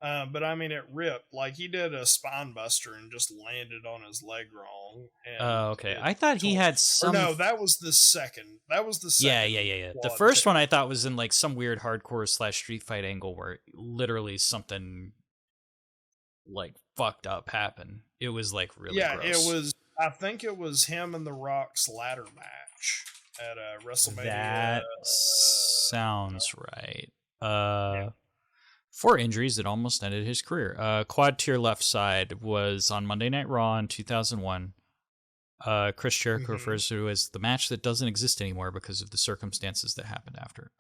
But I mean, it ripped. Like, he did a spine buster and just landed on his leg wrong. Oh, okay. I thought he had some. Or no, that was the second. That was the second. Yeah. The first one I thought was in like some weird hardcore / street fight angle where literally something like fucked up happened. It was like really gross. It was. I think it was him and The Rock's ladder match at WrestleMania. That sounds right. 4 injuries that almost ended his career. Quad tier left side was on Monday Night Raw in 2001. Chris Jericho refers to it as the match that doesn't exist anymore because of the circumstances that happened after.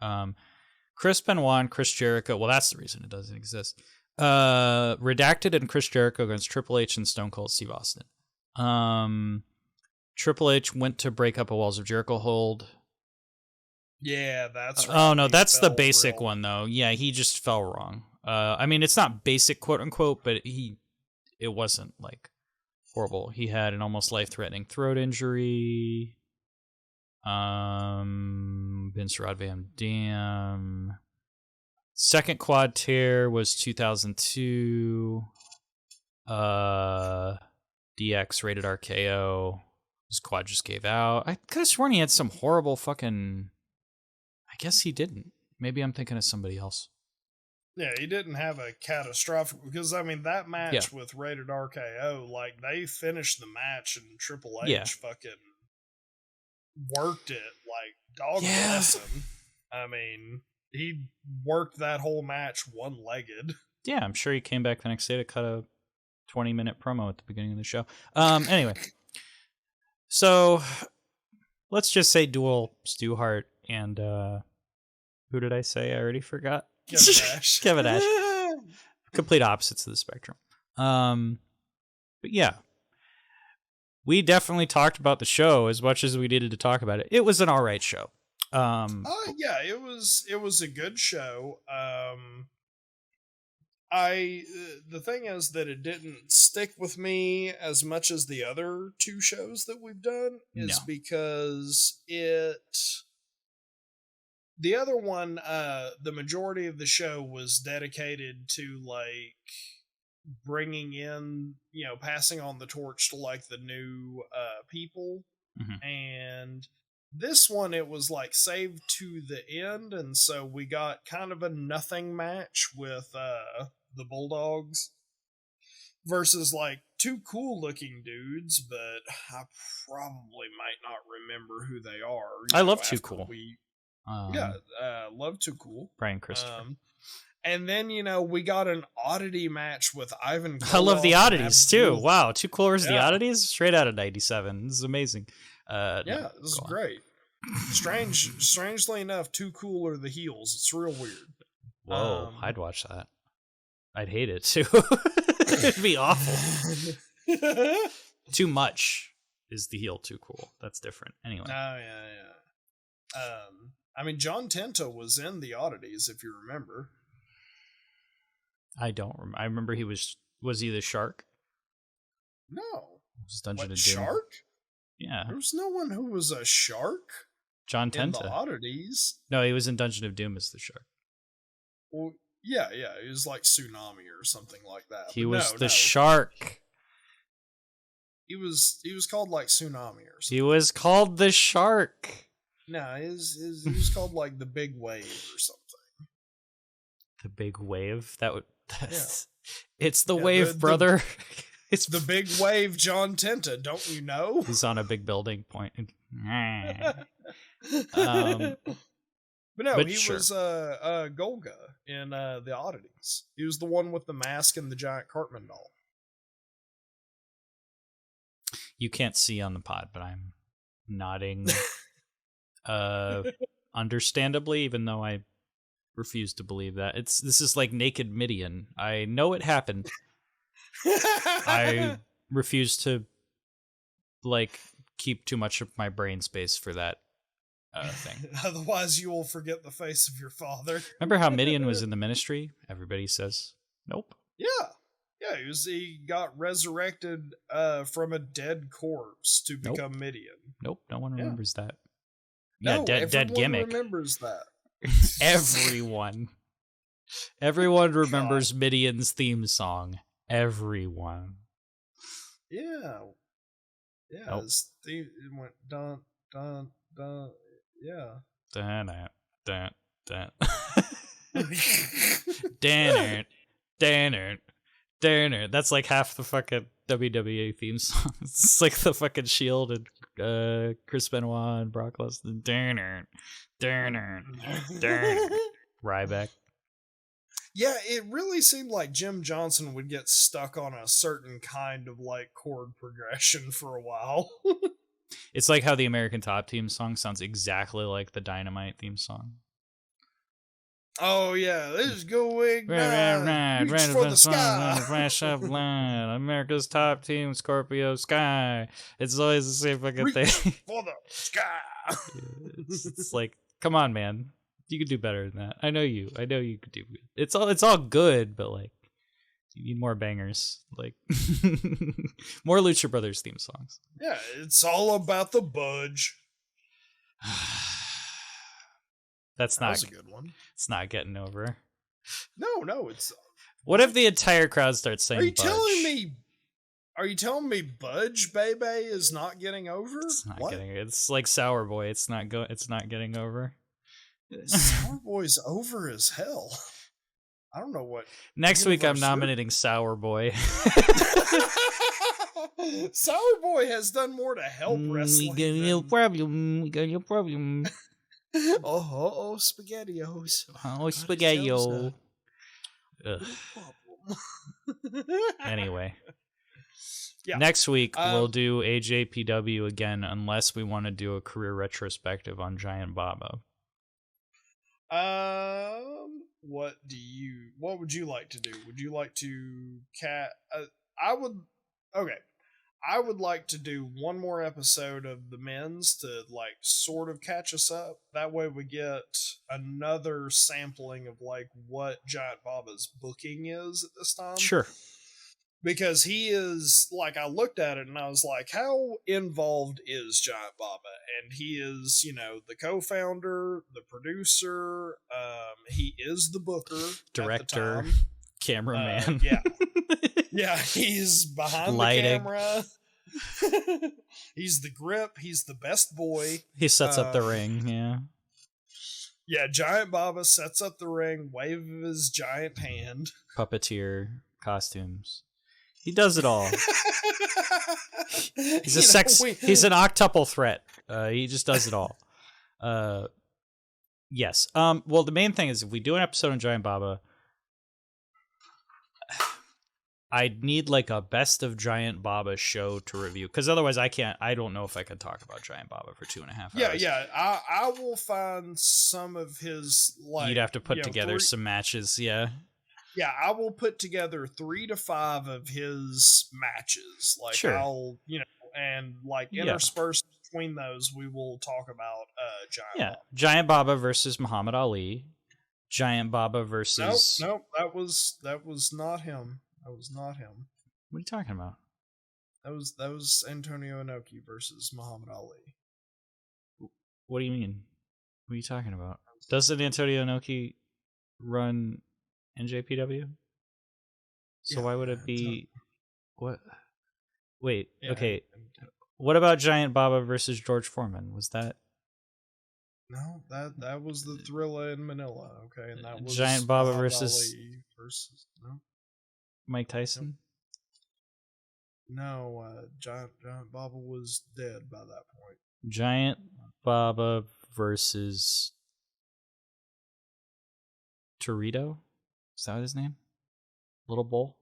Chris Benoit and Chris Jericho. Well, that's the reason it doesn't exist. Redacted and Chris Jericho against Triple H and Stone Cold Steve Austin. Triple H went to break up a Walls of Jericho hold. Yeah, that's right. Oh, no, that's the basic one, though. Yeah, he just fell wrong. I mean, it's not basic, quote unquote, but it wasn't like horrible. He had an almost life-threatening throat injury. Vince Rod Van Dam. Second quad tear was 2002. DX rated RKO. His quad just gave out. I could have sworn he had some horrible fucking... I guess he didn't. Maybe I'm thinking of somebody else. Yeah, he didn't have a catastrophic... Because, I mean, that match with rated RKO, like, they finished the match and Triple H fucking worked it like dog bless him. I mean, he worked that whole match one-legged. Yeah, I'm sure he came back the next day to cut a 20-minute promo at the beginning of the show. Anyway, so let's just say duel Stu Hart and who did I say? I already forgot. Kevin Nash. Kevin Nash. Complete opposites of the spectrum. But yeah, we definitely talked about the show as much as we needed to talk about it. It was an all right show. Yeah, it was a good show. The thing is that it didn't stick with me as much as the other 2 shows that we've done because the other one, the majority of the show was dedicated to like bringing in, passing on the torch to like the new people. And this one, it was like saved to the end. And so we got kind of a nothing match with the Bulldogs versus like 2 cool looking dudes, but I probably might not remember who they are. I love 2 Cool. Love 2 Cool. Brian Christopher. And then, we got an oddity match with Ivan Koloff. I love the oddities too. Wow, 2 Cool versus the oddities? Straight out of 97. This is amazing. This is great. Strangely enough, 2 Cool are the heels. It's real weird. Whoa, I'd watch that. I'd hate it too. It'd be awful. Too much is the heel 2 Cool. That's different. Anyway. Oh, yeah. I mean, John Tenta was in the oddities, if you remember. I don't remember. I remember he was he the shark? No. It was Dungeon of Doom. Shark? Yeah. There was no one who was a shark? John Tenta. In the oddities? No, he was in Dungeon of Doom as the shark. Well, yeah. It was like Tsunami or something like that. He was the shark. He was called like Tsunami or something. He was called the shark. No, he was called like the Big Wave or something. The Big Wave? It's the wave, brother. It's the Big Wave, John Tenta. Don't you know? He's on a big building pointing. But he was Golga in the oddities. He was the one with the mask and the giant Cartman doll. You can't see on the pod, but I'm nodding understandably, even though I refuse to believe that. This is like Naked Midian. I know it happened. I refuse to like keep too much of my brain space for that thing. Otherwise you will forget the face of your father. Remember how Midian was in the Ministry? Everybody says nope. Yeah, he got resurrected from a dead corpse to become Midian. Nope, no one remembers that. No, dead gimmick. Remembers that. Everyone. Everyone remembers Midian's theme song. Everyone. Yeah. Yeah. Nope. It went dun, dun, dun. Yeah. Dun, dun, dun. Danner, danner, danner. That's like half the fucking WWE theme song. It's like the fucking Shield and Chris Benoit and Brock Lesnar. Danner, danner, danner. Ryback. Yeah, it really seemed like Jim Johnson would get stuck on a certain kind of like chord progression for a while. It's like how the American Top Team song sounds exactly like the Dynamite theme song. Oh yeah, let's go ignite, reach for the sky. Flash up line, America's Top Team, Scorpio Sky. It's always the same fucking thing. For the sky. It's like, come on, man. You could do better than that. I know you could do good. It's all good, but like you need more bangers. Like more Lucha Brothers theme songs. Yeah, it's all about the budge. That was a good one. It's not getting over. No, it's. What if the entire crowd starts saying? Are you telling me Budge Baby is not getting over? It's not getting. It's like Sour Boy. It's not getting over. Sour Boy's over as hell. I don't know what. Next week I'm nominating Sour Boy. Sour Boy has done more to help wrestling. We got your problem. Oh, SpaghettiOs. Oh, SpaghettiO. Anyway. Yeah. Next week we'll do AJPW again, unless we want to do a career retrospective on Giant Baba. What would you like to do? Would you like to I would like to do one more episode of the men's to like sort of catch us up. That way we get another sampling of like what Giant Baba's booking is at this time. Sure. Because he is, like, I looked at it and I was like, how involved is Giant Baba? And he is, the co-founder, the producer, he is the booker, director, cameraman. Yeah, he's behind lighting. The camera. He's the grip, he's the best boy. He sets up the ring, yeah. Yeah, Giant Baba sets up the ring, wave of his giant hand. Puppeteer, costumes. He does it all. He's he's an octuple threat. He just does it all. Yes. Well, the main thing is if we do an episode on Giant Baba, I'd need like a best of Giant Baba show to review, because otherwise I don't know if I could talk about Giant Baba for 2.5 hours. Yeah. I will find some of his like. You'd have to put together some matches, yeah. Yeah, I will put together 3 to 5 of his matches. Like sure. I'll, and like interspersed between those, we will talk about Giant Baba. Giant Baba versus Muhammad Ali. Giant Baba versus. Nope. That was not him. That was not him. What are you talking about? That was Antonio Inoki versus Muhammad Ali. What do you mean? What are you talking about? Doesn't Antonio Inoki run NJPW? So why would it be what? Wait, okay. What about Giant Baba versus George Foreman? Was that? No, that was the Thrilla in Manila. Okay, and that was Giant Baba versus no Mike Tyson. No, Giant Baba was dead by that point. Giant Baba versus Torito. Is that his name? Little Bull?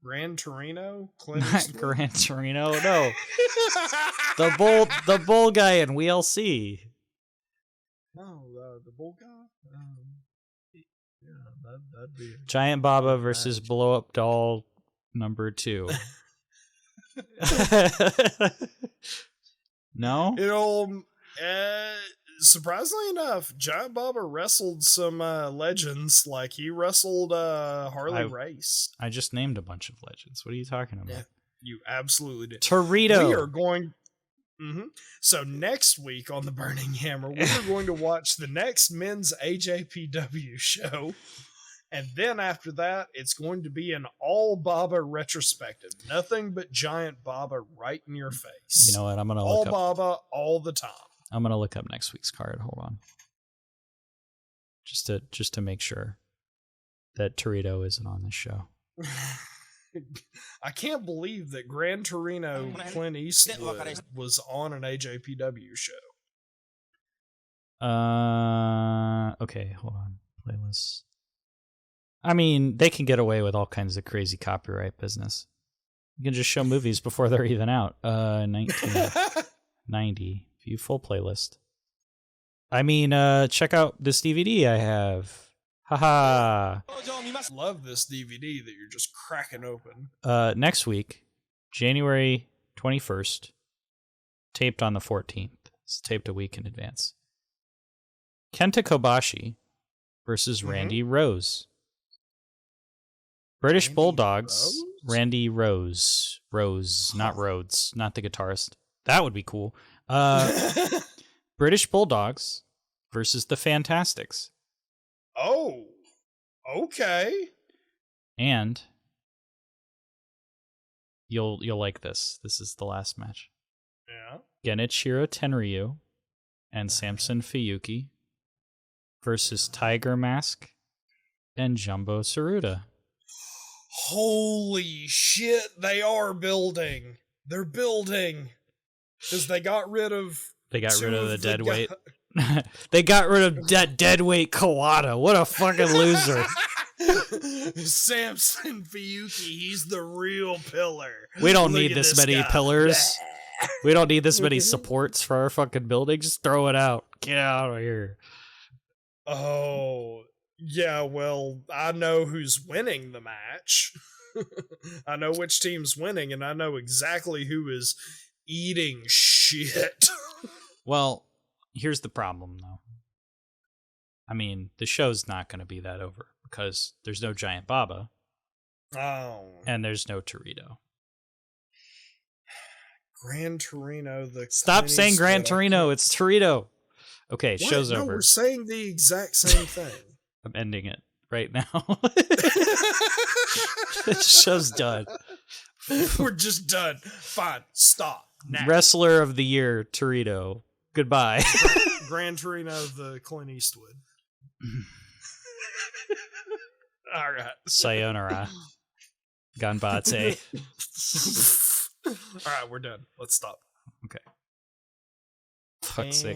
Gran Torino? Not Gran Torino, no. the bull guy in WLC. No, the bull guy? That'd be Giant Baba versus Blow Up Doll number 2. No? Surprisingly enough, Giant Baba wrestled some legends. Like he wrestled Harley Race. I just named a bunch of legends. What are you talking about? Yeah, you absolutely did. Torito. We are going. Mm-hmm. So next week on the Burning Hammer, we are going to watch the next men's AJPW show. And then after that, it's going to be an all Baba retrospective. Nothing but giant Baba right in your face. You know what? I'm going to all look up. Baba all the time. I'm going to look up next week's card. Hold on. Just to make sure that Torito isn't on this show. I can't believe that Gran Torino Clint Eastwood was on an AJPW show. Okay, hold on. Playlists. I mean, they can get away with all kinds of crazy copyright business. You can just show movies before they're even out. 1990. View full playlist. I mean, check out this DVD I have. Haha. Love this DVD that you're just cracking open. Next week, January 21st, taped on the 14th. It's taped a week in advance. Kenta Kobashi versus Randy Rose. British Bulldogs, Randy Rose. Rose, not Rhodes, not the guitarist. That would be cool. British Bulldogs versus the Fantastics. Oh, okay. And you'll like this. This is the last match. Yeah. Genichiro Tenryu and Samson Fuyuki versus Tiger Mask and Jumbo Tsuruta. Holy shit, they are building. They're building. Because they got rid of... They got rid of the dead weight. They got rid of that dead weight Kawada. What a fucking loser. Samson Fuyuki, he's the real pillar. We don't need this many pillars. We don't need this many supports for our fucking building. Just throw it out. Get out of here. Oh, yeah, well, I know who's winning the match. I know which team's winning, and I know exactly who is eating shit. Well, here's the problem, though. I mean, the show's not going to be that over because there's no Giant Baba. Oh. And there's no Torito. Gran Torino, the... Stop saying Gran Torino, it's Torito. Okay, what? Show's No, over. we're saying the exact same thing. I'm ending it right now. Show's done. We're just done. Fine, stop. Now. Wrestler of the Year, Torito. Goodbye. Gran Torino, the Clint Eastwood. All right. Sayonara. Ganbate. All right, we're done. Let's stop. Okay. Fuck's sake.